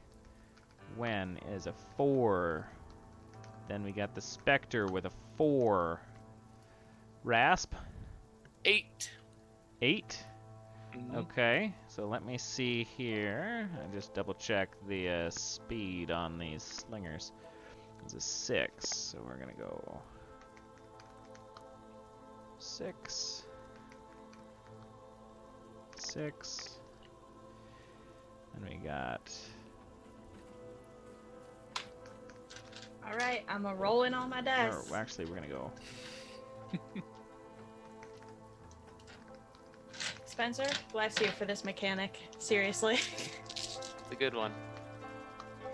When is a 4. Then we got the Spectre with a 4. Rasp, 8. 8. Mhm. Okay, so let me see here. I just double check the speed on these slingers. It's a 6, so we're gonna go 6, 6, and we got. All right. I'm a rolling on my dice. Or actually, we're gonna go. Spencer, bless you for this mechanic. Seriously. It's a good one.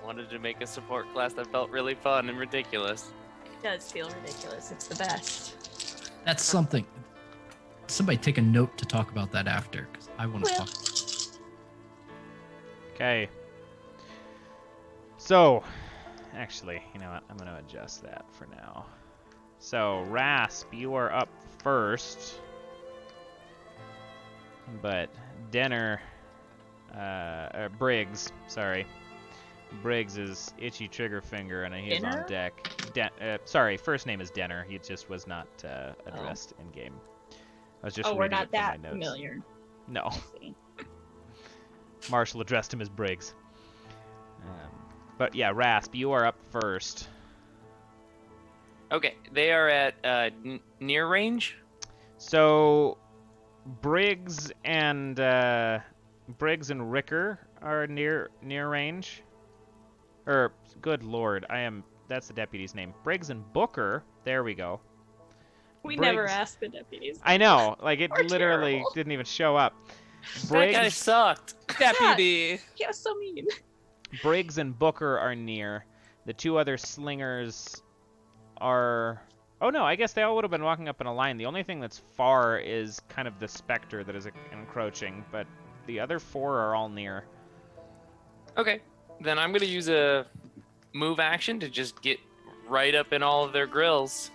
Wanted to make a support class that felt really fun and ridiculous. It does feel ridiculous. It's the best. That's something. Somebody take a note to talk about that after, because I want to Well. talk. Okay. So, actually, you know what? I'm gonna adjust that for now. So, Rasp, you are up first. But Denner, Briggs, sorry. Briggs is itchy trigger finger and he's Denner? on deck. Sorry, first name is Denner. He just was not addressed in game. I was just Oh, we're reading not it from my that notes. familiar. No, See. Marshall addressed him as Briggs. But yeah, Rasp, you are up first. Okay, they are at near range. So Briggs and Ricker are near range. Or good lord, that's the deputy's name. Briggs and Booker. There we go. We Briggs- never asked the deputies. I know, like it We're literally terrible. didn't even show up. That guy Briggs, sucked. Deputy. He was so mean. Briggs and Booker are near. The 2 other slingers are Oh no, I guess they all would have been walking up in a line. The only thing that's far is kind of the specter that is encroaching, but the other 4 are all near. Okay, then I'm gonna use a move action to just get right up in all of their grills,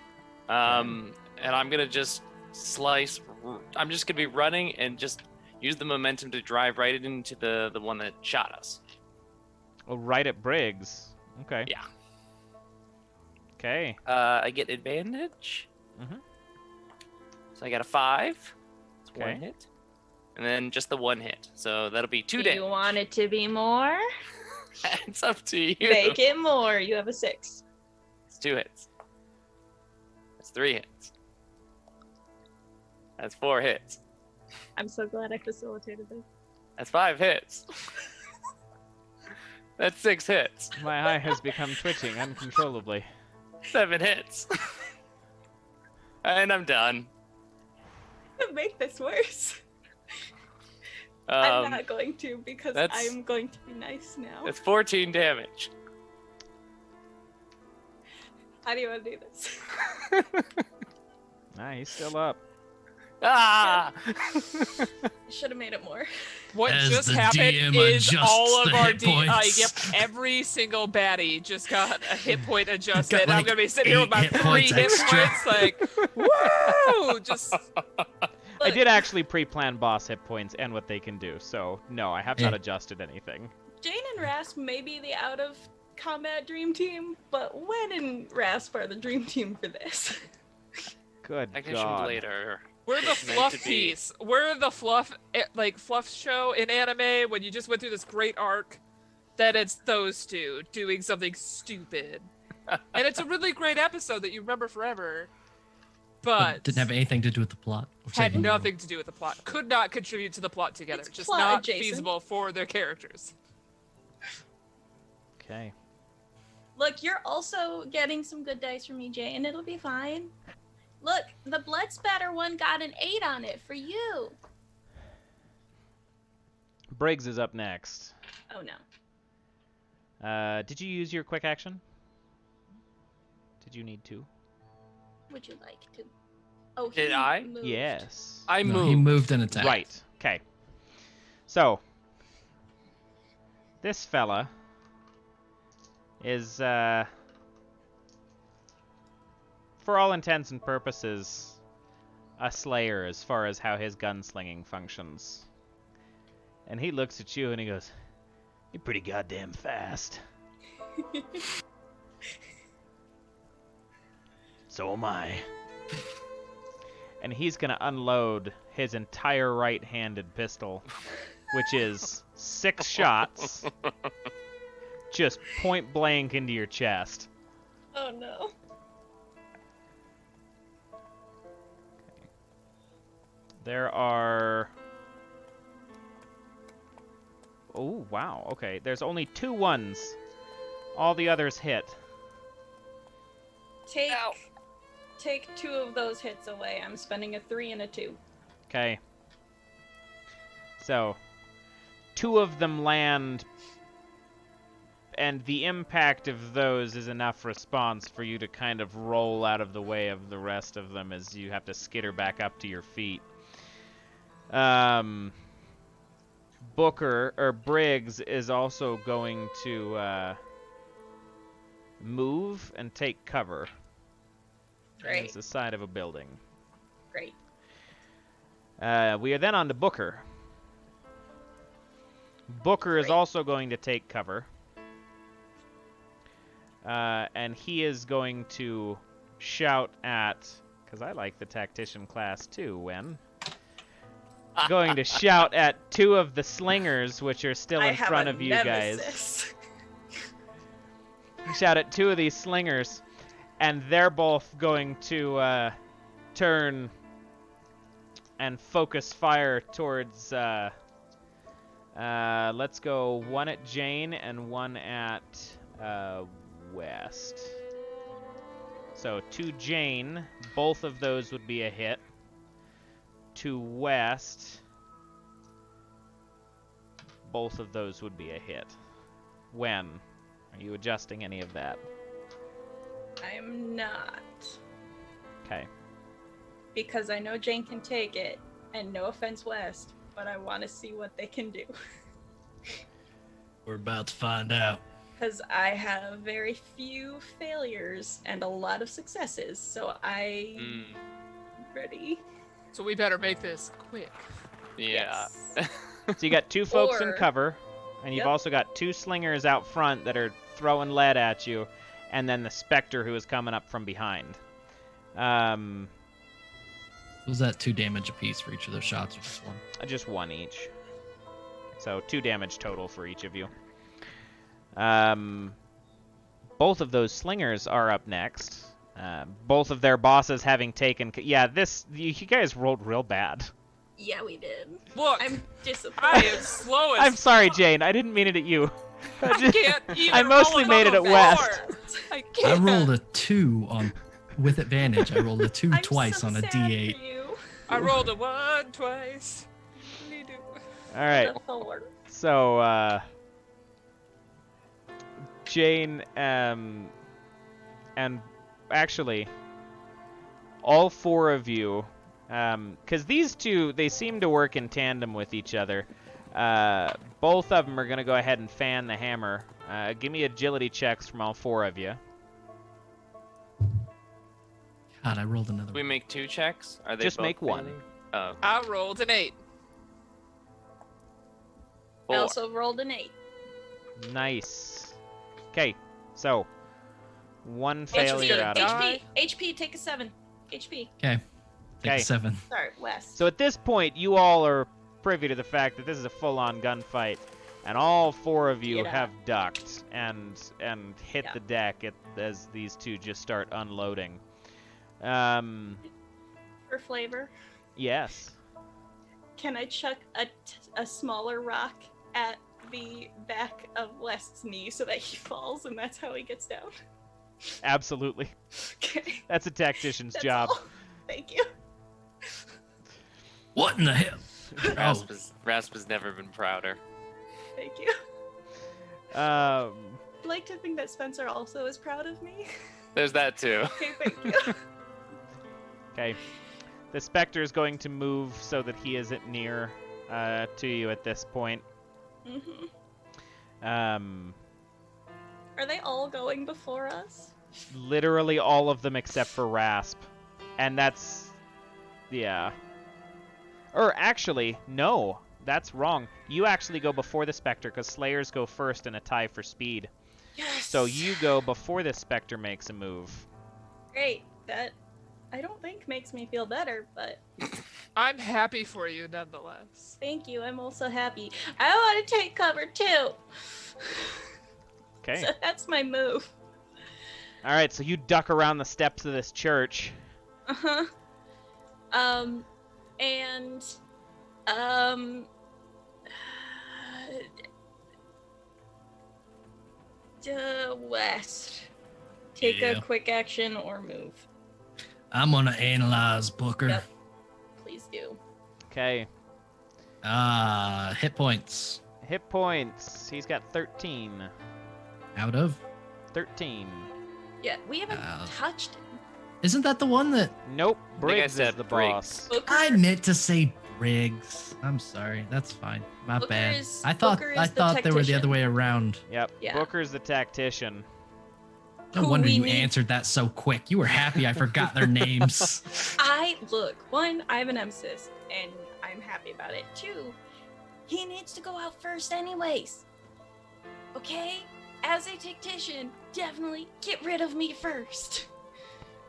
and I'm gonna just slice. I'm just gonna be running and just use the momentum to drive right into the one that shot us. Oh, right at Briggs. Okay. Yeah. Okay. I get advantage. Mhm. So I got a 5. It's Okay. 1 hit, and then just the 1 hit. So that'll be 2 Do damage. you want it to be more? It's up to you. Make it more. You have a 6. It's 2 hits. That's 3 hits. That's 4 hits. I'm so glad I facilitated this. That's 5 hits. That's 6 hits. My eye has become twitching uncontrollably. 7 hits. And I'm done. Make this worse. I'm Um, not going to because that's- I'm going to be nice now. that's 14 damage. How do you want to do this? Nah, he's still up. Ah! Should have made it more. What As just the happened DM is adjusts all of the our hit points. yep, every single baddie just got a hit point adjusted. Got, I'm like, gonna be sitting here with my 8 hit 3 points hit extra. points, like, woo! Just I Look, did actually pre-plan boss hit points and what they can do, so no, I have not Yeah. adjusted anything. Jane and Rasp may be the out of combat dream team, but Wenn and Rasp are the dream team for this. Good Technician God. Blade are we're the meant to fluff be. piece. We're the fluff fluff show in anime when you just went through this great arc. That it's those two doing something stupid, and it's a really great episode that you remember forever. But Didn't have anything to do with the plot. Or had something. nothing to do with the plot. Could not contribute to the plot together. It's Just plot not adjacent. feasible for their characters. Okay. Look, you're also getting some good dice from me, Jay, and it'll be fine. Look, the blood spatter one got an 8 on it for you. Briggs is up next. Oh no. Did you use your quick action? Did you need to? Would you like to? Oh, Did he I? moved. Yes. I No, moved. he moved and attacked. Right. Okay. So, this fella is, for all intents and purposes, a slayer as far as how his gunslinging functions. And he looks at you and he goes, "You're pretty goddamn fast." So am I. And he's going to unload his entire right-handed pistol, which is 6 shots, just point blank into your chest. Oh no. There are... Oh, wow. Okay, there's only 2 ones. All the others hit. Take 2 of those hits away. I'm spending a 3 and a 2. Okay. So, 2 of them land, and the impact of those is enough response for you to kind of roll out of the way of the rest of them as you have to skitter back up to your feet. Briggs is also going to move and take cover. Great. It's the side of a building. Great. We are then on to Booker. Booker is Great. also going to take cover. And he is going to shout at... Because I like the tactician class too, Wenn. Going to shout at 2 of the slingers, which are still in front of you guys. Shout at 2 of these slingers. And they're both going to turn and focus fire towards, let's go 1 at Jane and 1 at West. So to Jane, both of those would be a hit. To West, both of those would be a hit. When? Are you adjusting any of that? I'm not. Okay. Because I know Jane can take it, and no offense, West, but I want to see what they can do. We're about to find out. Because I have very few failures and a lot of successes, so I'm ready. So we better make this quick. Yeah. Yes. So you got 2 folks in Or- cover, and you've Yep. also got 2 slingers out front that are throwing lead at you, and then the specter who is coming up from behind. Was that 2 damage apiece for each of those shots, or just 1? Just 1 each. So 2 damage total for each of you. Both of those slingers are up next. Both of their bosses having taken... Yeah, you guys rolled real bad. Yeah, we did. Look, I'm I disappointed. am slow as I'm sorry, Jane. I didn't mean it at you. I can't even I mostly roll made it above at a West. 4. I I can't. rolled a 2 on with advantage. I rolled a 2 I'm twice so on a sad D8. for you. I rolled a 1 twice. What do you do? All right. The Thor. So, Jane, and actually, all 4 of you, because these 2, they seem to work in tandem with each other. Both of them are going to go ahead and fan the hammer. Give me agility checks from all 4 of you. God, I rolled another We one. make 2 checks? Are they Just both make 1. failing? Oh, I rolled an 8. I 4. also rolled an 8. Nice. Okay, so 1 failure gonna out of... die. HP, take a 7. HP. Okay. Take Okay. a 7. Sorry, West. So at this point, you all are privy to the fact that this is a full-on gunfight, and all 4 of you Get have up. ducked and hit Yeah. the deck as these 2 just start unloading. For flavor, Yes. can I chuck a smaller rock at the back of West's knee so that he falls and that's how he gets down? Absolutely. Okay. That's a tactician's That's job. all. Thank you. What in the hell? Rasp has never been prouder. Thank you. Um, I'd like to think that Spencer also is proud of me. There's that too. Okay, thank you. okay. The Spectre is going to move so that he isn't near to you at this point. Are they all going before us? Literally all of them except for Rasp. And that's... yeah. Or actually, no. That's wrong. You actually go before the Spectre because Slayers go first in a tie for speed. Yes. So you go before the Spectre makes a move. Great. That I don't think makes me feel better, but I'm happy for you nonetheless. thank you. I'm also happy. I want to take cover too. Okay. So that's my move. All right, so you duck around the steps of this church. Uh-huh. And West. Take Yeah. a quick action or move. I'm gonna analyze Booker. Yep. Please do. Okay. Hit points. Hit points. He's got 13. Out of. 13. Yeah, we haven't Uh, touched Isn't that the one that Nope. I Briggs said is the Briggs. boss. Booker. I meant to say Briggs? I'm sorry. That's fine. My Booker bad. is- I thought Booker I is the thought they were the other tactician. way around. Yep. Yeah. Booker's the tactician. No Who wonder we you need- answered that so quick. You were happy I forgot their names. I have an nemesis, and I'm happy about it. 2, he needs to go out first anyways. Okay? As a tactician, definitely get rid of me first.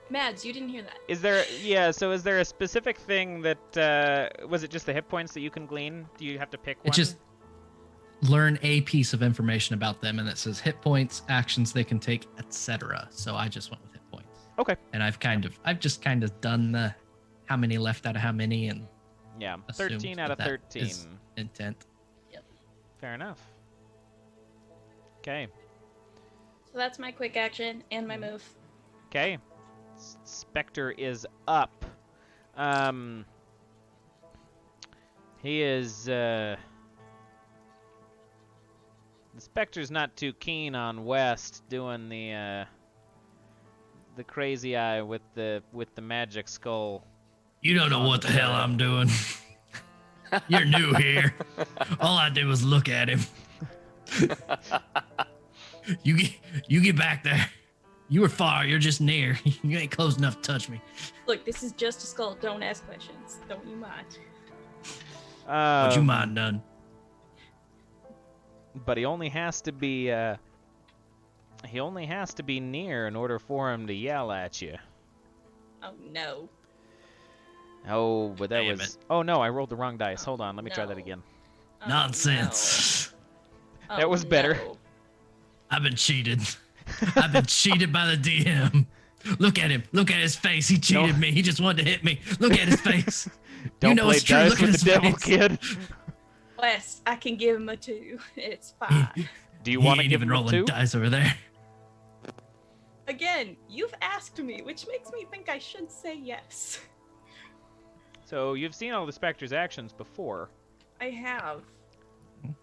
Mads, you didn't hear that. Is there, so is there a specific thing that, was it just the hit points that you can glean? Do you have to pick one? It's just learn a piece of information about them, and it says hit points, actions they can take, etc. So I just went with hit points. Okay. And I've just kind of done the how many left out of how many and Yeah, assumed 13 out of that 13. is intent. Fair enough. Okay. So that's my quick action and my move. Okay. Spectre is up. He is, the Spectre's not too keen on West doing the the crazy eye with the magic skull. You don't know what the hell I'm doing. You're new here. All I did was look at him. You get back there. You were far. You're just near. You ain't close enough to touch me. Look, this is just a skull. Don't ask questions. Don't you mind. Would you mind none? But he only has to be near in order for him to yell at you. Oh no. Oh, but that Damn was. it. Oh no, I rolled the wrong dice. Hold on, let me try that No. again. Oh, Nonsense. no. That Oh, was better. no. I've been cheated. I've been cheated by the DM. Look at him. Look at his face. He cheated me. He just wanted to hit me. Look at his face. Don't you know play it's true. dice Look at with his the devil, face. kid. Wes, I can give him a 2. It's fine. Do you He want to ain't give even him a rolling 2? dice over there. Again, you've asked me, which makes me think I should say yes. So you've seen all the Spectre's actions before. I have.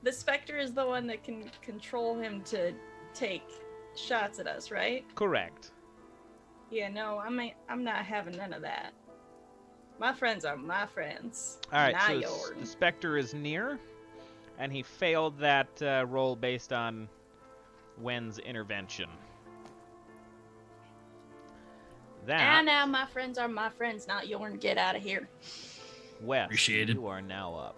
The Spectre is the one that can control him to take shots at us, right? Correct. Yeah, no, I'm not having none of that. My friends are my friends, All right, not so yours. the Spectre is near, and he failed that roll based on Wen's intervention. That, And now my friends are my friends, not yours. Get out of here. Wes, Appreciate it. you are now up.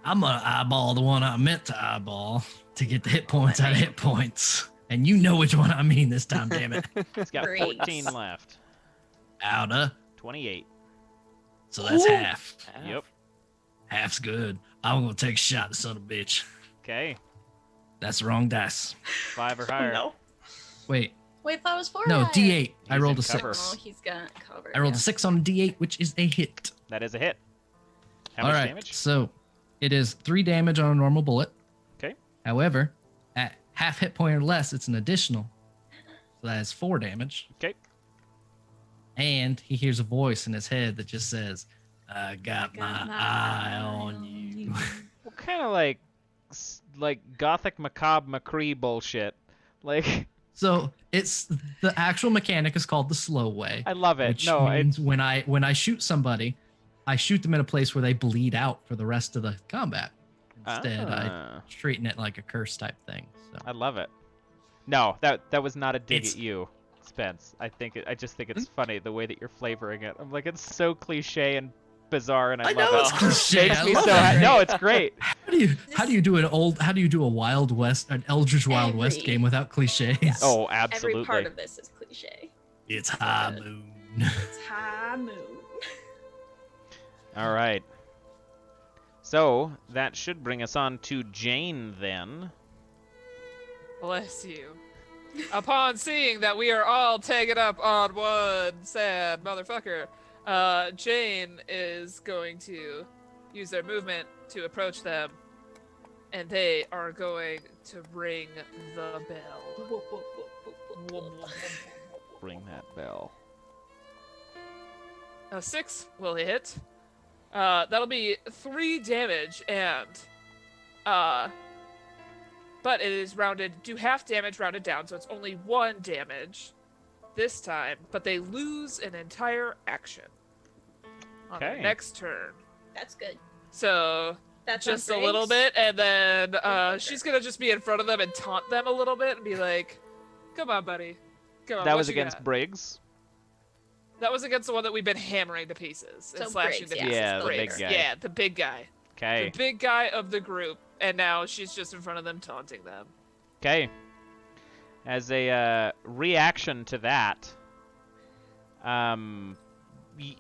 I'm gonna eyeball the one I meant to eyeball to get the hit points out of hit points. And you know which one I mean this time, damn it. He's got Great. 14 left. Out of. 28. So that's Ooh. half. Yep. Half's good. I'm gonna take a shot, son of a bitch. Okay. That's the wrong dice. 5 or higher. No. Wait, Wait, that was 4. no, higher. D8. I He's rolled in a cover. 6. Oh, he's got cover. I rolled yeah. a 6 on a D8, which is a hit. That is a hit. How All much right, damage? so it is 3 damage on a normal bullet. Okay. However, at half hit point or less, it's an additional. So that is 4 damage. Okay. And he hears a voice in his head that just says, I got my eye on you. Well, kind of like gothic macabre McCree bullshit. Like, So it's the actual mechanic is called the slow way. I love it. Which No, means when I shoot somebody, I shoot them in a place where they bleed out for the rest of the combat. Instead, I treating it like a curse type thing. So I love it. No, that was not a dig It's- at you, Spence. I just think it's funny the way that you're flavoring it. I'm like, it's so cliche and bizarre, and I love know it. it's cliche. Makes I me love so it. No, it's great. How do you do a Wild West, an Eldritch Wild West Every- game without cliches? Yeah. Oh, Every absolutely. part of this is cliche. It's high moon. It's high moon. All right. So that should bring us on to Jane then. Bless you. Upon seeing that we are all taken up on one sad motherfucker, Jane is going to use their movement to approach them, and they are going to ring the bell. Ring that bell. A 6 will hit. That'll be 3 damage, and but it is rounded, do half damage rounded down, so it's only 1 damage this time, but they lose an entire action on their Okay. next turn. That's good. So That's just on a little Briggs. bit, and then Okay. she's gonna just be in front of them and taunt them a little bit and be like, "Come on, buddy. Come on." That what was you against got?" Briggs. That was against the one that we've been hammering to pieces and So slashing Briggs, to yeah, pieces. Yeah, the big Briggs. guy. Yeah, the big guy. Okay. The big guy of the group, and now she's just in front of them taunting them. Okay. As a reaction to that,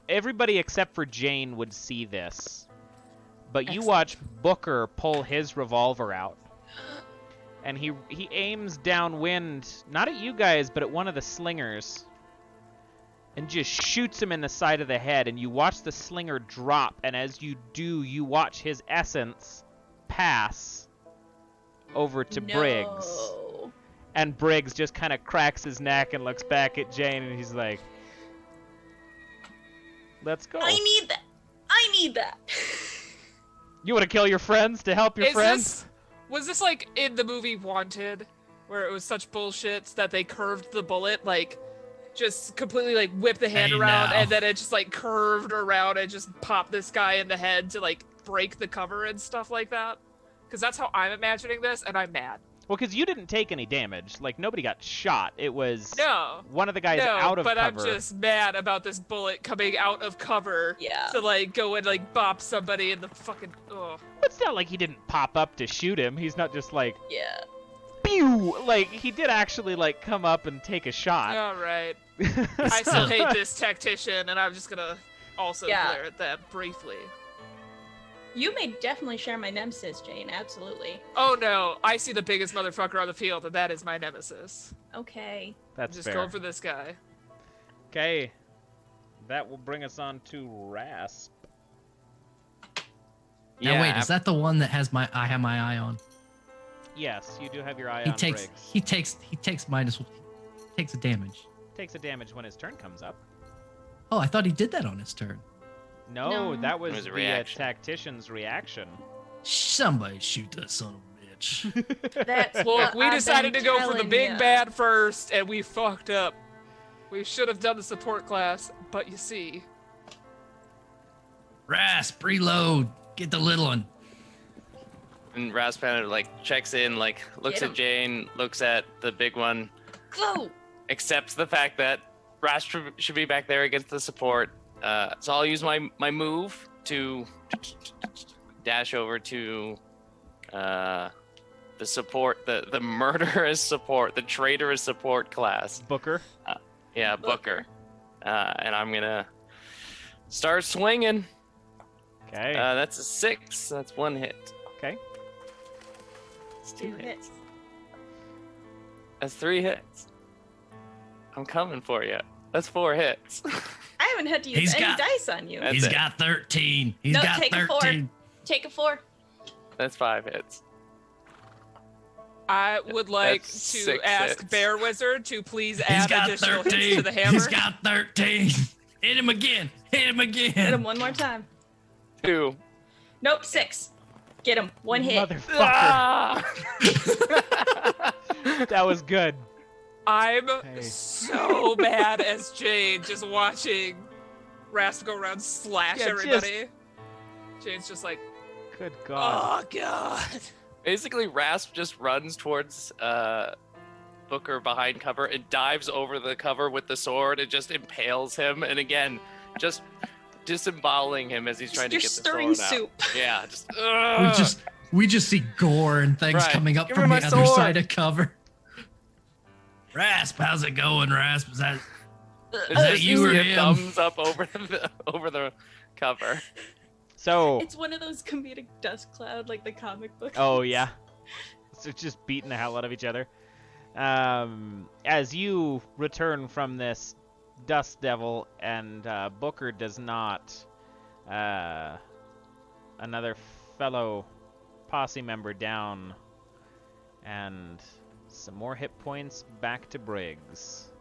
everybody except for Jane would see this, but you Excellent. watch Booker pull his revolver out, and he aims downwind, not at you guys, but at one of the slingers, and just shoots him in the side of the head. And you watch the slinger drop, and as you do, you watch his essence pass over to Briggs. No. And Briggs just kind of cracks his neck and looks back at Jane, and he's like, "Let's go." I need that. I need that. You want to kill your friends to help your friends? Was this like in the movie Wanted, where it was such bullshit that they curved the bullet like just completely like whip the hand Hey, around, now. and then it just like curved around and just popped this guy in the head to like break the cover and stuff like that. Because that's how I'm imagining this, and I'm mad. Well, because you didn't take any damage. Like, nobody got shot. It was No. one of the guys No, out of but cover. I'm just mad about this bullet coming out of cover Yeah. to like go and like bop somebody in the fucking. Ugh. It's not like he didn't pop up to shoot him. He's not just like, Yeah. pew! Like, he did actually, like, come up and take a shot. All right. I still hate this tactician, and I'm just gonna also Yeah. glare at that briefly. You may definitely share my nemesis, Jane. Absolutely. Oh no, I see the biggest motherfucker on the field, and that is my nemesis. Okay. That's Just fair. going for this guy. Okay. That will bring us on to Rasp. Now wait, is that the one that has I have my eye on? Yes, you do have your eye He on takes Briggs. he takes takes a damage. Takes a damage when his turn comes up. Oh, I thought he did that on his turn. No, No. that was, was a the reaction. tactician's reaction. Somebody shoot that son of a bitch. That's Look, what we I've decided to been go for the telling big ya. bad first, and we fucked up. We should have done the support class, but you see. Rasp, reload. Get the little one. And Rasp like checks in, like looks Get at him. Jane, looks at the big one, Go. accepts the fact that Rasp should be back there against the support. So I'll use my move to dash over to the support, the murderous support, the traitorous support class. Booker. Yeah, Booker. And I'm gonna start swinging. Okay. That's a 6. That's 1 hit. Okay. That's 2 2 hits. hits. That's 3 hits. I'm coming for you. That's 4 hits. I haven't had to use He's any got- dice on you. That's He's it. got 13. He's No, got take a 13. Take a 4. That's 5 hits. I would like That's to 6 ask hits. Bear Wizard to please He's add got additional hits 13. to the hammer. He's got 13. Hit him again. Hit him again. Hit him one more time. 2. Nope, 6. Get him. 1 hit. Motherfucker. Ah! That was good. I'm Hey. so mad as Jane just watching Rasp go around slash Yeah, everybody. Jane's just like, Good God. oh god. Basically, Rasp just runs towards Booker behind cover and dives over the cover with the sword and just impales him. And again, just disemboweling him as he's trying You're to get the stirring sword soup. out. Yeah, just. We just see gore and things Right. coming up Give me from the my other sword. side of cover. Rasp, how's it going, Rasp? Is that Just you or see a him? thumbs up over the cover. So, It's one of those comedic dust cloud, like the comic book. oh yeah. So just beating the hell out of each other. As you return from this dust devil, and Booker does not, another fellow posse member down, and some more hit points back to Briggs.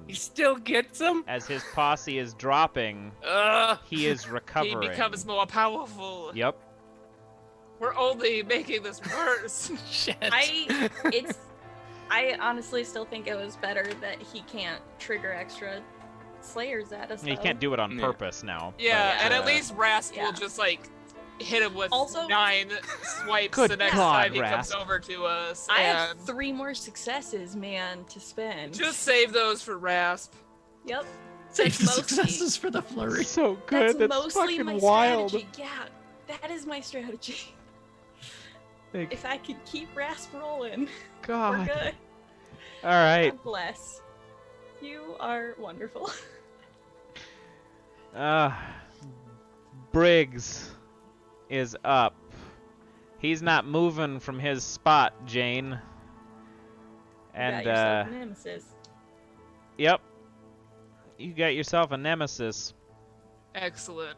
He still gets him. As his posse is dropping, he is He recovering. becomes more powerful. Yep. We're only making this worse. Shit. I honestly still think it was better that he can't trigger extra slayers at us. You though. can't do it on Yeah. purpose now. Yeah, but, and at least Rasp yeah. will just like hit him with Also- 9 swipes Good the next God, time he Rasp. comes over to us. I have and 3 more successes, man, to spend. just save those for Rasp. Yep. Save the Mostly- successes for the flurry. so good. That's, mostly fucking my wild. strategy. Yeah, that is my strategy. Like, If I could keep Rasp rolling, we're God. good. All right. God bless. You are wonderful. Briggs is up. He's not moving from his spot, Jane. You And got yourself a nemesis. yep. You got yourself a nemesis Excellent.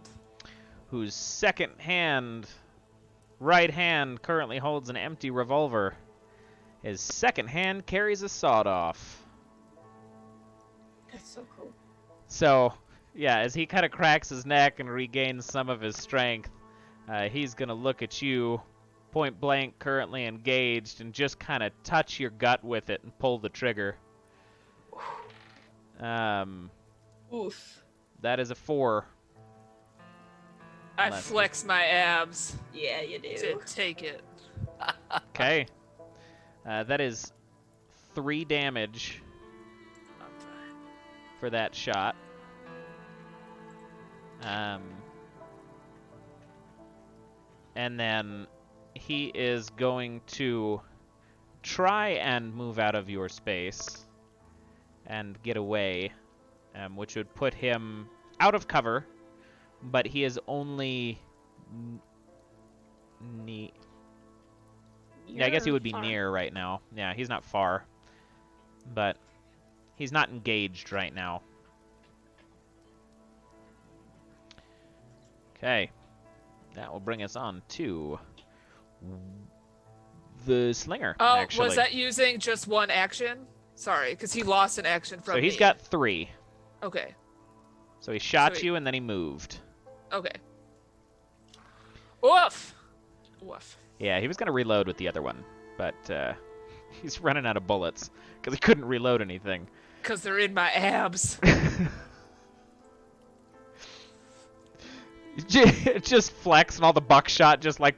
whose right hand currently holds an empty revolver. His second hand carries a sawed-off. That's so cool. So, yeah, as he kind of cracks his neck and regains some of his strength, he's going to look at you, point blank, currently engaged, and just kind of touch your gut with it and pull the trigger. Oof. That is a 4. I Unless- flex my abs Yeah, you to do. take it. Okay. That is 3 damage I'm fine. for that shot. And then he is going to try and move out of your space and get away, which would put him out of cover, but he is only yeah, I guess he would be Far. near right now. Yeah, he's not far, but he's not engaged right now. Okay, that will bring us on to the slinger. Oh, actually. was that using just one action? Sorry, because he lost an action from So he's me. got 3. Okay. So he shot Sweet. you and then he moved. Okay. Woof. Woof. Yeah, he was gonna reload with the other one, but he's running out of bullets because he couldn't reload anything. Because they're in my abs. Just flex and all the buckshot just like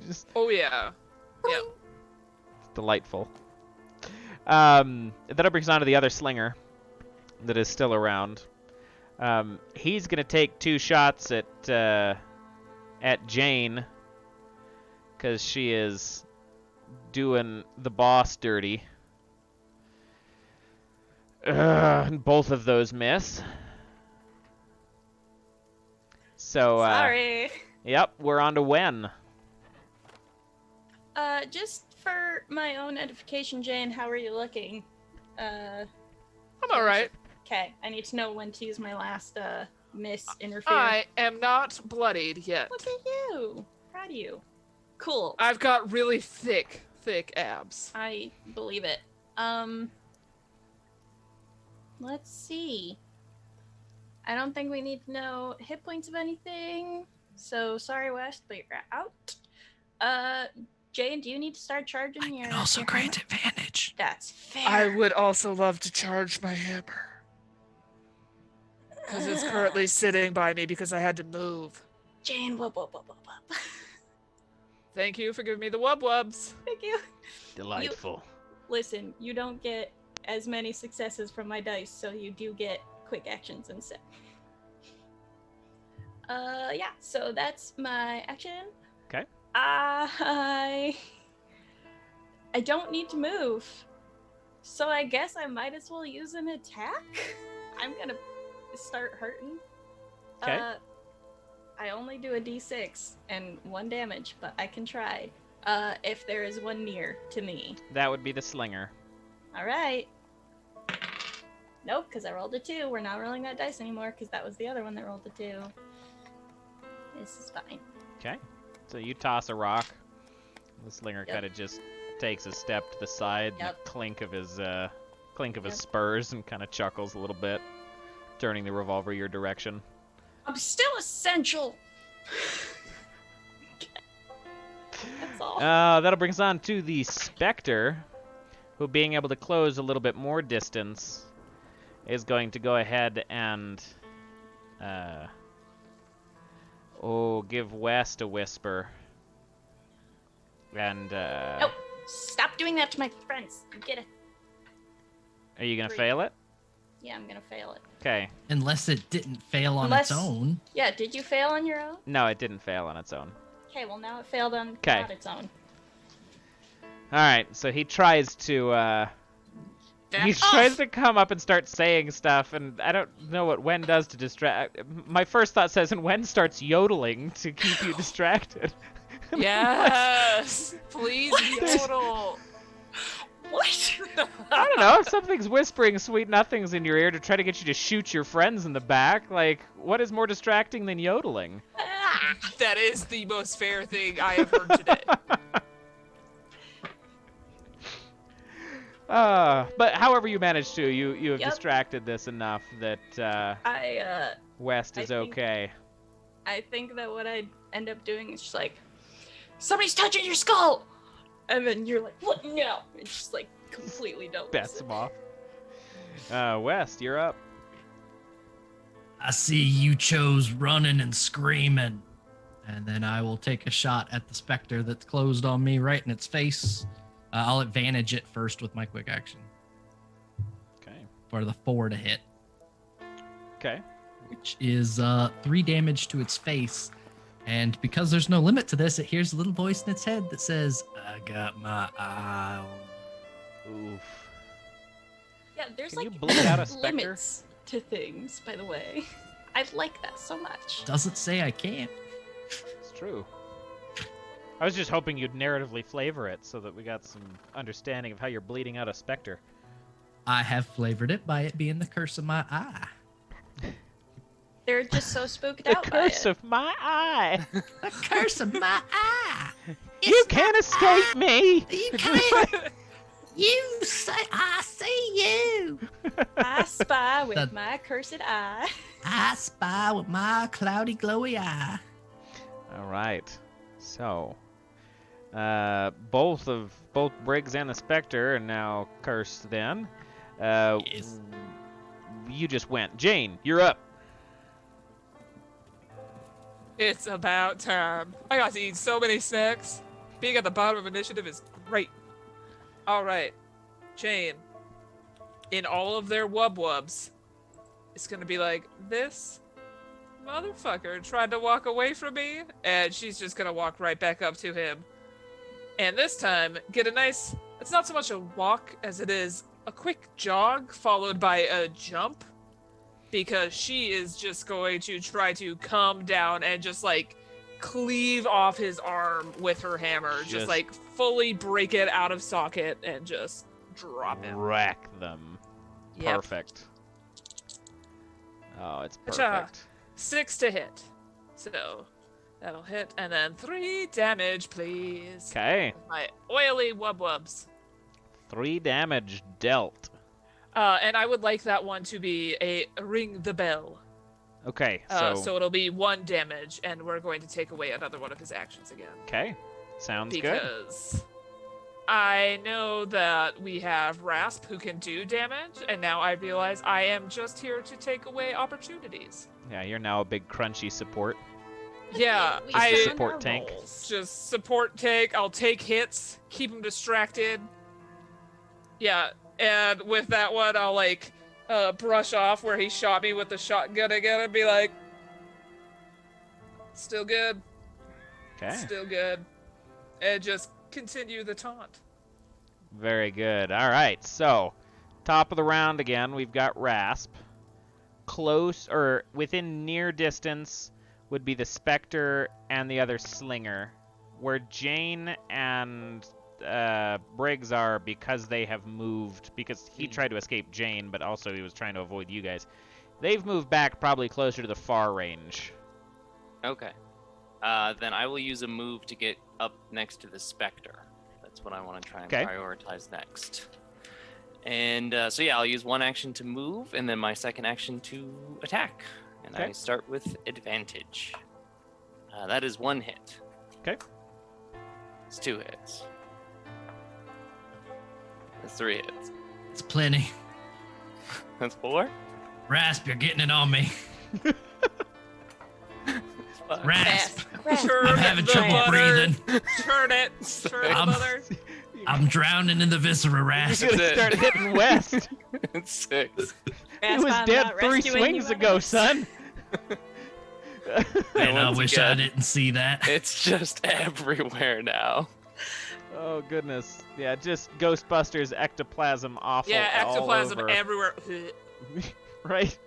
just Oh, yeah. Yeah. delightful. That brings us on to the other slinger that is still around. He's gonna take 2 shots at Jane because she is doing the boss dirty. And both of those miss. So Sorry. yep, we're on to Wenn. Just for my own edification, Jane, how are you looking? I'm alright. Okay, I need to know when to use my last miss interfere. I am not bloodied yet. Look at you. Proud of you. Cool. I've got really thick abs. I believe it. Let's see. I don't think we need to know hit points of anything. So sorry, West, but you're out. Jane, do you need to start charging I your? can also your grant hammer? advantage. That's fair. I would also love to charge my hammer. Because it's currently sitting by me because I had to move. Jane, whoop. Thank you for giving me the wub-wubs. Thank you. Delightful. Listen, you don't get as many successes from my dice, so you do get quick actions instead. Yeah, so that's my action. Okay. I don't need to move, so I guess I might as well use an attack. I'm gonna start hurting. Okay. I only do a d6 and 1 damage, but I can try. If there is one near to me. That would be the slinger. All right. Nope, because I rolled a 2. We're not rolling that dice anymore because that was the other one that rolled a 2. This is fine. Okay. So you toss a rock. The slinger Yep. kind of just takes a step to the side, and Yep. the clink of his Yep. spurs, and kind of chuckles a little bit, turning the revolver your direction. I'm still essential. That's all. That'll bring us on to the Spectre, who, being able to close a little bit more distance, is going to go ahead and give West a whisper. And Nope. Stop doing that to my friends. You get it. are you gonna 3. fail it? Yeah, I'm gonna fail it. Okay. Unless it didn't fail on Unless- its own. Yeah, did you fail on your own? No, it didn't fail on its own. Okay, well now it failed on 'Kay. not its own. All right. So he tries to tries to come up and start saying stuff, and I don't know what Wenn does to distract. My first thought says, and Wenn starts yodeling to keep you distracted. Yes! Please yodel! What? I don't know. If something's whispering sweet nothings in your ear to try to get you to shoot your friends in the back, like, what is more distracting than yodeling? That is the most fair thing I have heard today. But however you managed to, you have Yep. distracted this enough that West is I think- okay. I think that what I'd end up doing is just like, somebody's touching your skull! And then you're like, what? No! It's just like completely don't Bets listen. him off. West, you're up. I see you chose running and screaming. And then I will take a shot at the specter that's closed on me right in its face. I'll advantage it first with my quick action Okay. for the 4 to hit, Okay. which is 3 damage to its face. And because there's no limit to this, it hears a little voice in its head that says, I got my eye on. Oof. Yeah, there's Can you like bleed out a specter? limits to things, by the way. I like that so much. Doesn't say I can't. It's true. I was just hoping you'd narratively flavor it so that we got some understanding of how you're bleeding out a specter. I have flavored it by it being the curse of my eye. They're just so spooked The out by curse it. of my eye! The curse of my eye. You can't escape me! You can't. You say, I see you. I spy with That- my cursed eye. I spy with my cloudy, glowy eye. All right. So, both Briggs and the Spectre are now cursed. Then, Yes. you just went. Jane, you're up. It's about time. I got to eat so many snacks. Being at the bottom of initiative is great. All right, Jane. In all of their wub-wubs, it's gonna be like, this motherfucker tried to walk away from me, and she's just gonna walk right back up to him. And this time, get a nice, it's not so much a walk as it is a quick jog followed by a jump, because she is just going to try to come down and just like cleave off his arm with her hammer, just like fully break it out of socket and just drop him. Wreck them. Yep. Perfect. Oh, it's Gotcha. perfect. 6 to hit. So that'll hit, and then 3 damage, please. Okay. My oily wub-wubs. 3 damage dealt. And I would like that one to be a ring the bell. Okay, So it'll be 1 damage, and we're going to take away another one of his actions again. okay. Sounds good. Because I know that we have Rasp who can do damage, and now I realize I am just here to take away opportunities. Yeah, you're now a big crunchy support. Yeah, We I found Support our tank. roles. just support take. I'll take hits, keep him distracted. Yeah, and with that one, I'll like brush off where he shot me with the shotgun again and be like, still good, Okay. still good, and just continue the taunt. Very good. All right, so top of the round again, we've got Rasp. Close or within near distance would be the Spectre and the other Slinger. Where Jane and Briggs are, because they have moved, because he tried to escape Jane, but also he was trying to avoid you guys. They've moved back probably closer to the far range. Okay. Then I will use a move to get up next to the Spectre. That's what I want to try and Okay. prioritize next. And so yeah, I'll use 1 action to move, and then my 2nd action to attack. And I Okay. start with advantage. That is 1 hit. Okay. It's 2 hits. That's 3 hits. It's plenty. That's 4. Rasp, you're getting it on me. Rasp, Turn I'm having the trouble butter. breathing. Turn it. Turn the I'm- butter. I'm drowning in the viscera, He's Rasp. gonna That's it. start hitting West. It's 6. He was dead 3 swings ago, son. And I once wish I again, didn't see that. It's just everywhere now. Oh goodness. Yeah, just Ghostbusters ectoplasm awful. Yeah, ectoplasm all over. everywhere. Right?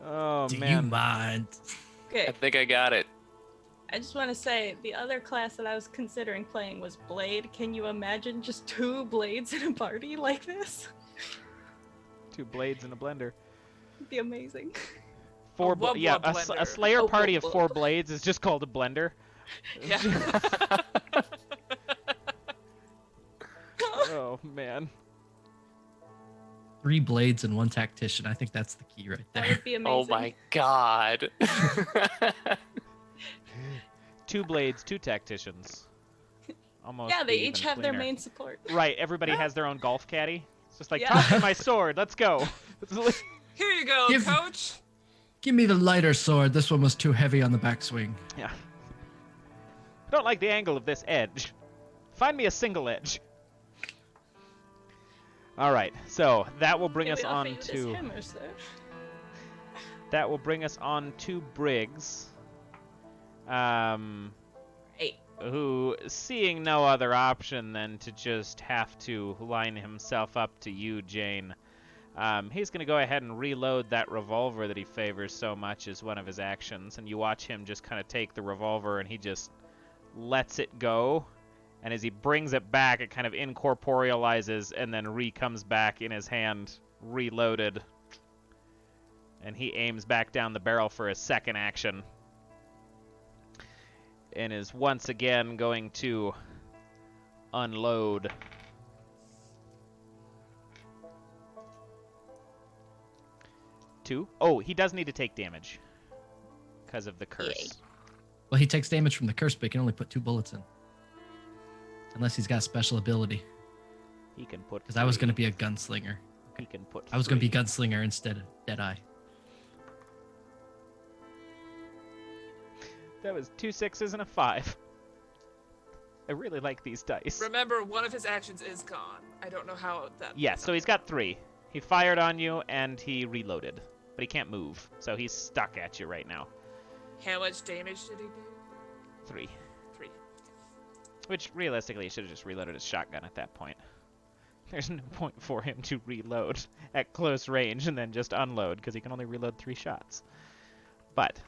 Oh Do you man. mind? Okay, I think I got it. I just want to say the other class that I was considering playing was Blade. Can you imagine just 2 blades in a party like this? 2 blades in a blender. It'd be amazing. 4 wub yeah, wub a blender. Slayer Oh, party wub of 4 wub. blades is just called a blender. Yeah. Oh man. 3 blades and 1 tactician. I think that's the key right That there. would be amazing. Oh my god. 2 blades, 2 tacticians. Almost. Yeah, they be each even have their cleaner. main support. Right, everybody has their own golf caddy. It's just like, Yeah. toss me my sword. Let's go. Here you go, Give- coach. Give me the lighter sword. This one was too heavy on the backswing. Yeah. I don't like the angle of this edge. Find me a single edge. All right, so that will bring Can us we offer on you this to hammer, sir? that will bring us on to Briggs, Hey, who, seeing no other option than to just have to line himself up to you, Jane, he's going to go ahead and reload that revolver that he favors so much as one of his actions, and you watch him just kind of take the revolver and he just lets it go. And as he brings it back, it kind of incorporealizes and then comes back in his hand, reloaded. And he aims back down the barrel for his second action. And is once again going to unload. Two. Oh, he does need to take damage because of the curse. Yay. Well, he takes damage from the curse, but he can only put 2 bullets in. Unless he's got a special ability. He can put. Because I was 3. going to be a gunslinger. He can put. I was going to 3. be gunslinger instead of Deadeye. That was 2 6s and a 5. I really like these dice. Remember, one of his actions is gone. I don't know how that. Yeah, so he's got 3. He fired on you and he reloaded, but he can't move, so he's stuck at you right now. How much damage did he do? 3. 3. Which, realistically, he should have just reloaded his shotgun at that point. There's no point for him to reload at close range and then just unload, because he can only reload 3 shots. But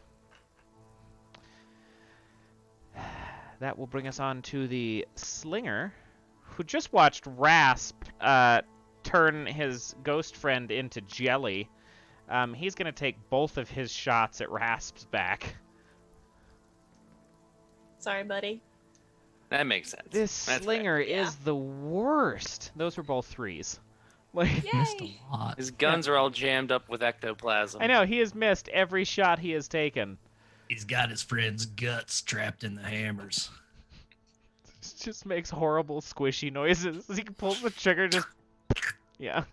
that will bring us on to the Slinger, who just watched Rasp turn his ghost friend into jelly. He's going to take both of his shots at Rasp's back. sorry, buddy. That makes sense. This That's Slinger fair. is the worst. Those were both 3s. Like, Missed Yay! a lot. His guns are all jammed up with ectoplasm. I know, he has missed every shot he has taken. He's got his friend's guts trapped in the hammers. It just makes horrible squishy noises. He pulls the trigger, just... Yeah.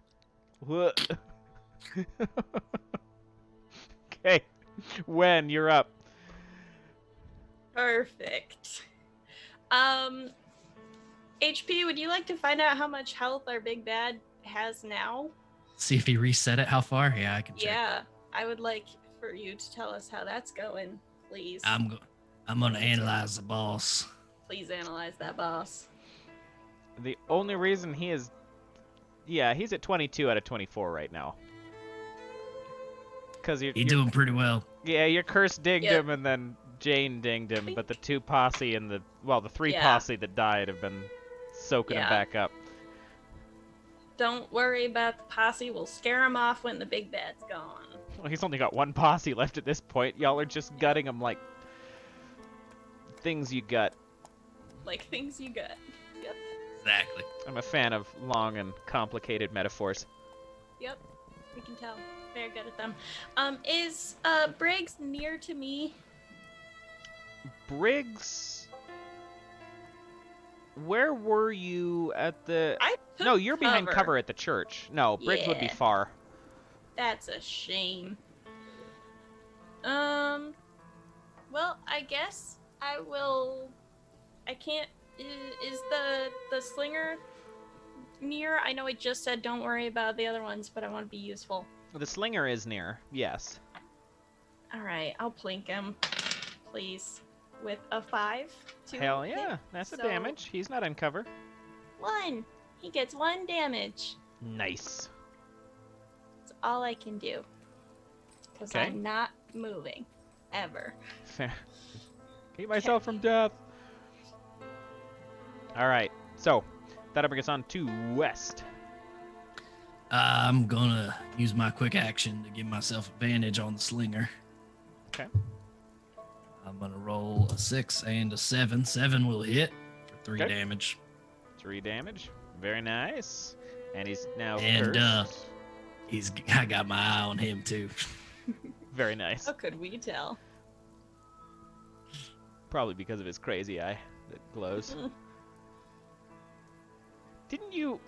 Okay. When, you're up. Perfect. HP, would you like to find out how much health our big bad has now? See if he reset it. How far? Yeah, I can check. Yeah, I would like for you to tell us how that's going, please. I'm gonna analyze the boss. Please analyze that, boss. The only reason he is... Yeah, he's at 22 out of 24 right now. Because you're... He's doing pretty well. Yeah, your curse dinged Yep. him, and then Jane dinged him, but the 2 posse and the... Well, the 3 Yeah. posse that died have been soaking him Yeah. back up. Don't worry about the posse. We'll scare him off when the big bad's gone. Well, he's only got 1 posse left at this point. Y'all are just gutting him like... things you gut. Like things you got. Yep. Exactly. I'm a fan of long and complicated metaphors. Yep. We can tell. Very good at them. Is Briggs near to me? Briggs... Where were you at the... I took No, you're behind cover at the church. No, Briggs would be Yeah. far. That's a shame. Well, I guess I will. I can't. Is the slinger near? I know I just said don't worry about the other ones, but I want to be useful. The slinger is near, yes. All right, I'll plink him, please, with a 5. To Hell hit. yeah, that's So, a damage. He's not in cover. 1. He gets 1 damage. Nice. That's all I can do. Because Okay. I'm not moving. Ever. Fair. Keep myself from death. Alright, so that'll bring us on to West. I'm gonna use my quick action to give myself advantage on the slinger. Okay. I'm gonna roll a 6 and a 7. 7 will hit for 3 Okay. damage. 3 damage. Very nice. And he's now And, cursed. I got my eye on him too. Very nice. How could we tell? Probably because of his crazy eye that glows. Mm. Didn't you...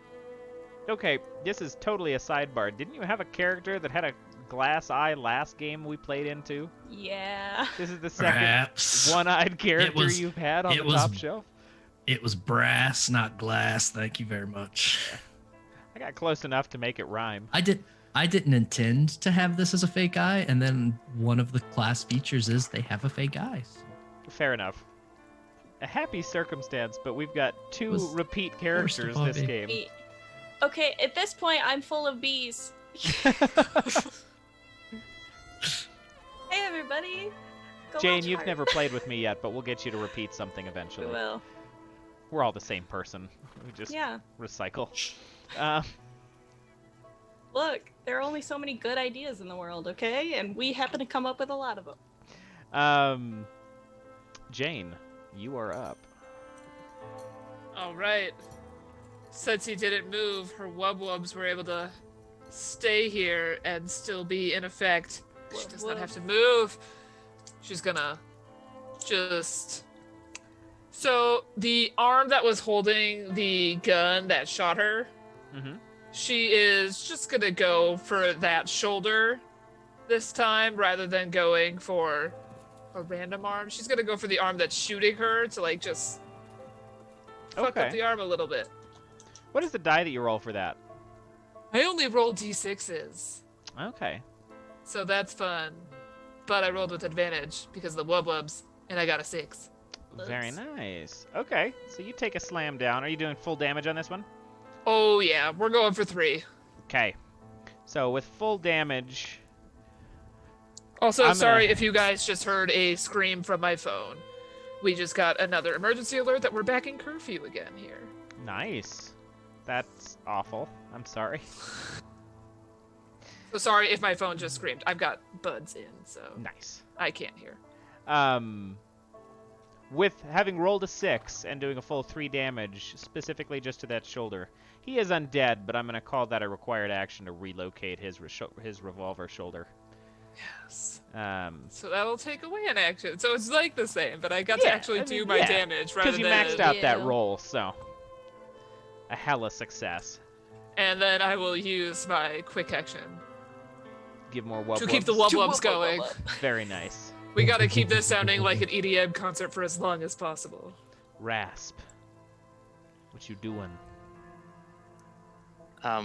Okay, this is totally a sidebar. Didn't you have a character that had a glass eye last game we played into? Yeah. This is the second Perhaps. one-eyed character was- you've had on it the was- top shelf. It was brass, not glass. Thank you very much. I got close enough to make it rhyme. I didn't intend to have this as a fake eye, and then one of the class features is they have a fake eye. So Fair enough. A happy circumstance, but we've got two Was repeat characters upon this me. game. Okay, at this point, I'm full of bees. Hey, everybody. Go Jane, watch you've Heart. never played with me yet, but we'll get you to repeat something We eventually. will. We're all the same person. We just Yeah. recycle. Look, there are only so many good ideas in the world, okay? And we happen to come up with a lot of them. Jane, you are up. All right. Since he didn't move, her wub-wubs were able to stay here and still be in effect. She does not have to move. She's gonna just... So, the arm that was holding the gun that shot her, Mm-hmm. she is just gonna go for that shoulder this time rather than going for a random arm. She's gonna go for the arm that's shooting her to like just fuck up Okay. the arm a little bit. What is the die that you roll for that? I only rolled d6s, Okay. so that's fun. But I rolled with advantage because of the wub-wubs, and I got a 6. Very nice. Okay, so you take a slam down. Are you doing full damage on this one? Oh yeah, we're going for 3. Okay. So with full damage, Also, I'm sorry gonna- if you guys just heard a scream from my phone. We just got another emergency alert that we're back in curfew again here. nice. That's awful. I'm sorry. So sorry if my phone just screamed. I've got buds in, so Nice. I can't hear. With having rolled a 6 and doing a full 3 damage, specifically just to that shoulder, he is undead, but I'm going to call that a required action to relocate his revolver shoulder. Yes. Because So that'll take away an action. So it's like the same, but I got to actually do my damage rather you than... maxed out that Yeah. roll, so a hella success. And then I will use my quick action Give more wub to keep the wubs. wub-wubs going. Very nice. We gotta keep this sounding like an EDM concert for as long as possible. Rasp, what you doing? I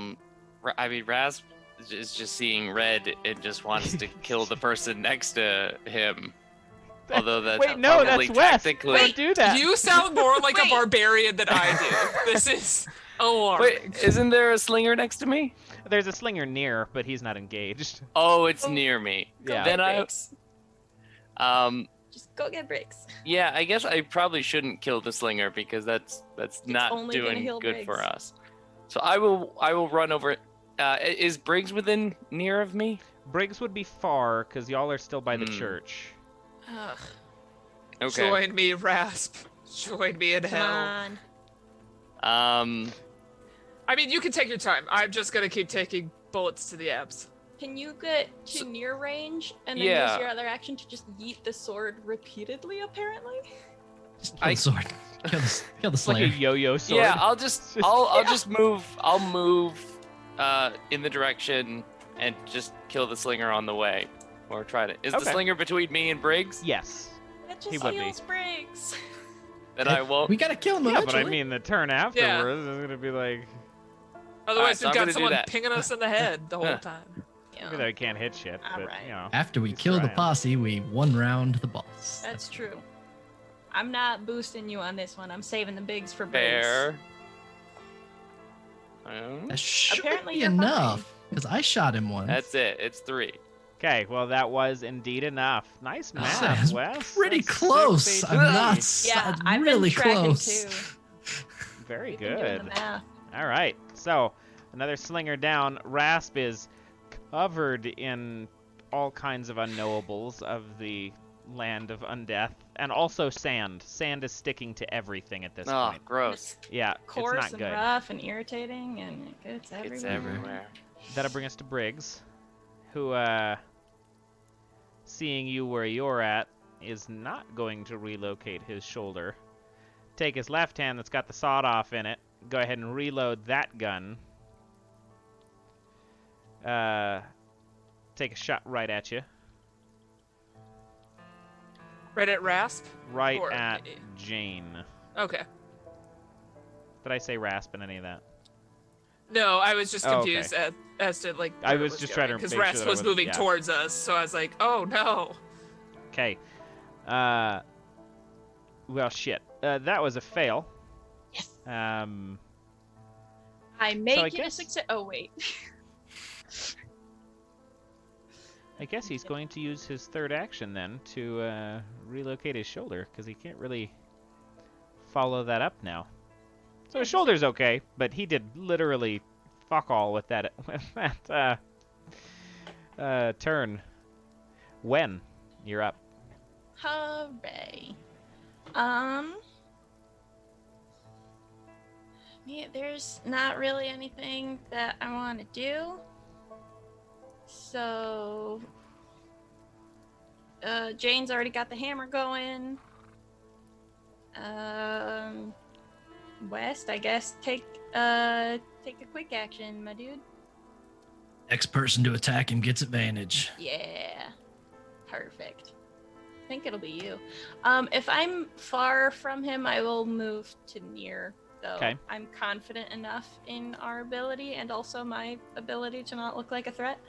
mean, Rasp is just seeing red and just wants to kill the person next to him. Although that's Wait, no, probably that's Wes. tactically... Don't do that. You sound more like a Wait. barbarian than I do. This is alarming. Wait, isn't there a slinger next to me? There's a slinger near, but he's not engaged. Oh, it's near me. Yeah. Then I, Bricks. Just go get bricks. yeah, I guess I probably shouldn't kill the slinger because that's not only gonna doing heal good for Briggs. us. So I will run over. Is Briggs within near of me? Briggs would be far, because y'all are still by the Hmm. church. Ugh, Okay. Join me, Rasp. Join me in come hell. on. I mean, you can take your time. I'm just gonna keep taking bullets to the abs. Can you get to So- near range and then Yeah. use your other action to just yeet the sword repeatedly, apparently? Just kill the sword. Kill the It's like a slayer. yo-yo sword. Yeah, I'll just move. I'll move in the direction and just kill the slinger on the way, or try to. Is Okay. the slinger between me and Briggs? Yes. That He just would be. heals Briggs. Then I won't. We gotta kill him Yeah, eventually. but I mean, the turn afterwards is gonna be like, Otherwise, so I'm we've gonna got do someone that. pinging us in the head the whole time. maybe that I can't hit shit, but Alright. you know. After we Just kill the trying. posse, we one round the boss. That's true. I'm not boosting you on this one. I'm saving the bigs for Briggs. Fair. That should Apparently be you're enough, because I shot him once. That's it. It's 3. Okay, well that was indeed enough. Nice math, That's Wes. pretty That's close. 6 I'm HP. not. Yeah, I'm I've really been tracking close. too. Very We've been doing good. the math. All right, so another slinger down. Rasp is covered in all kinds of unknowables of the land of undeath, and also sand. Sand is sticking to everything at this Oh, point. gross. Yeah, Coarse it's not and good. rough and irritating, and it's everywhere. It's everywhere. That'll bring us to Briggs, who, seeing you where you're at, is not going to relocate his shoulder. Take his left hand that's got the sawed off in it, go ahead and reload that gun, take a shot right at you. Right at Rasp? Right Or at me? Jane. Okay. Did I say Rasp in any of that? No, I was just Oh, okay. confused as to like. I where it was just trying to because make sure Rasp that I was moving yeah. towards us, so I was like, oh no. Okay. Well, shit. That was a fail. Yes. I I make it a guess- success. Oh wait. I guess he's going to use his third action then to relocate his shoulder, because he can't really follow that up now. So his shoulder's okay, but he did literally fuck all with that turn. When? You're up. Hooray. Yeah, there's not really anything that I want to do. So, Jane's already got the hammer going. West, I guess, take a quick action, my dude. Next person to attack him gets advantage. Yeah. Perfect. I think it'll be you. If I'm far from him, I will move to near, though. Okay. I'm confident enough in our ability and also my ability to not look like a threat.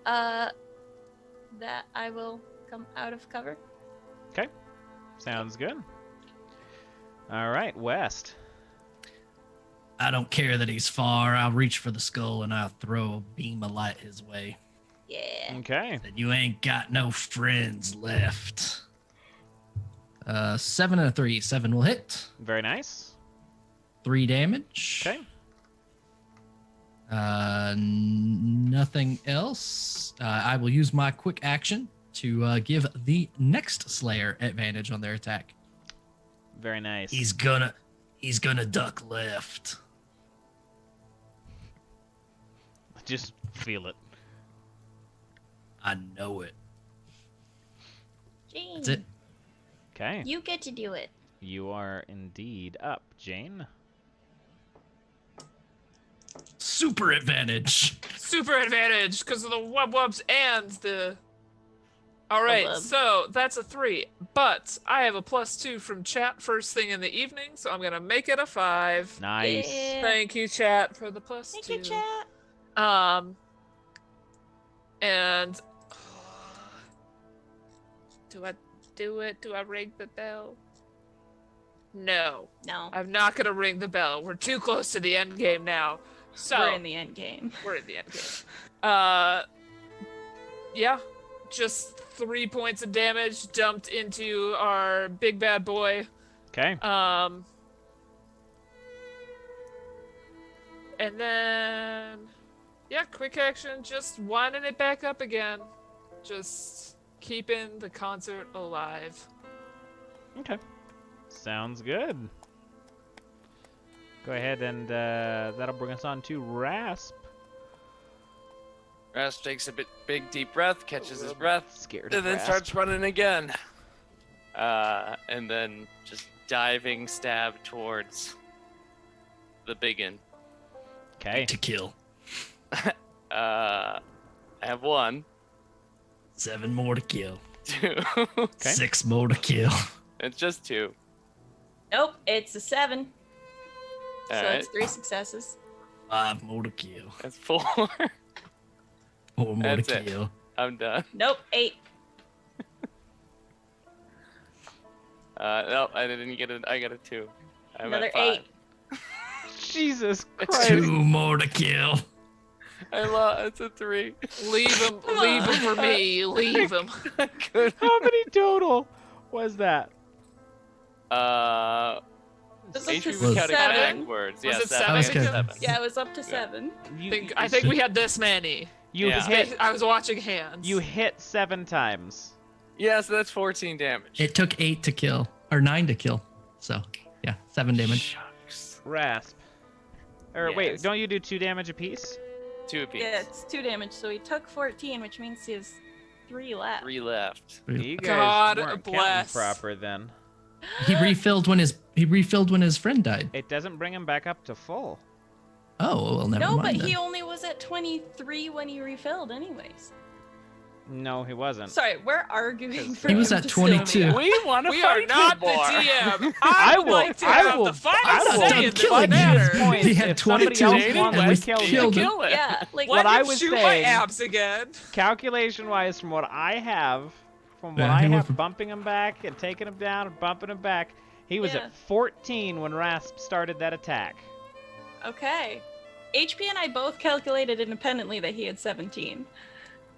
That I will come out of cover. Okay. Sounds good. All right, West. I don't care that he's far. I'll reach for the skull and I'll throw a beam of light his way. Yeah. Okay. Said, you ain't got no friends left. 7 and a 3. 7 will hit. Very nice. 3 damage. Okay. Nothing else. I will use my quick action to give the next Slayer advantage on their attack. Very nice. He's gonna duck left. Just feel it. I know it. Jane, That's it. Okay. you get to do it. You are indeed up, Jane. Super advantage. Super advantage because of the wubs and the. All right, Wub. so that's a 3, but I have a +2 from chat first thing in the evening, so I'm gonna make it a 5. Nice. Yeah. Thank you, chat, for the +2. Thank you, chat. And do I do it? Do I ring the bell? No, No, I'm not gonna ring the bell. We're too close to the end game now. So we're in the end game. We're in the end game. Yeah, just 3 points of damage dumped into our big bad boy. Okay. And then, yeah, quick action, just winding it back up again. Just keeping the concert alive. Okay. Sounds good. Go ahead and that'll bring us on to Rasp. Rasp takes a big deep breath, catches his breath, Scared and of then Rasp. starts running again. And then just diving stab towards the biggin. Okay. To kill. I have 1, 7 more to kill. 2. Okay. 6 more to kill. It's just 2. Nope, it's a 7. So Alright. it's 3 successes. 5 more to kill. That's 4. 4 more That's to it. kill. I'm done. Nope, 8. No, I didn't get it. I got a 2. I'm Another at 5. 8. Jesus Christ. 2 more to kill. I lost. It's a 3. Leave him for me. Leave him. Good. How many total was that? It's up HP to was counting 7. backwards. Was Yeah, it 7. I was I think counting. 7. Yeah, it was up to 7. I think we had this many. You Yeah. hit. I was watching hands. You hit 7 times. Yeah, so that's 14 damage. It took 8 to kill, or 9 to kill. So, yeah, 7 damage. Shucks. Rasp. Or wait, Yes. don't you do 2 damage apiece? 2 apiece. Yeah, it's 2 damage, so he took 14, which means he has 3 left. 3 left. You guys God weren't bless. counting proper then. He refilled when his friend died. It doesn't bring him back up to full. Oh, well, never No, mind. but he then. only was at 23 when he refilled, anyways. No, he wasn't. Sorry, we're arguing for He was him at to still 22. be- We want to We are fight not the more. DM. I I would will- like to I have will- the final I will say in this killing him. matter. Points He had if somebody 22 else Jane wants and to we kill killed him. him. Kill it. Yeah, like What Let I him was shoot saying- my abs again. Calculation-wise, from what I have, from what Yeah, I he went have, from- bumping him back and taking him down and bumping him back, he was Yeah. at 14 when Rasp started that attack. okay. HP and I both calculated independently that he had 17.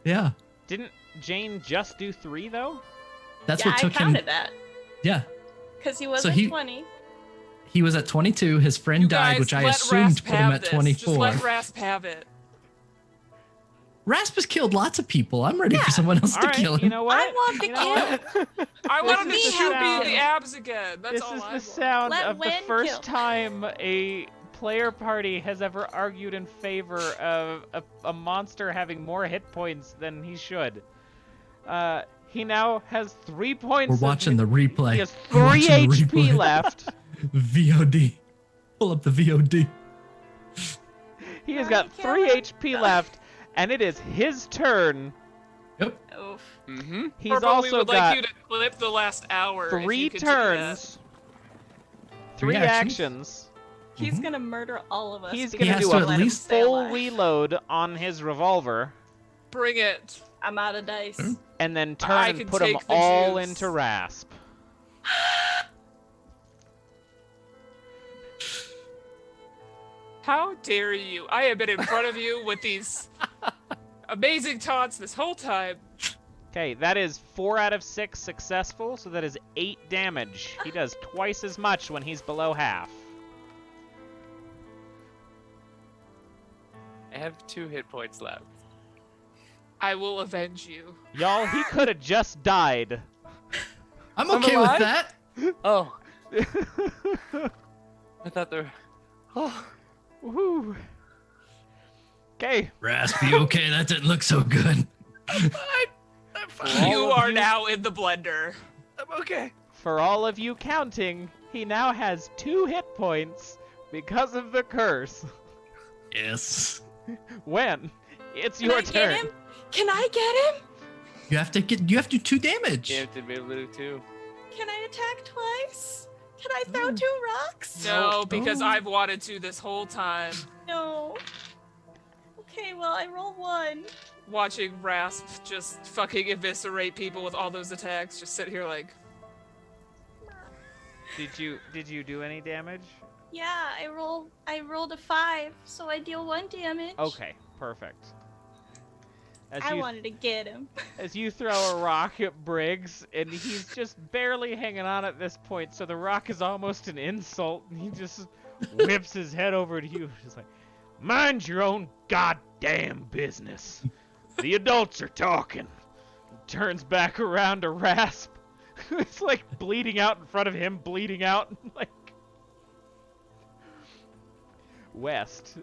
Yeah, Didn't Jane just do 3 though? that's yeah, what took I counted him. that Yeah, because he was So at he- 20. he was at 22. His friend You died, guys, which I let assumed Rasp put him have at this. 24. Just let Rasp have it. Rasp has killed lots of people. I'm ready Yeah. for someone else All to right, kill him. you know what? I want the You know what? I want him to This is shoot the me in sound- the abs again. That's This all is I the want. sound Let of the Wenn first kill. time a player party has ever argued in favor of a monster having more hit points than he should. He now has 3 points. We're of- watching the replay. He has We're 3 watching the HP replay. left. VOD. Pull up the VOD. He has Are got you 3 killing? HP left, and it is his turn. Yep. Oof. Mm-hmm. He's Purple, we also would got like you to clip the last hour. if 3 you could do that. turns, 3 actions. He's Mhm. gonna murder all of us. He's because gonna has do to a at let him least stay full alive. reload on his revolver, Bring it. I'm out of dice. Sure. and then turn I and can put them take the all juice. into Rasp. How dare you? I have been in front of you with these amazing taunts this whole time. Okay, that is 4 out of 6 successful, so that is 8 damage. He does twice as much when he's below half. I have 2 hit points left. I will avenge you. Y'all, he could have just died. I'm I'm okay with alive? that. Oh. I thought there. Oh. Woohoo. Okay, Rasp, you okay? That didn't look so good. I'm fine. You All of are you- now in the blender. I'm okay. for all of you counting, he now has 2 hit points because of the curse. Yes. When? It's Can your I turn. get him? Can I get him? You have to do 2 damage. You have to be able to do 2. Can I attack twice? Can I throw Mm. 2 rocks? No, because Oh. I've wanted to this whole time. No. Okay, well I roll 1. Watching Rasp just fucking eviscerate people with all those attacks, just sit here like, Did you do any damage? Yeah, I rolled a 5, so I deal 1 damage. Okay, perfect. As I you, wanted to get him. as you throw a rock at Briggs, and he's just barely hanging on at this point, so the rock is almost an insult, and he just whips his head over to you. Just like, mind your own goddamn business. The adults are talking. Turns back around to Rasp. It's like bleeding out in front of him, bleeding out. Like, West,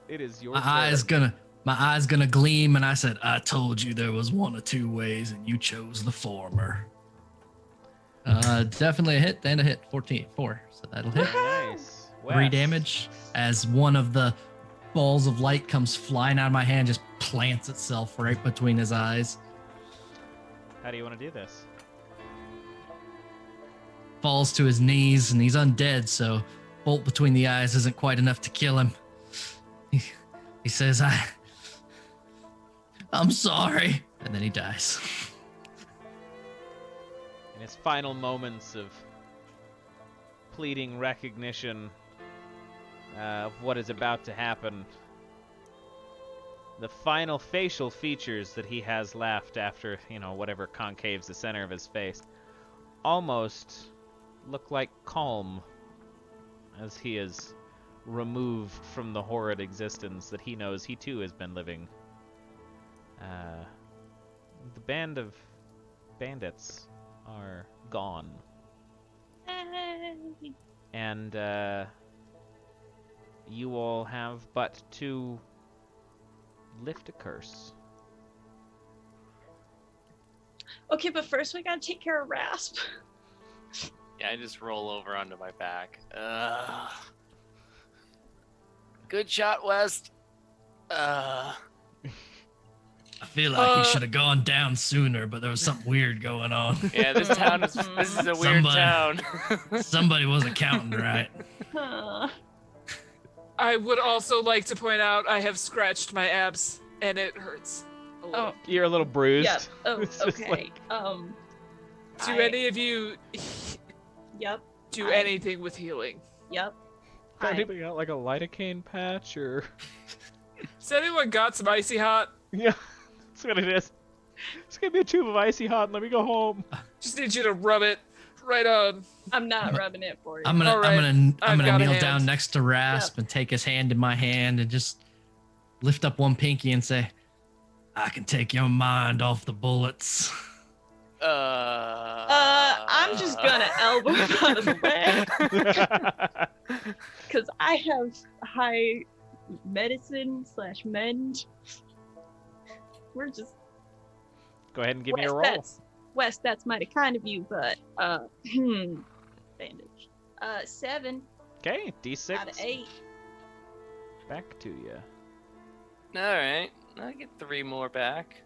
it is your My turn. eyes gonna gleam, and I said, I told you there was 1 or 2 ways, and you chose the former. Definitely a hit and a hit. 4, so that'll hit. Nice. 3 West. damage as one of the balls of light comes flying out of my hand, just plants itself right between his eyes. How do you want to do this? Falls to his knees, and he's undead, so bolt between the eyes isn't quite enough to kill him. He says, I'm sorry. And then he dies. In his final moments of pleading recognition of what is about to happen, the final facial features that he has left after, whatever concaves the center of his face, almost look like calm as he is removed from the horrid existence that he knows he too has been living. The band of bandits are gone. Hey. And you all have but to lift a curse. Okay, but first we gotta take care of Rasp. Yeah, I just roll over onto my back. Ugh. Good shot, West. I feel like he should have gone down sooner, but there was something weird going on. Yeah, this town is. This is a weird town. Somebody wasn't counting right. I would also like to point out I have scratched my abs and it hurts. A little. Oh, You're a little bruised. yeah. Oh, It's just okay. like- Do any of you Yep. do anything with healing? Yep. Anybody got like a lidocaine patch or? Has anyone got some icy hot? Yeah, that's what it is. Just give me a tube of icy hot and let me go home. Just need you to rub it right on. I'm not rubbing it for you. I'm gonna Alright, I'm I've gonna got a kneel hand. down next to Rasp and take his hand in my hand and just lift up one pinky and say, "I can take your mind off the bullets." I'm just gonna elbow him out of the way because I have high medicine/mend. We're just Go ahead and give me a West, roll. West, that's mighty kind of you, but bandage. 7 Okay, D6. out of 8. Back to you. All right, I get 3 more back.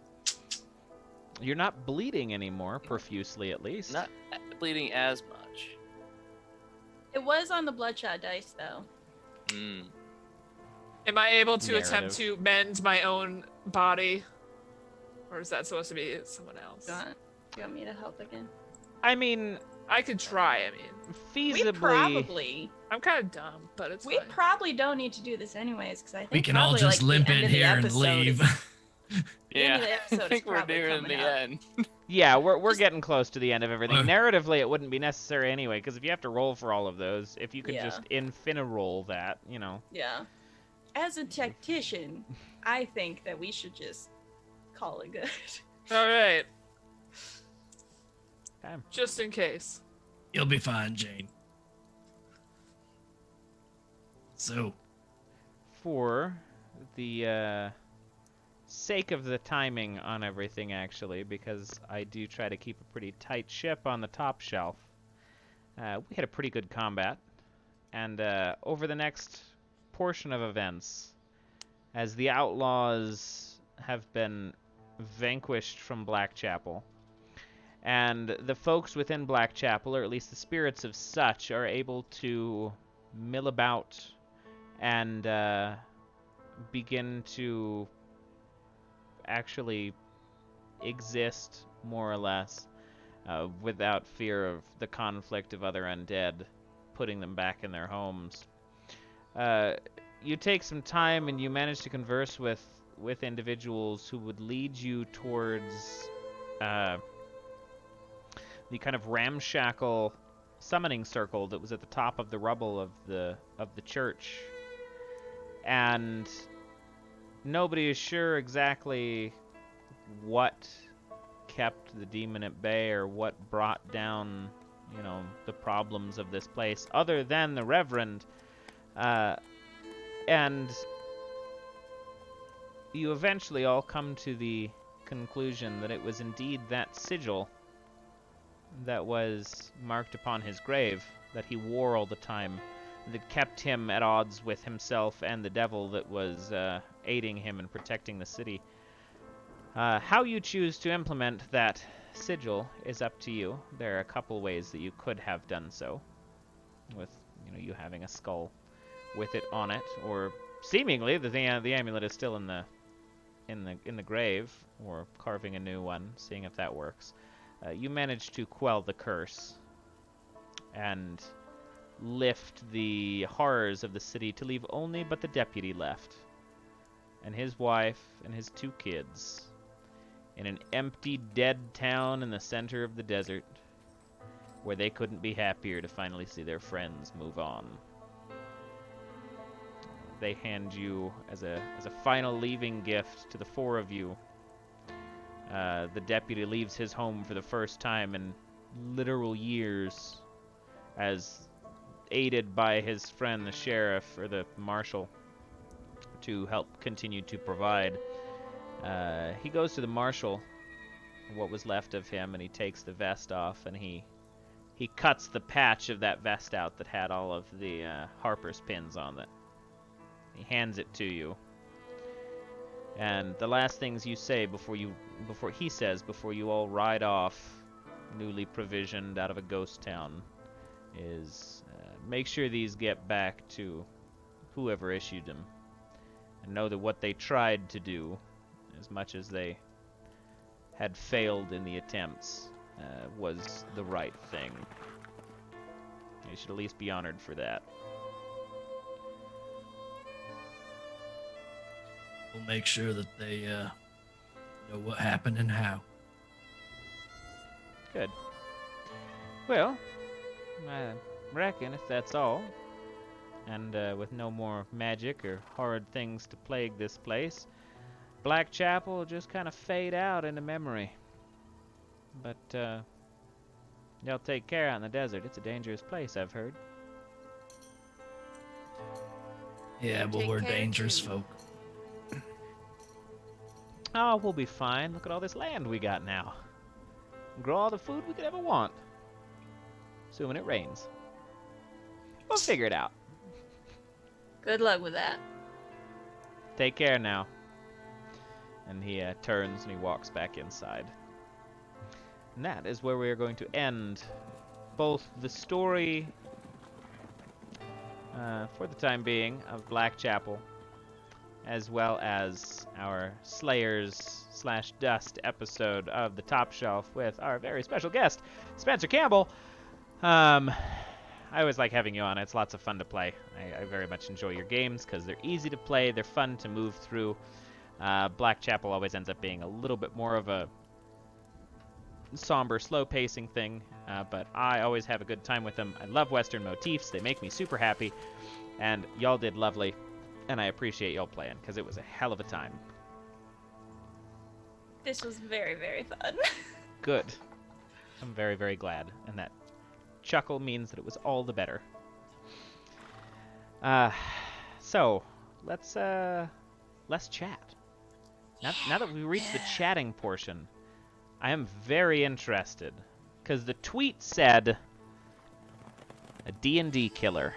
You're not bleeding anymore, profusely at least. Not bleeding as much. It was on the bloodshot dice though. Mm. Am I able to Narrative. attempt to mend my own body? Or is that supposed to be someone else? Do you want me to help again? I mean, I could try, I mean. feasibly. I'm kind of dumb, but it's We fine. probably don't need to do this anyways because I think We can all probably, just like, limp the end in of the here and episode leave. is- the Yeah, end of the I episode think is we're probably near the coming up. end. Yeah, we're Just- getting close to the end of everything. Uh. Narratively, it wouldn't be necessary anyway, because if you have to roll for all of those, if you could Yeah. just infini-roll that, you know. Yeah. As a tactician, I think that we should just call it good. All right. Okay. Just in case. You'll be fine, Jane. So, For the sake of the timing on everything, actually, because I do try to keep a pretty tight ship on the top shelf, we had a pretty good combat. And over the next portion of events, as the outlaws have been vanquished from Blackchapel, and the folks within Blackchapel, or at least the spirits of such, are able to mill about and begin to actually exist, more or less, without fear of the conflict of other undead putting them back in their homes. You take some time and you manage to converse with individuals who would lead you towards the kind of ramshackle summoning circle that was at the top of the rubble of the church. And nobody is sure exactly what kept the demon at bay or what brought down, you know, the problems of this place, other than the Reverend. And you eventually all come to the conclusion that it was indeed that sigil that was marked upon his grave, that he wore all the time, that kept him at odds with himself and the devil that was aiding him and protecting the city. How you choose to implement that sigil is up to you. There are a couple ways that you could have done so, with you having a skull with it on it, or seemingly the amulet is still in the grave, or carving a new one, seeing if that works. You manage to quell the curse and lift the horrors of the city to leave only but the deputy left, and his wife and his 2 kids, in an empty, dead town in the center of the desert, where they couldn't be happier to finally see their friends move on. They hand you, as a final leaving gift to the 4 of you, the deputy leaves his home for the first time in literal years, as aided by his friend the sheriff or the marshal to help continue to provide. He goes to the marshal, what was left of him, and he takes the vest off, and he cuts the patch of that vest out that had all of the Harper's pins on it. He hands it to you. And the last things you say before you all ride off, newly provisioned out of a ghost town, is make sure these get back to whoever issued them. And know that what they tried to do, as much as they had failed in the attempts, was the right thing. You should at least be honored for that. We'll make sure that they know what happened and how. Good. Well, I reckon if that's all, and with no more magic or horrid things to plague this place, Black Chapel will just kind of fade out into memory. But y'all take care out in the desert. It's a dangerous place, I've heard. Yeah, well, Take we're care, dangerous too. folk. Oh, we'll be fine. Look at all this land we got now. Grow all the food we could ever want. Assuming it rains. We'll figure it out. Good luck with that. Take care now. And he turns and he walks back inside. And that is where we are going to end both the story, for the time being, of Black Chapel, as well as our Slayers/Dust episode of the Top Shelf with our very special guest, Spencer Campbell. I always like having you on. It's lots of fun to play. I very much enjoy your games because they're easy to play, they're fun to move through. Black Chapel always ends up being a little bit more of a somber, slow-pacing thing, but I always have a good time with them. I love Western motifs. They make me super happy, and y'all did lovely, and I appreciate y'all playing because it was a hell of a time. This was very, very fun. Good. I'm very, very glad, and that chuckle means that it was all the better. So let's chat. Now that we reached the chatting portion, I am very interested because the tweet said a D&D killer.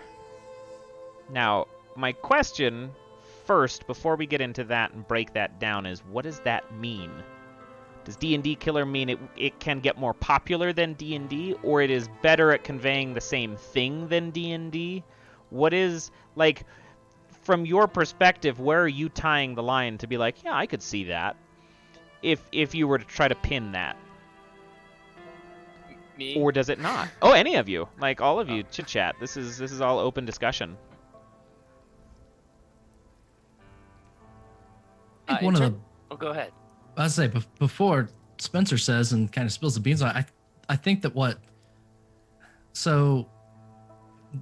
Now, my question first, before we get into that and break that down, is what does that mean? Does D&D killer mean it can get more popular than D&D, or it is better at conveying the same thing than D&D? What is, like, from your perspective, where are you tying the line to be like, yeah, I could see that, if you were to try to pin that? Me? Or does it not? Oh, any of you. Like, all of you, chit-chat. This is all open discussion. I think one of the... Oh, go ahead. I'd say before Spencer says and kind of spills the beans on it, I think that so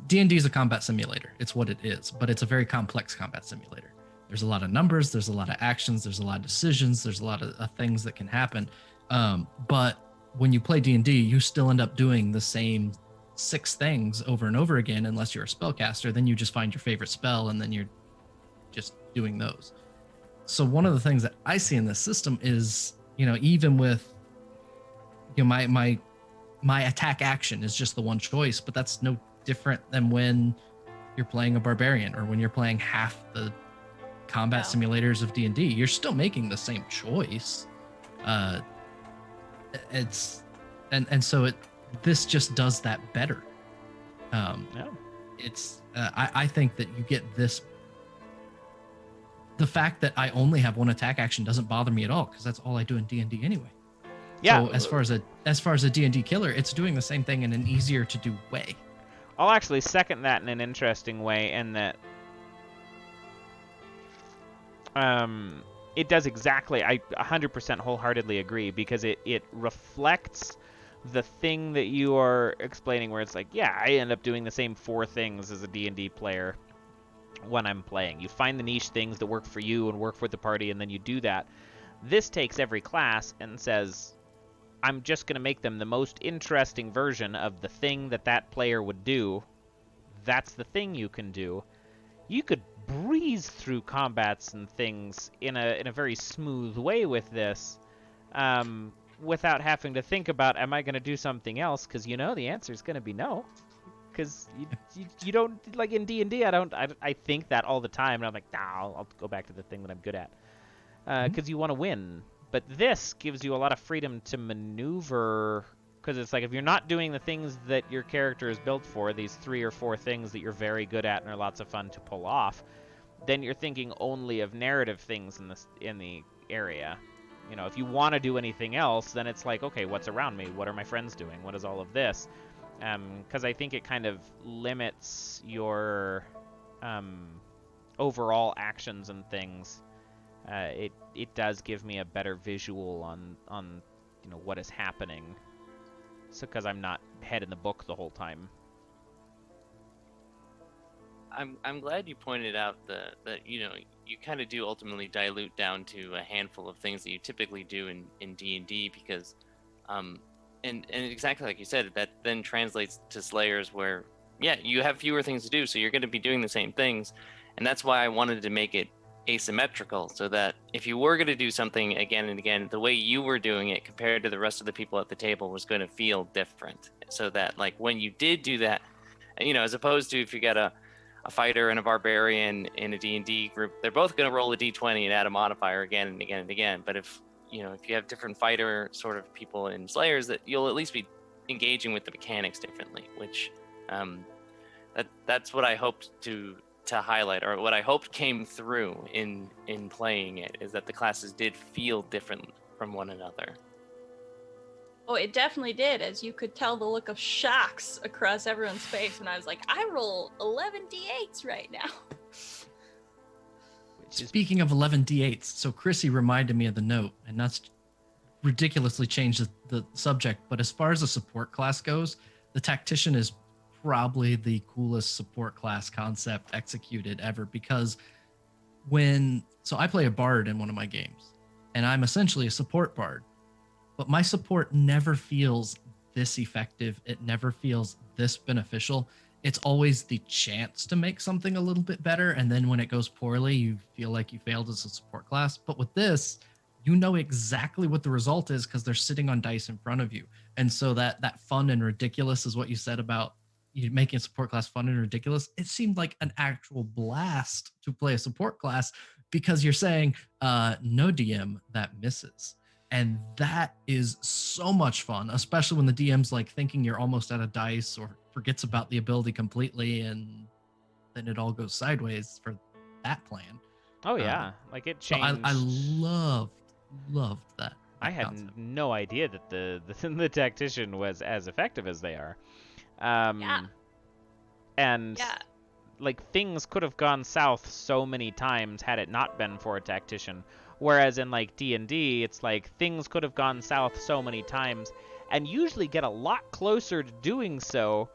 D&D is a combat simulator. It's what it is, but it's a very complex combat simulator. There's a lot of numbers, there's a lot of actions, there's a lot of decisions, there's a lot of things that can happen. But when you play D&D, you still end up doing the same 6 things over and over again, unless you're a spellcaster. Then you just find your favorite spell and then you're just doing those. So one of the things that I see in this system is, even with, my attack action is just the one choice, but that's no different than when you're playing a barbarian or when you're playing half the combat simulators of D&D. You're still making the same choice. This just does that better. I think that you get this. The fact that I only have one attack action doesn't bother me at all because that's all I do in D&D anyway. Yeah. So as far as a D&D killer, it's doing the same thing in an easier to do way. I'll actually second that in an interesting way, in that it does exactly. I 100% wholeheartedly agree, because it reflects the thing that you are explaining, where it's like, yeah, I end up doing the same 4 things as a D&D player when I'm playing. You find the niche things that work for you and work for the party, and then you do that. This takes every class and says, I'm just going to make them the most interesting version of the thing that player would do. That's the thing you can do. You could breeze through combats and things in a very smooth way with this, without having to think about, am I going to do something else? Because the answer is going to be no. Because you don't, like in D&D, I think that all the time, and I'm like, nah, I'll go back to the thing that I'm good at. Because you want to win. But this gives you a lot of freedom to maneuver, because it's like if you're not doing the things that your character is built for, these 3 or 4 things that you're very good at and are lots of fun to pull off, then you're thinking only of narrative things in the area. You know, if you want to do anything else, then it's like, okay, what's around me? What are my friends doing? What is all of this? Because I think it kind of limits your overall actions and things. It does give me a better visual on you know what is happening. So because I'm not head in the book the whole time. I'm glad you pointed out that you know you kind of do ultimately dilute down to a handful of things that you typically do in D&D because and exactly like you said, that then translates to Slayers where yeah, you have fewer things to do, so you're going to be doing the same things. And that's why I wanted to make it asymmetrical, so that if you were going to do something again and again, the way you were doing it compared to the rest of the people at the table was going to feel different. So that like when you did do that, you know, as opposed to if you got a fighter and a barbarian in a D&D group, they're both going to roll a d20 and add a modifier again and again and again. But if you know, if you have different fighter sort of people in Slayers, that you'll at least be engaging with the mechanics differently, which that's what I hoped to highlight, or what I hoped came through in playing it, is that the classes did feel different from one another. Oh, it definitely did, as you could tell the look of shocks across everyone's face when I was like, I roll 11 d8s right now. Speaking of 11 d8s, so Chrissy reminded me of the note, and that's ridiculously changed the subject, but as far as a support class goes, the tactician is probably the coolest support class concept executed ever, because so I play a bard in one of my games, and I'm essentially a support bard, but my support never feels this effective. It never feels this beneficial. It's always the chance to make something a little bit better, and then when it goes poorly, you feel like you failed as a support class. But with this, you know exactly what the result is because they're sitting on dice in front of you. And so that fun and ridiculous is what you said about you making a support class fun and ridiculous. It seemed like an actual blast to play a support class because you're saying, no DM, that misses. And that is so much fun, especially when the DM's like thinking you're almost out of dice or forgets about the ability completely, and then it all goes sideways for that plan. Oh yeah, like it changed. So I loved that. I had no idea that the tactician was as effective as they are. And like things could have gone south so many times had it not been for a tactician. Whereas in like D&D, it's like things could have gone south so many times and usually get a lot closer to doing so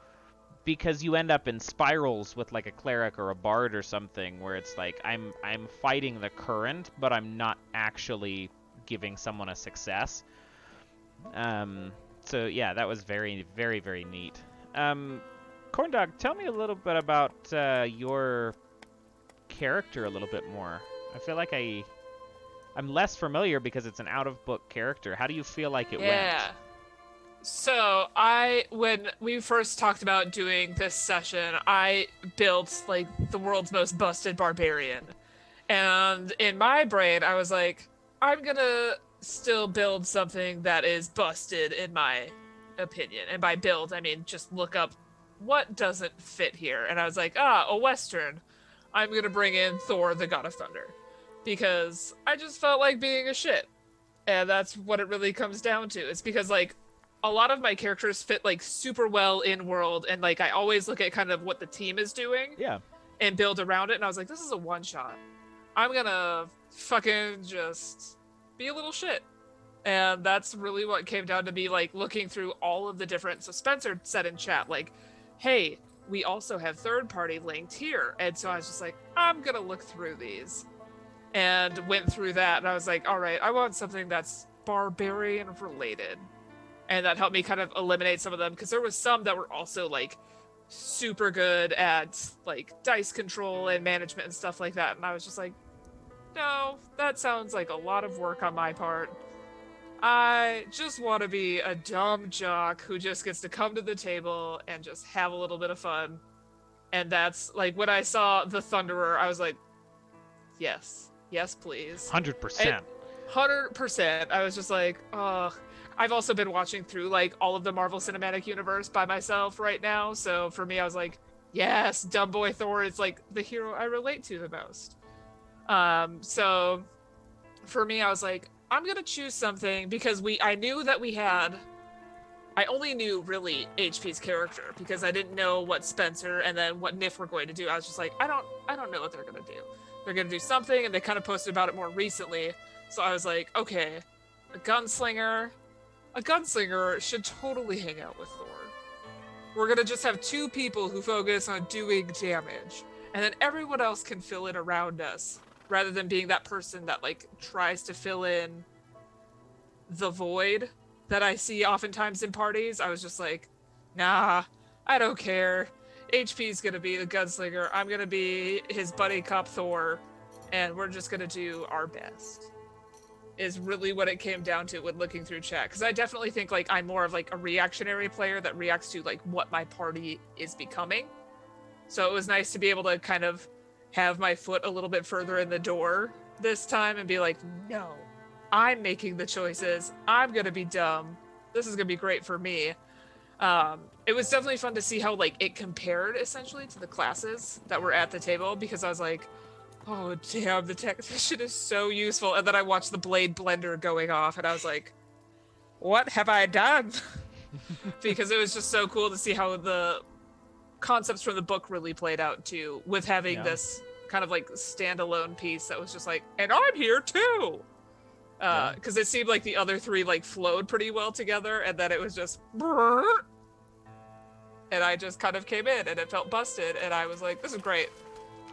because you end up in spirals with like a cleric or a bard or something where it's like I'm fighting the current, but I'm not actually giving someone a success. So yeah, that was very, very, very neat. Corndog, tell me a little bit about your character a little bit more. I feel like I'm less familiar because it's an out-of-book character. How do you feel like it went? Yeah. So when we first talked about doing this session, I built like the world's most busted barbarian. And in my brain, I was like, I'm gonna still build something that is busted in my opinion. And by build, I mean just look up what doesn't fit here. And I was like, a Western. I'm gonna bring in Thor, the God of Thunder. Because I just felt like being a shit. And that's what it really comes down to. It's because like a lot of my characters fit like super well in world, and like I always look at kind of what the team is doing. Yeah. And build around it, and I was like, this is a one shot. I'm gonna fucking just be a little shit. And that's really what came down to me, like looking through all of the different, so Spencer said in chat, like, hey, we also have third party linked here. And so I was just like, I'm gonna look through these. And went through that, and I was like, all right, I want something that's barbarian related. And that helped me kind of eliminate some of them, because there was some that were also like super good at like dice control and management and stuff like that. And I was just like, no, that sounds like a lot of work on my part. I just want to be a dumb jock who just gets to come to the table and just have a little bit of fun. And that's like when I saw the Thunderer, I was like, yes, please. 100%. 100%. I was just like, oh. I've also been watching through like all of the Marvel Cinematic Universe by myself right now. So for me, I was like, yes, Dumb Boy Thor is like the hero I relate to the most. So for me, I was like, I'm gonna choose something because I knew that I only knew really HP's character because I didn't know what Spencer and then what Nif were going to do. I was just like, I don't know what they're gonna do. They're gonna do something, and they kind of posted about it more recently. So I was like, okay, a gunslinger should totally hang out with Thor. We're gonna just have two people who focus on doing damage, and then everyone else can fill in around us, rather than being that person that like tries to fill in the void that I see oftentimes in parties. I was just like, nah, I don't care. HP's gonna be the gunslinger. I'm gonna be his buddy cop Thor, and we're just gonna do our best. Is really what it came down to when looking through chat. Because I definitely think like I'm more of like a reactionary player that reacts to like what my party is becoming. So it was nice to be able to kind of have my foot a little bit further in the door this time and be like, no, I'm making the choices. I'm gonna be dumb. This is gonna be great for me. It was definitely fun to see how like it compared essentially to the classes that were at the table, because I was like, oh damn, the technician is so useful. And then I watched the blade blender going off and I was like, what have I done? Because it was just so cool to see how the concepts from the book really played out too, with having this kind of like standalone piece that was just like, and I'm here too. Because it seemed like the other three like flowed pretty well together, and then it was just and I just kind of came in and it felt busted, and I was like, this is great.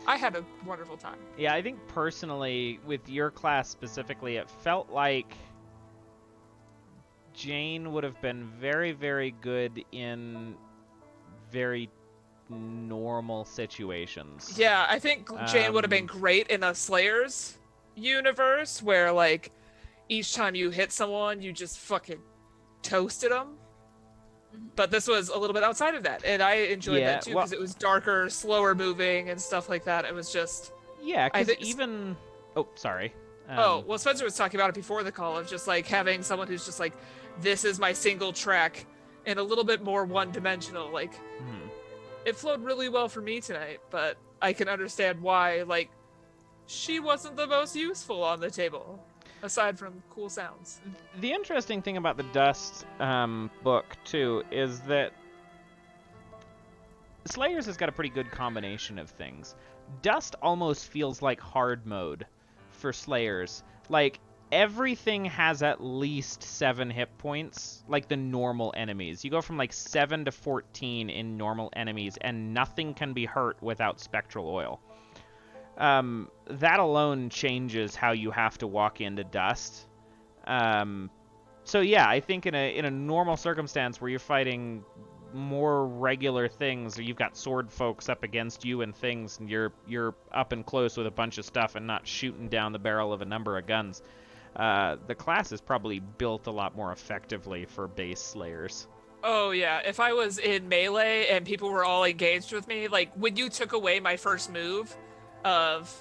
I had a wonderful time. Yeah, I think personally, with your class specifically, it felt like Jane would have been very, very good in very normal situations. Yeah, I think Jane would have been great in a Slayers universe where, like, each time you hit someone, you just fucking toasted them. But this was a little bit outside of that, and I enjoyed that too, because it was darker, slower moving, and stuff like that. It was just... Yeah, because even... Oh, sorry. Well, Spencer was talking about it before the call, of just, like, having someone who's just like, this is my single track, and a little bit more one-dimensional. Like, it flowed really well for me tonight, but I can understand why, like, she wasn't the most useful on the table, aside from cool sounds. The interesting thing about the Dust book, too, is that Slayers has got a pretty good combination of things. Dust almost feels like hard mode for Slayers. Like, everything has at least 7 hit points, like the normal enemies. You go from like 7 to 14 in normal enemies, and nothing can be hurt without spectral oil. That alone changes how you have to walk into Dust. So yeah, I think in a normal circumstance where you're fighting more regular things, or you've got sword folks up against you and things, and you're up and close with a bunch of stuff and not shooting down the barrel of a number of guns, the class is probably built a lot more effectively for base Slayers. Oh yeah, if I was in melee and people were all engaged with me, like when you took away my first move of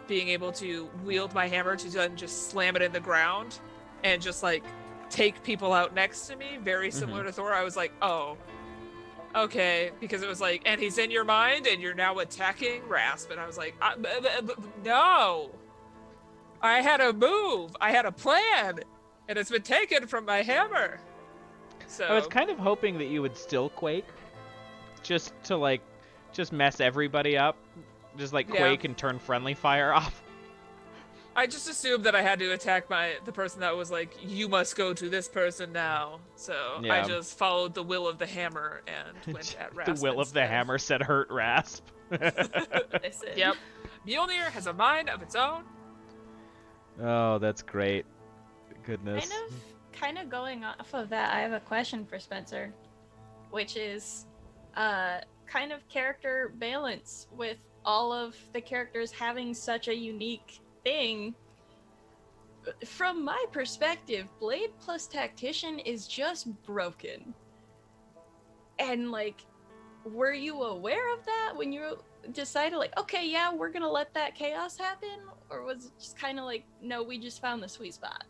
being able to wield my hammer to then just slam it in the ground and just like take people out next to me, very similar to Thor, I was like, oh, okay, because it was like, and he's in your mind and you're now attacking Rasp, and I was like, no, I had a move, I had a plan, and it's been taken from my hammer. So I was kind of hoping that you would still quake, just to mess everybody up, just like quake and turn friendly fire off. I just assumed that I had to attack the person that was like, you must go to this person now. So I just followed the will of the hammer and went at Rasp. The will of the hammer said hurt Rasp. Listen. Yep. Mjolnir has a mind of its own. Oh, that's great. Goodness. Kind of going off of that, I have a question for Spencer, which is kind of character balance with all of the characters having such a unique thing. from my perspective, Blade plus Tactician is just broken. And like, were you aware of that when you decided like, okay, yeah, we're gonna let that chaos happen? Or was it just kind of like, no, we just found the sweet spot?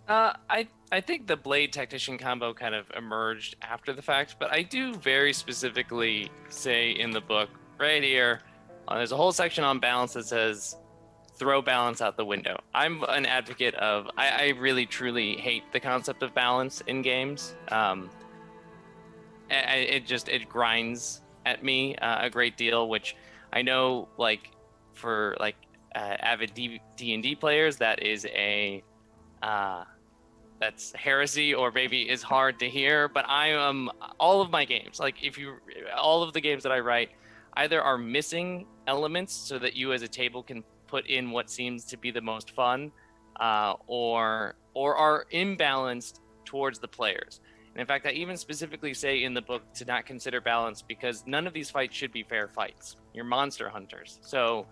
I think the Blade Tactician combo kind of emerged after the fact, but I do very specifically say in the book right here, there's a whole section on balance that says throw balance out the window. I'm an advocate of, I really truly hate the concept of balance in games. It grinds at me a great deal, which I know like for like avid D&D players, that is a that's heresy or maybe is hard to hear, but I am all of my games, like all of the games that I write either are missing elements so that you as a table can put in what seems to be the most fun, or are imbalanced towards the players. And in fact, I even specifically say in the book to not consider balance because none of these fights should be fair fights. You're monster hunters. So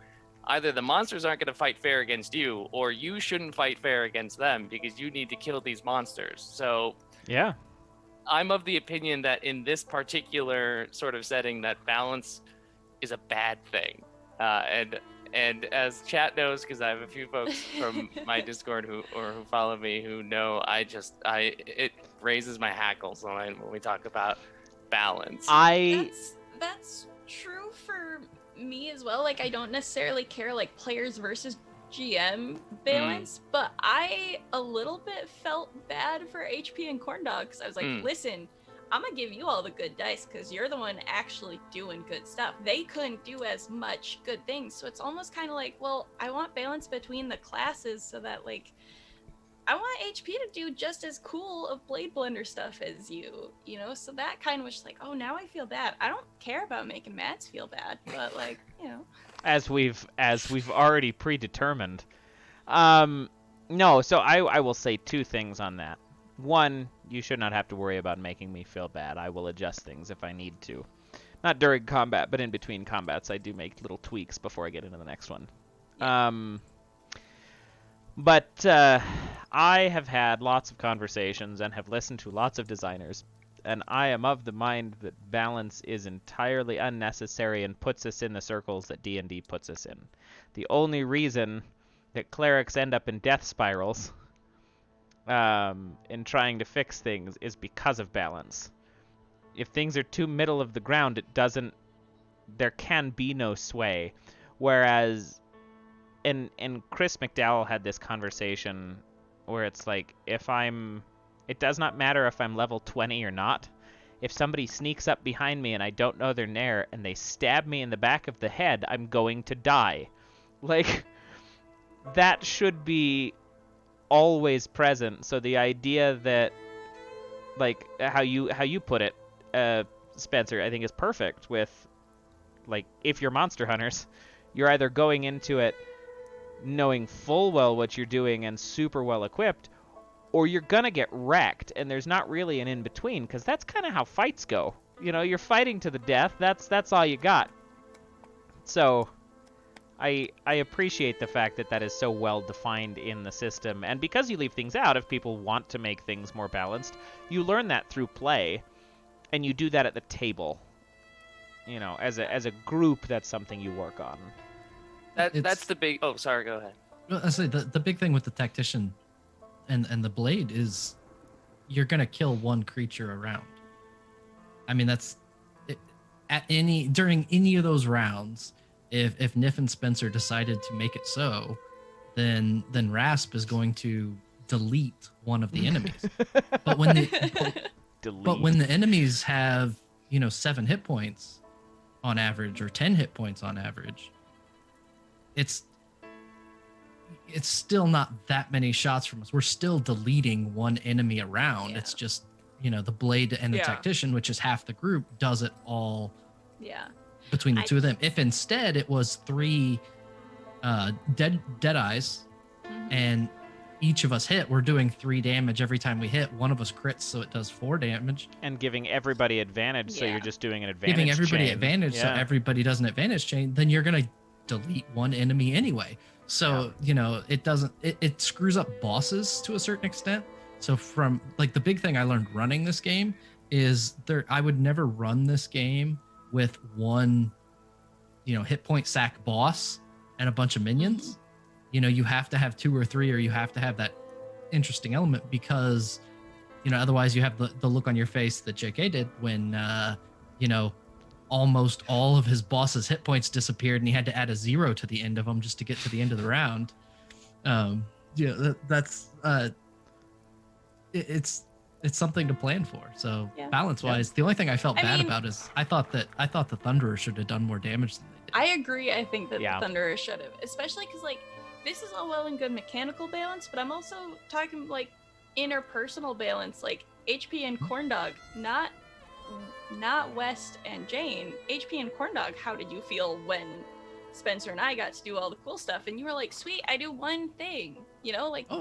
either the monsters aren't going to fight fair against you, or you shouldn't fight fair against them because you need to kill these monsters. So Yeah. I'm of the opinion that in this particular sort of setting, that balance is a bad thing. And as chat knows, because I have a few folks from my Discord who follow me who know, it raises my hackles when we talk about balance. That's true for me as well. Like, I don't necessarily care like players versus GM balance, but I a little bit felt bad for HP and Corndog because I was like, listen, I'm gonna give you all the good dice because you're the one actually doing good stuff. They couldn't do as much good things, so it's almost kind of like, well, I want balance between the classes so that like I want HP to do just as cool of Blade Blender stuff as you know? So that kind of was like, oh, now I feel bad. I don't care about making Mads feel bad, but like, you know. As we've already predetermined. No, so I will say two things on that. One, you should not have to worry about making me feel bad. I will adjust things if I need to. Not during combat, but in between combats, I do make little tweaks before I get into the next one. Yeah. But I have had lots of conversations and have listened to lots of designers, and I am of the mind that balance is entirely unnecessary and puts us in the circles that D&D puts us in. The only reason that clerics end up in death spirals in trying to fix things is because of balance. If things are too middle of the ground, there can be no sway. Whereas, and Chris McDowell had this conversation where it's like, it does not matter if I'm level 20 or not. If somebody sneaks up behind me and I don't know they're there and they stab me in the back of the head, I'm going to die. Like, that should be always present. So the idea that, like, how you put it, Spencer, I think is perfect with, like, if you're monster hunters, you're either going into it knowing full well what you're doing and super well equipped, or you're gonna get wrecked, and there's not really an in-between, because that's kind of how fights go. You know, you're fighting to the death, that's all you got. So I appreciate the fact that that is so well defined in the system, and because you leave things out, if people want to make things more balanced, you learn that through play, and you do that at the table. You know, as a group, that's something you work on. That's the big. Oh, sorry. Go ahead. Well, I say the big thing with the tactician and the blade is you're gonna kill one creature around. I mean, that's during any of those rounds. If Niff and Spencer decided to make it so, then Rasp is going to delete one of the enemies. But when the enemies have 7 hit points on average or 10 hit points on average, it's still not that many shots from us. We're still deleting one enemy around. Yeah. It's just, the blade and the tactician, which is half the group, does it all between the two of them. If instead it was 3 dead eyes and each of us hit, we're doing 3 damage every time we hit. One of us crits, so it does 4 damage. And giving everybody advantage, so you're just doing an advantage Giving everybody chain. advantage, so everybody does an advantage chain, then you're going to delete one enemy anyway. So, it doesn't, it screws up bosses to a certain extent. So from like the big thing I learned running this game is I would never run this game with one, hit point sack boss and a bunch of minions. You have to have 2 or 3, or you have to have that interesting element, because otherwise you have the look on your face that JK did when almost all of his boss's hit points disappeared and he had to add a 0 to the end of them just to get to the end of the round. It's something to plan for. So balance wise, the only thing I felt bad about is I thought the Thunderer should have done more damage than they did. I agree. I think that the Thunderer should have, especially because like this is all well and good mechanical balance, but I'm also talking like interpersonal balance, like HP and Corndog, not West and Jane. HP and Corndog, how did you feel when Spencer and I got to do all the cool stuff and you were like, sweet, I do one thing,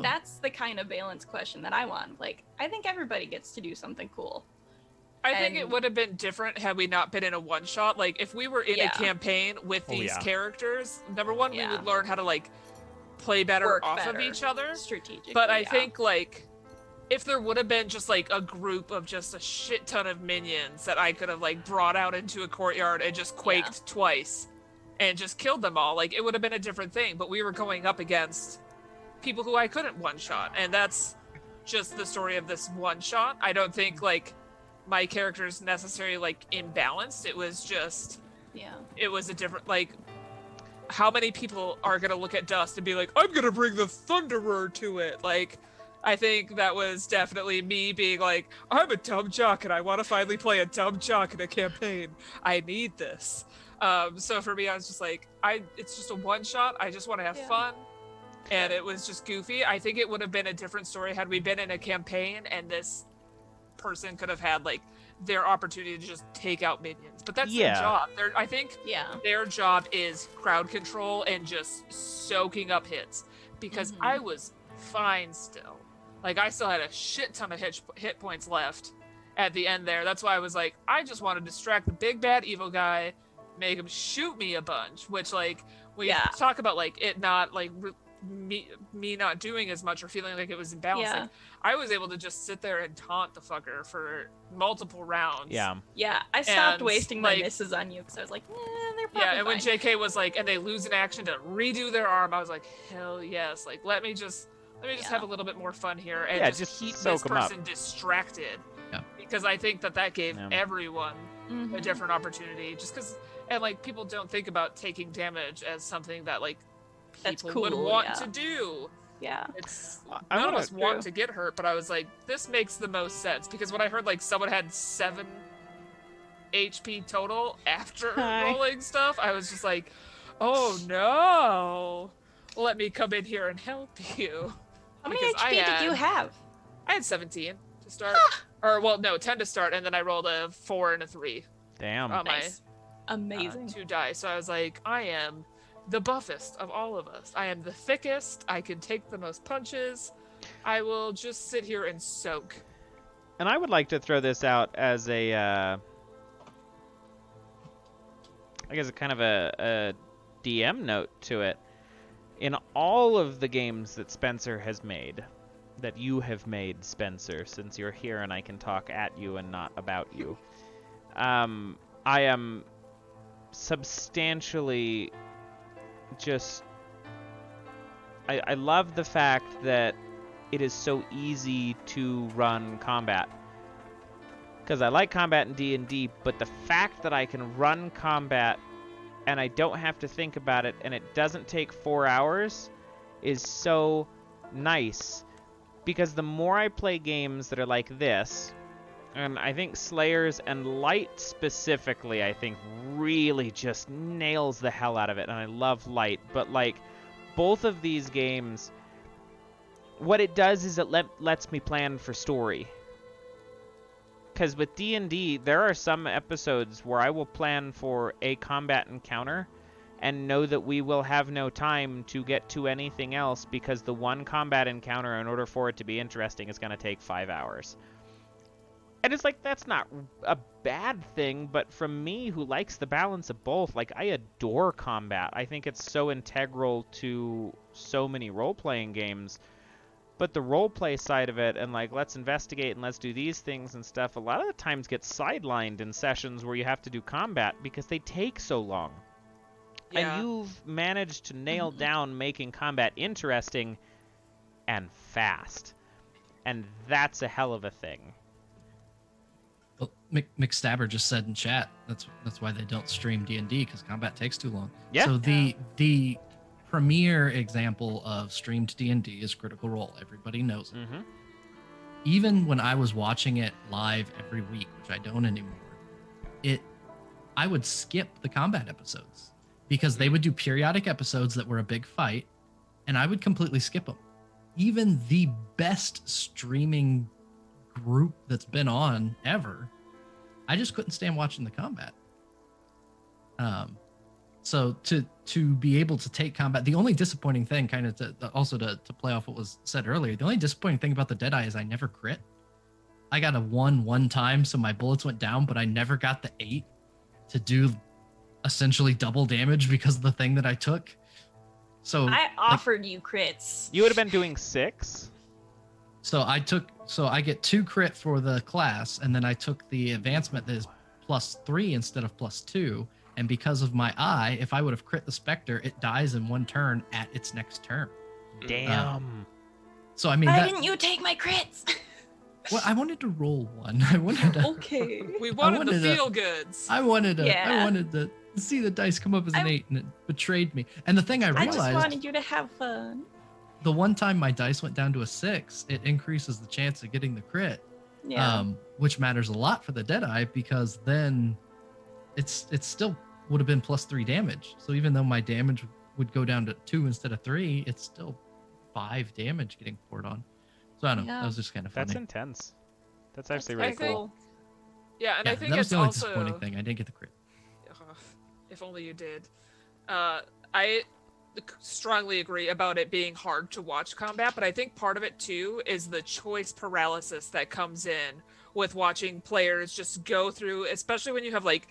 that's the kind of balance question that I want. Like, I think everybody gets to do something cool. I think it would have been different had we not been in a one shot. Like, if we were in a campaign with these characters, number one, we would learn how to like play better of each other strategically. But I think like if there would have been just like a group of just a shit ton of minions that I could have like brought out into a courtyard and just quaked twice and just killed them all, like it would have been a different thing. But we were going up against people who I couldn't one shot, and that's just the story of this one shot. I don't think like my character's necessarily like imbalanced. It was just it was a different, like, how many people are gonna look at Dust and be like, I'm gonna bring the Thunderer to it? Like, I think that was definitely me being like, I'm a dumb jock and I want to finally play a dumb jock in a campaign. I need this. So for me, I was just like, it's just a one shot. I just want to have fun. And it was just goofy. I think it would have been a different story had we been in a campaign and this person could have had like their opportunity to just take out minions. But that's their job. I think their job is crowd control and just soaking up hits, because I was fine still. Like, I still had a shit ton of hit points left at the end there. That's why I was like, I just want to distract the big bad evil guy, make him shoot me a bunch, which, like, we talk about, like, it not, like, me not doing as much or feeling like it was imbalanced. Like, I was able to just sit there and taunt the fucker for multiple rounds. Yeah, I stopped wasting my misses on you because I was like, they're probably and when JK was like, and they lose an action to redo their arm, I was like, hell yes. Like, let me just have a little bit more fun here and just keep this person distracted. Because I think that gave everyone a different opportunity. Just because, and like, people don't think about taking damage as something that like people would want to do. It's none of us want to get hurt, but I was like, this makes the most sense, because when I heard like someone had 7 HP total after rolling stuff, I was just like, oh no, let me come in here and help you. How many HP did you have? I had 17 to start. Or, well, no, 10 to start, and then I rolled a 4 and a 3. Damn. On nice. My, amazing. 2 dice. So I was like, I am the buffest of all of us. I am the thickest. I can take the most punches. I will just sit here and soak. And I would like to throw this out as a, I guess, a kind of a DM note to it. In all of the games that Spencer has made, that you have made, Spencer, since you're here and I can talk at you and not about you, I am substantially just... I love the fact that it is so easy to run combat. Because I like combat in D&D, but the fact that I can run combat and I don't have to think about it, and it doesn't take 4 hours, is so nice. Because the more I play games that are like this, and I think Slayers and Light specifically, I think, really just nails the hell out of it, and I love Light, but, like, both of these games, what it does is it lets me plan for story. Because with D&D, there are some episodes where I will plan for a combat encounter and know that we will have no time to get to anything else, because the one combat encounter, in order for it to be interesting, is going to take 5 hours. And it's like, that's not a bad thing, but from me, who likes the balance of both, like, I adore combat. I think it's so integral to so many role-playing games. But the roleplay side of it, and like, let's investigate and let's do these things and stuff, a lot of the times gets sidelined in sessions where you have to do combat because they take so long. Yeah. And you've managed to nail down making combat interesting and fast. And that's a hell of a thing. Well, McStabber just said in chat that's why they don't stream D&D, because combat takes too long. Yeah. So the premier example of streamed D&D is Critical Role. Everybody knows it. Mm-hmm. Even when I was watching it live every week, which I don't anymore, I would skip the combat episodes because they would do periodic episodes that were a big fight, and I would completely skip them. Even the best streaming group that's been on ever, I just couldn't stand watching the combat. So to be able to take combat, the only disappointing thing, kind of to play off what was said earlier, the only disappointing thing about the Deadeye is I never crit. I got a 1 one time, so my bullets went down, but I never got the 8 to do essentially double damage because of the thing that I took. So I offered you crits. You would have been doing 6. So I get 2 crit for the class, and then I took the advancement that is +3 instead of +2. And because of my eye, if I would have crit the Spectre, it dies in 1 turn at its next turn. Damn. So I mean, Why didn't you take my crits? well, I wanted to roll one. I wanted to. Okay. We wanted wanted the to- feel goods. I wanted to. Yeah. I wanted to see the dice come up as an 8, and it betrayed me. And the thing I I just realized, wanted you to have fun. the one time my dice went down to a 6, it increases the chance of getting the crit. Yeah. Which matters a lot for the Deadeye, because then it's still would have been +3 damage. So even though my damage would go down to 2 instead of 3, it's still 5 damage getting poured on. So I don't know. Yeah. That was just kind of funny. That's intense. That's actually That's really I cool. Yeah, and yeah, I think that was it's the only also disappointing thing. I didn't get the crit. If only you did. I strongly agree about it being hard to watch combat, but I think part of it too is the choice paralysis that comes in with watching players just go through, especially when you have like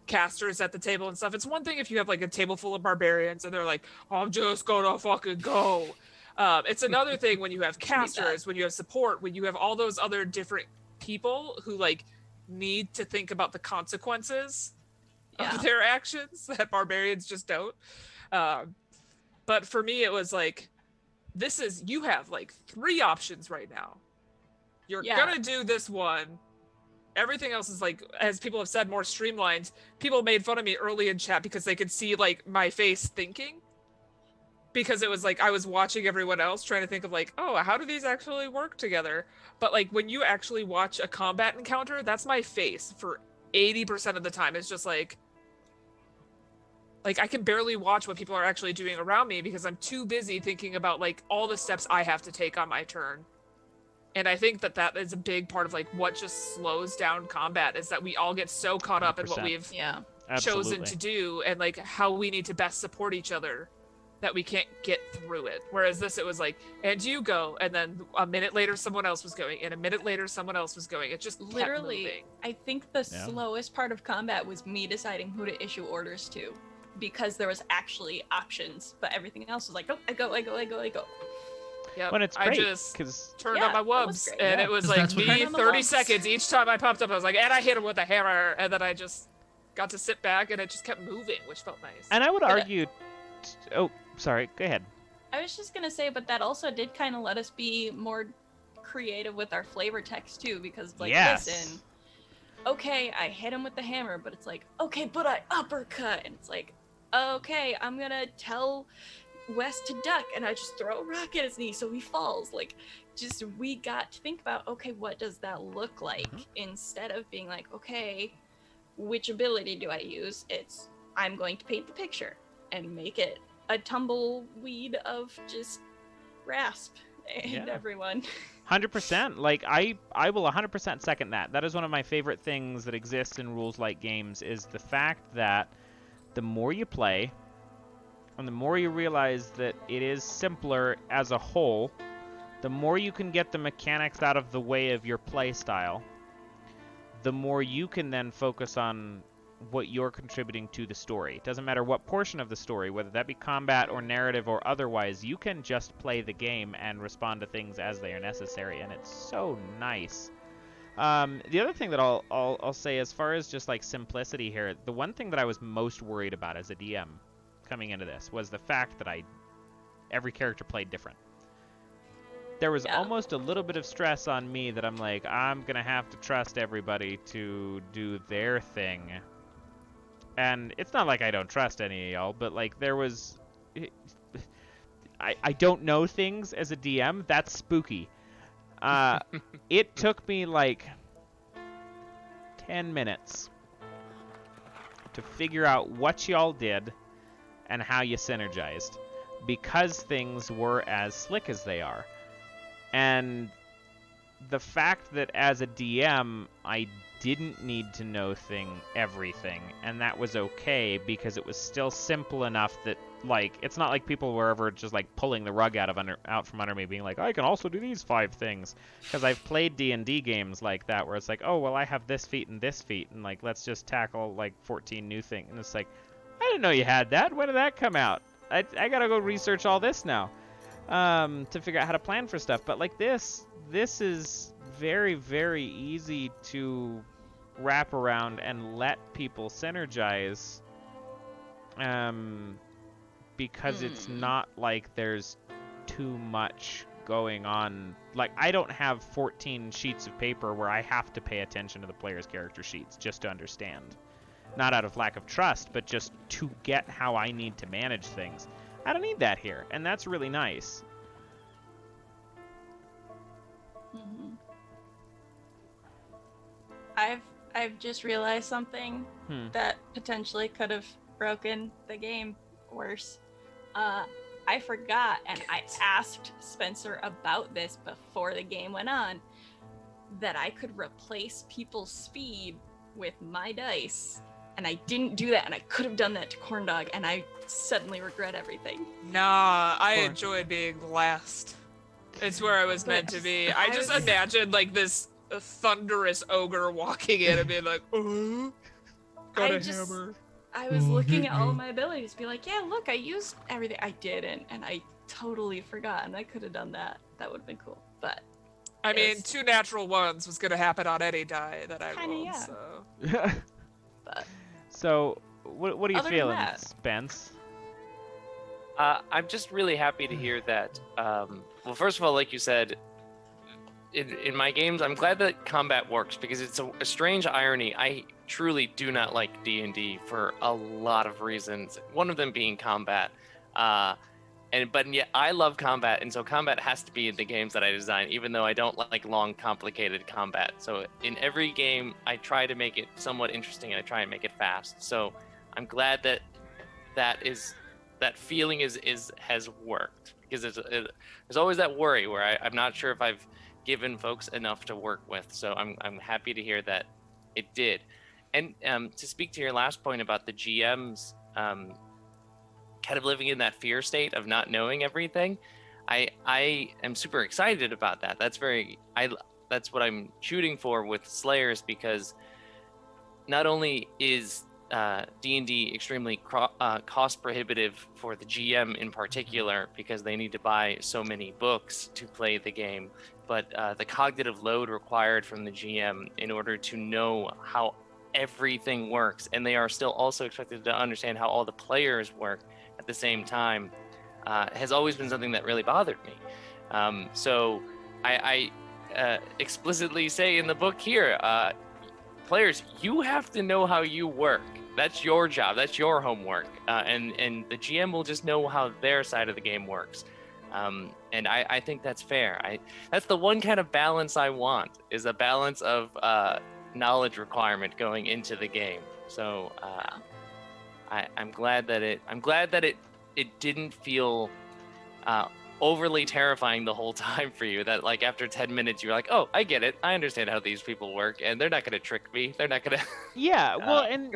casters at the table and stuff. It's one thing if you have like a table full of barbarians and they're like, I'm just gonna fucking go. It's another thing when you have casters, when you have support, when you have all those other different people who like need to think about the consequences Yeah. of their actions that barbarians just don't. But for me, it was like, you have like 3 options right now. You're gonna do this one. Everything else is like, as people have said, more streamlined. People made fun of me early in chat because they could see like my face thinking. Because it was like I was watching everyone else trying to think of like, oh, how do these actually work together? But like when you actually watch a combat encounter, that's my face for 80% of the time. It's just like I can barely watch what people are actually doing around me because I'm too busy thinking about like all the steps I have to take on my turn. And I think that is a big part of like what just slows down combat, is that we all get so caught up in what 100%. we've Yeah. chosen Absolutely. to do and like how we need to best support each other, that we can't get through it. Whereas this, it was like, and you go, and then a minute later someone else was going, and a minute later someone else was going. It just kept Literally, moving. I think the Yeah. slowest part of combat was me deciding who to issue orders to, because there was actually options, but everything else was like, oh, I go. Yep. When it's I great, just because turned Yeah, on my that was wubs, great. and Yeah, it was 'cause like that's what- me Turn on the 30 wubs. seconds each time I popped up. I was like, and I hit him with a hammer, and then I just got to sit back, and it just kept moving, which felt nice. and I would But, argue. Oh, sorry. Go ahead. I was just gonna say, but that also did kind of let us be more creative with our flavor text too, because like, Yes. listen, okay, I hit him with the hammer, but it's like, okay, but I uppercut, and it's like, okay, I'm gonna tell Wes to duck, and I just throw a rock at his knee so he falls. Like, just we got to think about, okay, what does that look like, instead of being like, okay, which ability do I use? It's, I'm going to paint the picture and make it a tumbleweed of just Rasp and Yeah. everyone. 100%. Like, I will 100% second that. That is one of my favorite things that exists in rules-lite games, is the fact that the more you play, and the more you realize that it is simpler as a whole, the more you can get the mechanics out of the way of your play style. the more you can then focus on what you're contributing to the story. It doesn't matter what portion of the story, whether that be combat or narrative or otherwise, you can just play the game and respond to things as they are necessary, and it's so nice. The other thing that I'll say, as far as just like simplicity here, the one thing that I was most worried about as a DM coming into this was the fact that every character played different. There was almost a little bit of stress on me that I'm like, I'm gonna have to trust everybody to do their thing. And it's not like I don't trust any of y'all, but like there was, I don't know things as a DM. That's spooky. It took me like 10 minutes to figure out what y'all did and how you synergized, because things were as slick as they are. And the fact that as a DM, I didn't need to know everything, and that was okay, because it was still simple enough that, like, it's not like people were ever just like pulling the rug out from under me, being like, I can also do these 5 things, because I've played D&D games like that, where it's like, oh, well, I have this feat, and like, let's just tackle like 14 new things, and it's like, I didn't know you had that. When did that come out? I gotta go research all this now, to figure out how to plan for stuff. But like this is very, very easy to wrap around and let people synergize, because it's not like there's too much going on. Like, I don't have 14 sheets of paper where I have to pay attention to the player's character sheets just to understand. Not out of lack of trust, but just to get how I need to manage things. I don't need that here, and that's really nice. Mm-hmm. I've just realized something that potentially could have broken the game worse. I forgot, and I asked Spencer about this before the game went on, that I could replace people's speed with my dice. And I didn't do that, and I could have done that to Corndog, and I suddenly regret everything. Nah, I enjoyed being last. It's where I was meant to be. I just imagined like this thunderous ogre walking in and being like, oh, got a hammer. I was looking at all of my abilities to be like, yeah, look, I used everything. I didn't, and I totally forgot, and I could have done that. That would have been cool, but... I mean, 2 natural ones was going to happen on any die that I rolled, yeah. so... But... So, what are you feeling, Spence? I'm just really happy to hear that. Well, first of all, like you said, in my games, I'm glad that combat works, because it's a strange irony. I truly do not like D&D for a lot of reasons. One of them being combat. But yet I love combat, and so combat has to be in the games that I design, even though I don't like long, complicated combat. So in every game, I try to make it somewhat interesting, and I try and make it fast. So I'm glad that that feeling has worked, because there's always that worry where I'm not sure if I've given folks enough to work with. So I'm happy to hear that it did. And to speak to your last point about the GMs, kind of living in that fear state of not knowing everything, I am super excited about that. That's what I'm shooting for with Slayers, because not only is D&D extremely cost prohibitive for the GM in particular, because they need to buy so many books to play the game, but the cognitive load required from the GM in order to know how everything works, and they are still also expected to understand how all the players work at the same time, has always been something that really bothered me. So I explicitly say in the book here, players, you have to know how you work. That's your job. That's your homework. And the GM will just know how their side of the game works. And I think that's fair. That's the one kind of balance I want, is a balance of knowledge requirement going into the game. So I'm glad that it didn't feel overly terrifying the whole time for you, that like after 10 minutes you're like, oh, I get it, I understand how these people work, and they're not going to trick me, they're not going to... Yeah, well, and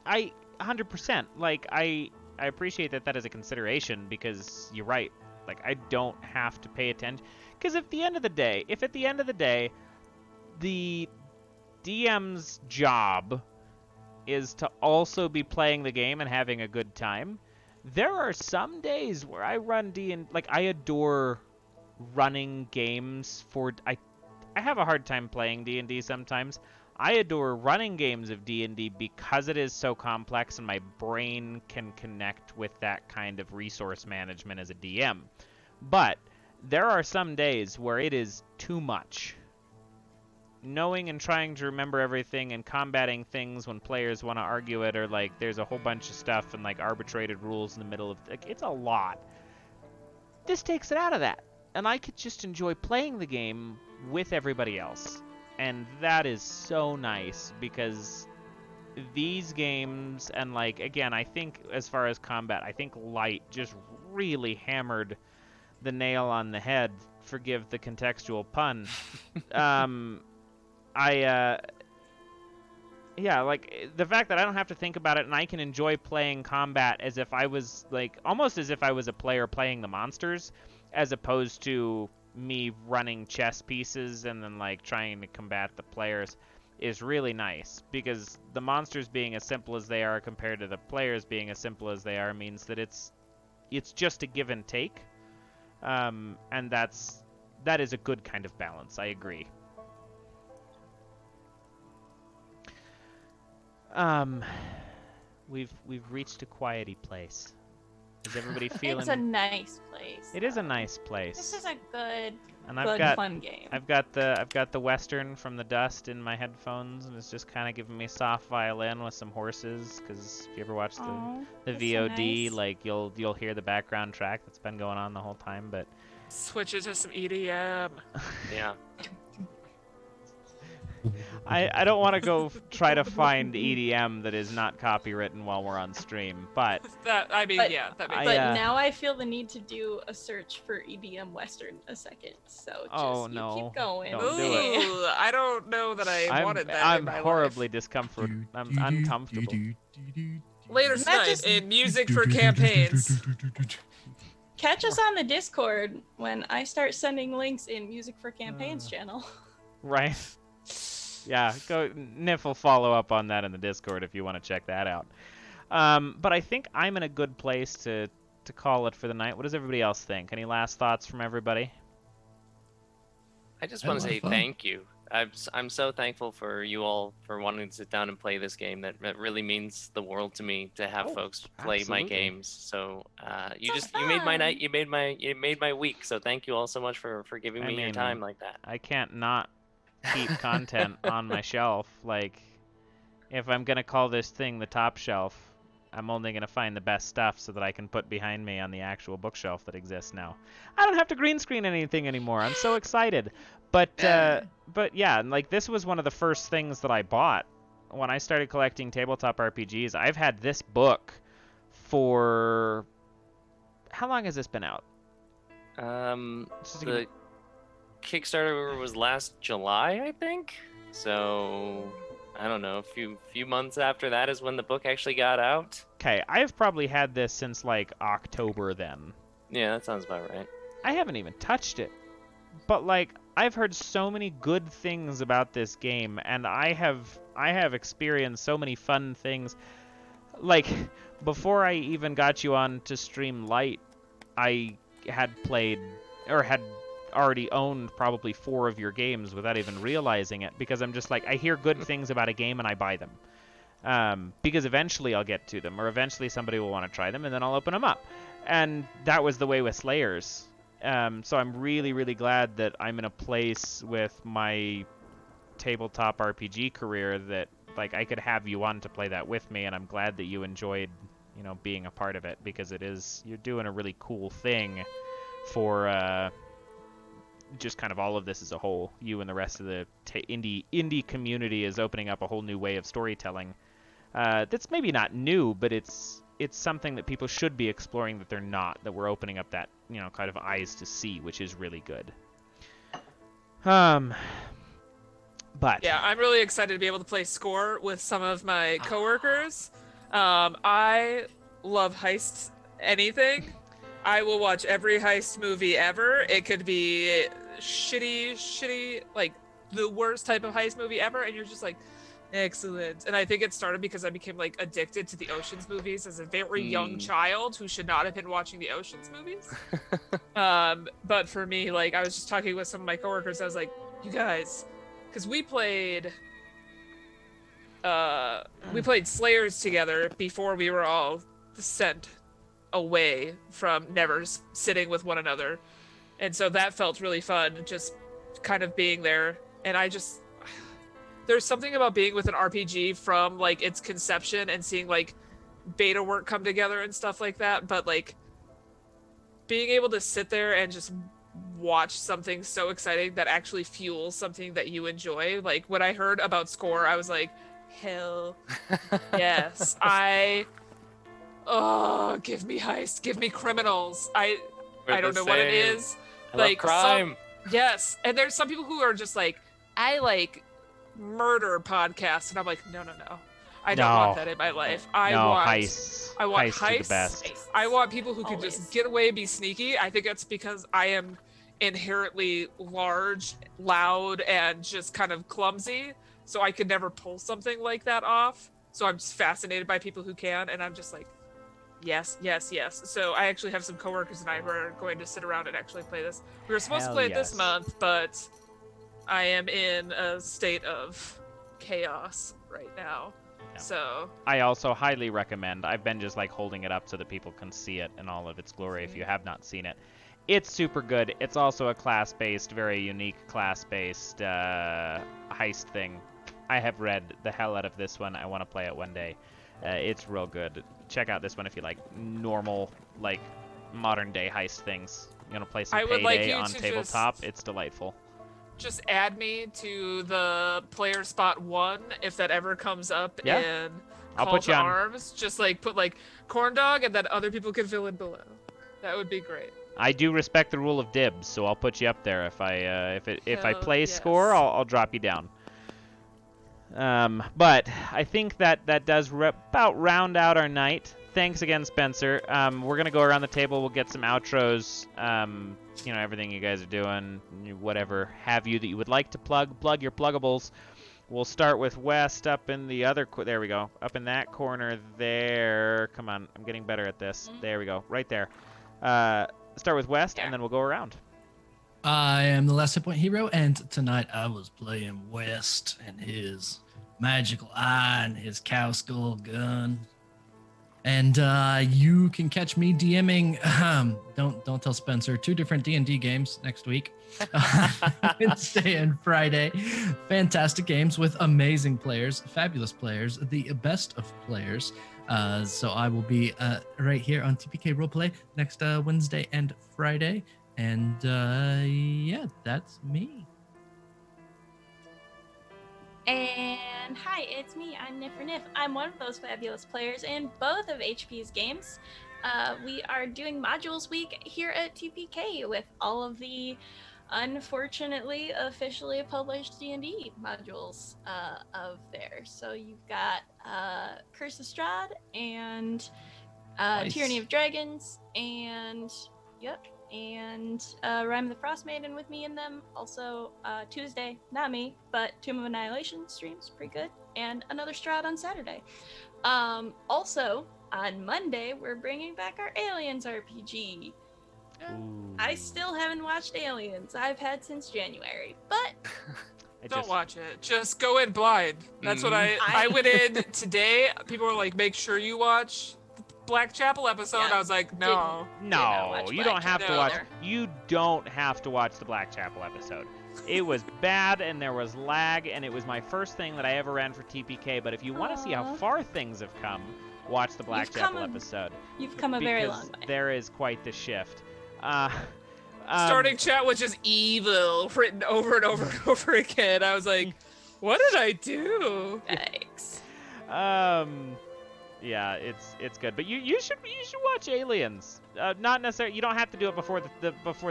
I 100%, like, I appreciate that is a consideration, because you're right, like, I don't have to pay attention, because if at the end of the day, the DM's job is to also be playing the game and having a good time. There are some days where I run D&D, like I adore running games for I have a hard time playing D&D sometimes. I adore running games of D&D because it is so complex and my brain can connect with that kind of resource management as a DM. But there are some days where it is too much. Knowing and trying to remember everything and combating things when players want to argue it, or like there's a whole bunch of stuff and like arbitrated rules in the middle of like, it's a lot. This takes it out of that, and I could just enjoy playing the game with everybody else, and that is so nice because these games, and like again, I think as far as combat, I think Light just really hammered the nail on the head. Forgive the contextual pun. Yeah, like the fact that I don't have to think about it and I can enjoy playing combat as if I was like almost as if I was a player playing the monsters, as opposed to me running chess pieces and then like trying to combat the players, is really nice, because the monsters being as simple as they are compared to the players being as simple as they are means that it's just a give and take, and that is a good kind of balance. I agree. We've reached a quiety place. Is everybody feeling? It's a nice place. It is a nice place. This is a good, and fun game. I've got the Western from the Dust in my headphones, and it's just kind of giving me soft violin with some horses. Because if you ever watch the VOD, so nice. like you'll hear the background track that's been going on the whole time. But Switches to some EDM. Yeah. I don't want to go try to find EDM that is not copywritten while we're on stream, but That that makes But sense. now I feel the need to do a search for EDM Western a second. So just Oh, you no. keep going. Don't do it. Ooh, I don't know that I wanted that I'm in my horribly life. discomfort. I'm uncomfortable. Later Not tonight just- in music for campaigns. Catch us on the Discord when I start sending links in Music for Campaigns channel. Right? Yeah, go. Niff will follow up on that in the Discord if you want to check that out. But I think I'm in a good place to call it for the night. What does everybody else think? Any last thoughts from everybody? I just Had a want to lot of say fun. thank you. I'm so thankful for you all for wanting to sit down and play this game. That really means the world to me to have Oh, folks play my absolutely. games. So you So made my night. fun. You made my week. So thank you all so much for giving I me your mean, time like that. I can't not keep content on my shelf. Like, if I'm gonna call this thing the top shelf, I'm only gonna find the best stuff so that I can put behind me on the actual bookshelf that exists now. I don't have to green screen anything anymore. I'm so excited. But yeah, and like this was one of the first things that I bought when I started collecting tabletop RPGs. I've had this book for how long has this been out? Just to give The Kickstarter was last July, I think. So I don't know. A few months after that is when the book actually got out. Okay, I've probably had this since like October then. Yeah, that sounds about right. I haven't even touched it. But like I've heard so many good things about this game, and I have experienced so many fun things. Like before I even got you on to stream Light, I had played or had already owned probably 4 of your games without even realizing it, because I'm just like, I hear good things about a game and I buy them. Because eventually I'll get to them, or eventually somebody will want to try them, and then I'll open them up. And that was the way with Slayers. So I'm really, really glad that I'm in a place with my tabletop RPG career that like I could have you on to play that with me, and I'm glad that you enjoyed, being a part of it, because you're doing a really cool thing for just kind of all of this as a whole. You and the rest of the indie community is opening up a whole new way of storytelling. That's maybe not new, but it's something that people should be exploring that they're not. That we're opening up that kind of eyes to see, which is really good. But Yeah, I'm really excited to be able to play Score with some of my coworkers. I love heists. Anything. I will watch every heist movie ever. It could be shitty, like the worst type of heist movie ever, and you're just like, excellent. And I think it started because I became like addicted to the Ocean's movies as a very young child who should not have been watching the Ocean's movies. But for me, like, I was just talking with some of my coworkers. I was like, you guys, because we played Slayers together before we were all sent away from never sitting with one another, and so that felt really fun, just kind of being there. And there's something about being with an RPG from like its conception and seeing like beta work come together and stuff like that, but like being able to sit there and just watch something so exciting that actually fuels something that you enjoy. Like when I heard about Score, I was like, hell yes. Give me heist, give me criminals. I don't know what it is. I love crime. Yes, and there's some people who are just like, I like murder podcasts, and I'm like, no. I don't want that in my life. I want heists. I want heists. Are the best. I want people who can Always. just get away and be sneaky. I think that's because I am inherently large, loud, and just kind of clumsy, so I could never pull something like that off. So I'm just fascinated by people who can, and I'm just like, yes. So I actually have some coworkers and I who are going to sit around and actually play this. We were supposed to play it this month, but I am in a state of chaos right now. Yeah. So I also highly recommend. I've been just like holding it up so that people can see it in all of its glory if you have not seen it. It's super good. It's also a class-based, very unique class-based heist thing. I have read the hell out of this one. I want to play it one day. It's real good. Check out this one if you like normal, like modern-day heist things. You're gonna play some Payday on Tabletop. It's delightful. Just add me to the player spot 1 if that ever comes up in Call to Arms. Just like put like corn dog and then other people can fill in below. That would be great. I do respect the rule of dibs, so I'll put you up there. If I play Score, I'll drop you down. But I think that does about round out our night. Thanks again, Spencer. We're gonna go around the table. We'll get some outros. Everything you guys are doing, whatever have you that you would like to plug your pluggables. We'll start with West up in the other. There we go. Up in that corner there. Come on, I'm getting better at this. There we go. Right there. Start with West, and then we'll go around. I am the Last Hit Point Hero, and tonight I was playing West and his magical eye and his cow skull gun. And you can catch me DMing. Don't tell Spencer. 2 different D&D games next week, Wednesday and Friday. Fantastic games with amazing players, fabulous players, the best of players. So I will be right here on TPK Roleplay next Wednesday and Friday. And that's me. And hi, it's me. I'm Niffer. I'm one of those fabulous players in both of HP's games. We are doing Modules Week here at TPK with all of the unfortunately officially published D&D modules of there. So you've got Curse of Strahd and Nice. Tyranny of Dragons and Rime of the Frost Maiden with me in them. Also, Tuesday, not me, but Tomb of Annihilation streams, pretty good. And another Strahd on Saturday. Also, on Monday, we're bringing back our Aliens RPG. I still haven't watched Aliens. I've had since January, but Don't watch it. Just go in blind. That's what I went in today. People were like, make sure you watch Black Chapel episode. Yeah, I was like, no. You don't have to watch. You don't have to watch the Black Chapel episode. It was bad and there was lag, and it was my first thing that I ever ran for TPK. But if you want to see how far things have come, watch the Black Chapel episode. You've come a very long way. There is quite the shift. Starting chat was just evil written over and over and over again. I was like, what did I do? Thanks. Yeah, it's good, but you should watch Aliens. Not necessarily. You don't have to do it before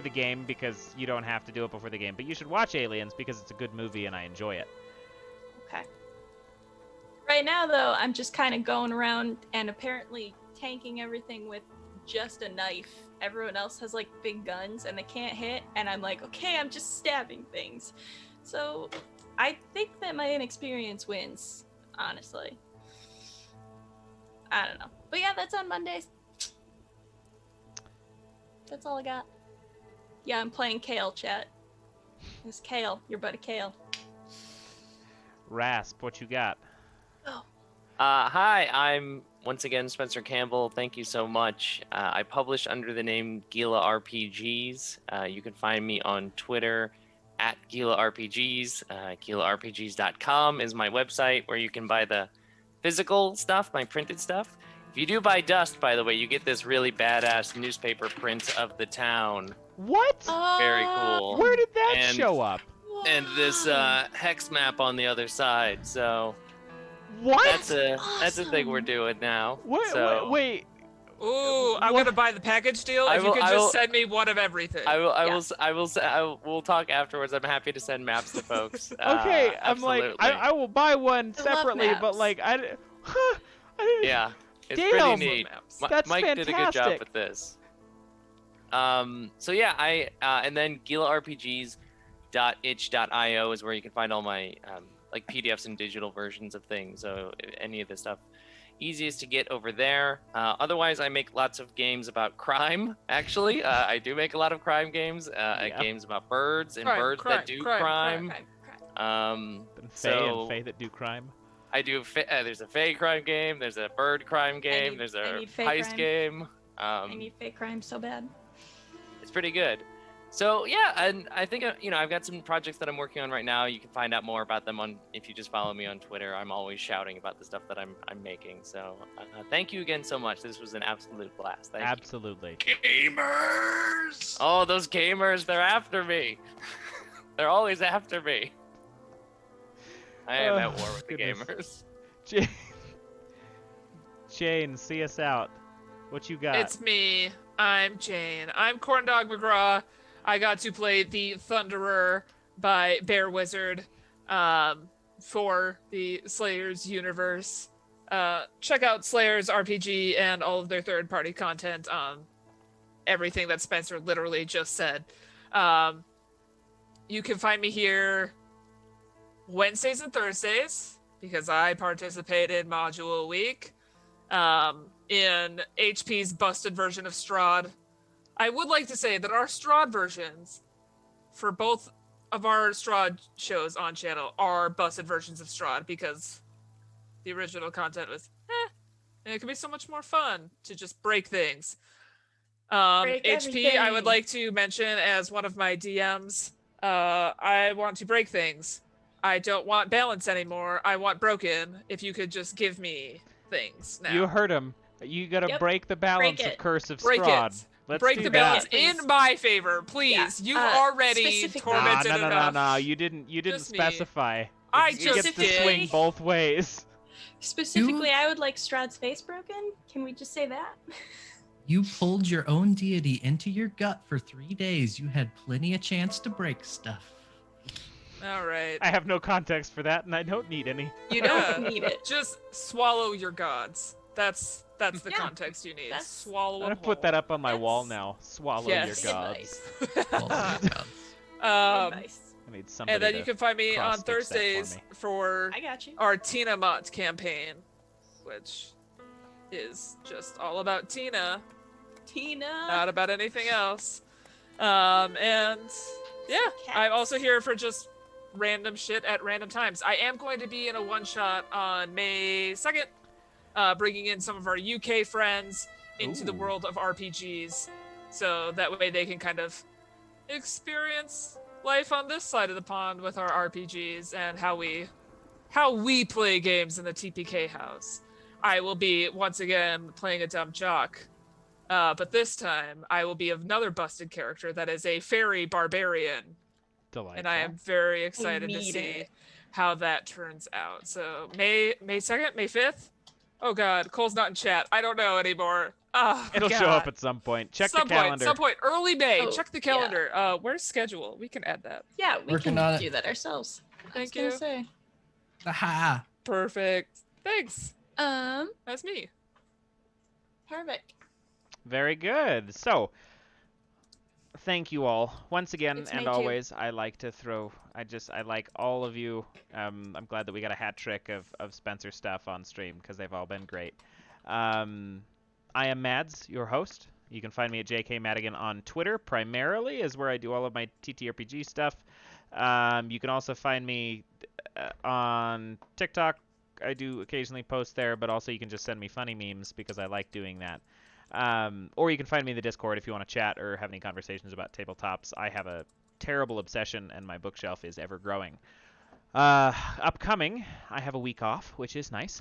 the game, because you don't have to do it before the game. But you should watch Aliens because it's a good movie and I enjoy it. Okay. Right now, though, I'm just kind of going around and apparently tanking everything with just a knife. Everyone else has like big guns and they can't hit, and I'm like, okay, I'm just stabbing things. So I think that my inexperience wins, honestly. I don't know. But yeah, that's on Mondays. That's all I got. Yeah, I'm playing Kale, chat. It's Kale, your buddy Kale. Rasp, what you got? Oh. Hi, I'm once again Spencer Campbell. Thank you so much. I publish under the name Gila RPGs. You can find me on Twitter at Gila RPGs. GilaRPGs.com is my website where you can buy the physical stuff, my printed stuff. If you do buy dust, by the way, you get this really badass newspaper print of the town. What? Very cool. Where did that And- show up? And this hex map on the other side. So What? that's a thing we're awesome. doing now. What? So Wait. Ooh, I'm What? gonna buy the package deal I if you will- could I just will- send me one of everything. we'll talk afterwards. I'm happy to send maps to folks. Okay, I'm like, absolutely. I will buy one I love separately, but maps. like, I didn't. Yeah, it's Damn. pretty neat. Maps. That's Mike did a good job fantastic. with this. So yeah, and then GilaRPGs.itch.io is where you can find all my like PDFs and digital versions of things. So any of this stuff, easiest to get over there. Otherwise, I make lots of games about crime. Actually, I do make a lot of crime games. Yeah. Games about birds and Crime, birds crime, that do crime, crime. Crime. And So Faye that do crime. I do. There's a Fae crime game. There's a bird crime game. need- There's I a need Fae heist crime. game. I need fake crime so bad. It's pretty good. So yeah, and I think I've got some projects that I'm working on right now. You can find out more about them if you just follow me on Twitter. I'm always shouting about the stuff that I'm making. So thank you again so much. This was an absolute blast. Thank Absolutely. you. Gamers! Oh, those gamers! They're after me. They're always after me. I am at war with the Goodness. gamers. Jane, see us out. What you got? It's me. I'm Jane. I'm Corndog McGraw. I got to play the Thunderer by Bear Wizard for the Slayers universe. Check out Slayers RPG and all of their third-party content on everything that Spencer literally just said. You can find me here Wednesdays and Thursdays because I participate in Module Week. In HP's busted version of Strahd. I would like to say that our Strahd versions for both of our Strahd shows on channel are busted versions of Strahd because the original content was and it could be so much more fun to just break things. Break HP, I would everything. like to mention as one of my DMs, I want to break things. I don't want balance anymore. I want broken. If you could just give me things now. You heard him. You gotta Yep. break the balance Break of it. Curse of Break Strahd. it. Let's Break do the that. balance Please. in my favor, please. Yeah. You've already Specifically- Nah, tormented no, enough. no. You didn't Just me. specify. I It just gets to did. swing both ways. Specifically, I would like Strahd's face broken. Can we just say that? You pulled your own deity into your gut for 3 days. You had plenty of chance to break stuff. All right. I have no context for that, and I don't need any. You Yeah. don't need it. Just swallow your gods. That's the Yeah. context you need. That's- Swallow I'm them gonna put that up on my wall That's- now. Swallow Yes. your gods. whole. Advice. I need somebody And then to you can find me on cross-stitch that for Thursdays me. for I got you. our Tina Mott campaign, which is just all about Tina, Tina. not about anything else. And yeah, I'm also here for just random shit at random times. I am going to be in a one-shot on May 2nd, bringing in some of our UK friends into the Ooh. world of RPGs, so that way they can kind of experience life on this side of the pond with our RPGs and how we play games in the TPK house. I will be once again playing a dumb jock, but this time I will be another busted character that is a fairy barbarian, Delightful. and I am very excited to need see it. how that turns out. So May 2nd, May 5th. Oh God, Cole's not in chat. I don't know anymore. Oh, It'll God. show up at some point. Check the calendar. Some point, early May. Oh, Check the yeah. calendar. Where's schedule? We can add that. Yeah, we Working can on it. do that ourselves. Thank I was you. gonna say. Aha! Perfect. Thanks. Um, That's me. perfect. Very good. So, thank you all once again, It's me and too. always. I like to throw. I like all of you. I'm glad that we got a hat trick of Spencer stuff on stream because they've all been great. I am Mads, your host. You can find me at JK Madigan on Twitter, primarily, is where I do all of my TTRPG stuff. You can also find me on TikTok. I do occasionally post there, but also you can just send me funny memes because I like doing that. Or you can find me in the Discord if you want to chat or have any conversations about tabletops. I have a terrible obsession, and my bookshelf is ever growing. Upcoming, I have a week off, which is nice.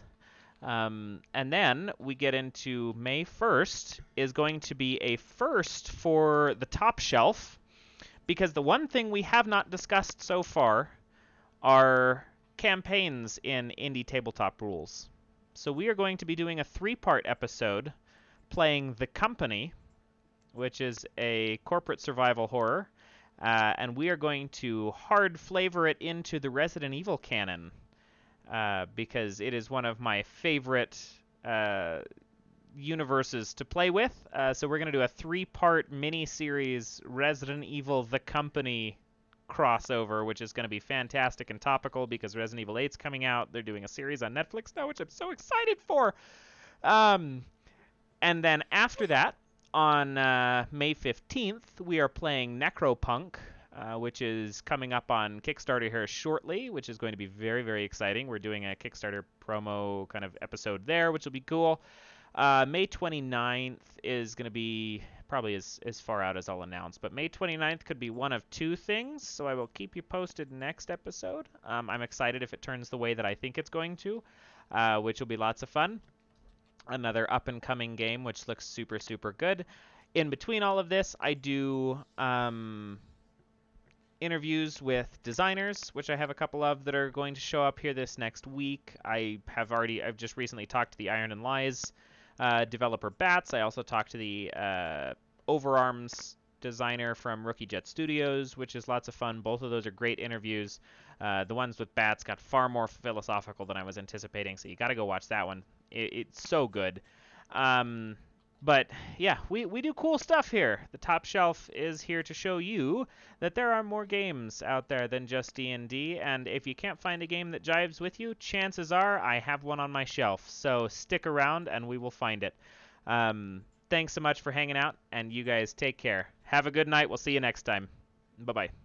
And then we get into May 1st is going to be a first for the top shelf, because the one thing we have not discussed so far are campaigns in Indie Tabletop Rules. So we are going to be doing a 3-part episode playing The Company, which is a corporate survival horror, and we are going to hard flavor it into the Resident Evil canon, because it is one of my favorite universes to play with. So we're going to do a 3-part mini-series Resident Evil The Company crossover, which is going to be fantastic and topical because Resident Evil 8's coming out. They're doing a series on Netflix now, which I'm so excited for. And then after that, on May 15th, we are playing Necropunk, which is coming up on Kickstarter here shortly, which is going to be very, very exciting. We're doing a Kickstarter promo kind of episode there, which will be cool. May 29th is going to be probably as far out as I'll announce, but May 29th could be one of 2 things, so I will keep you posted next episode. I'm excited if it turns the way that I think it's going to, which will be lots of fun. Another up-and-coming game, which looks super, super good. In between all of this, I do interviews with designers, which I have a couple of that are going to show up here this next week. I've just recently talked to the Iron and Lies developer Bats. I also talked to the Overarms designer from Rookie Jet Studios, which is lots of fun. Both of those are great interviews. The ones with Bats got far more philosophical than I was anticipating, so you got to go watch that one. It's so good. But yeah, we do cool stuff here. The Top Shelf is here to show you that there are more games out there than just D&D, and if you can't find a game that jives with you, chances are I have one on my shelf. So stick around and we will find it. Thanks so much for hanging out, and you guys take care. Have a good night. We'll see you next time. Bye-bye.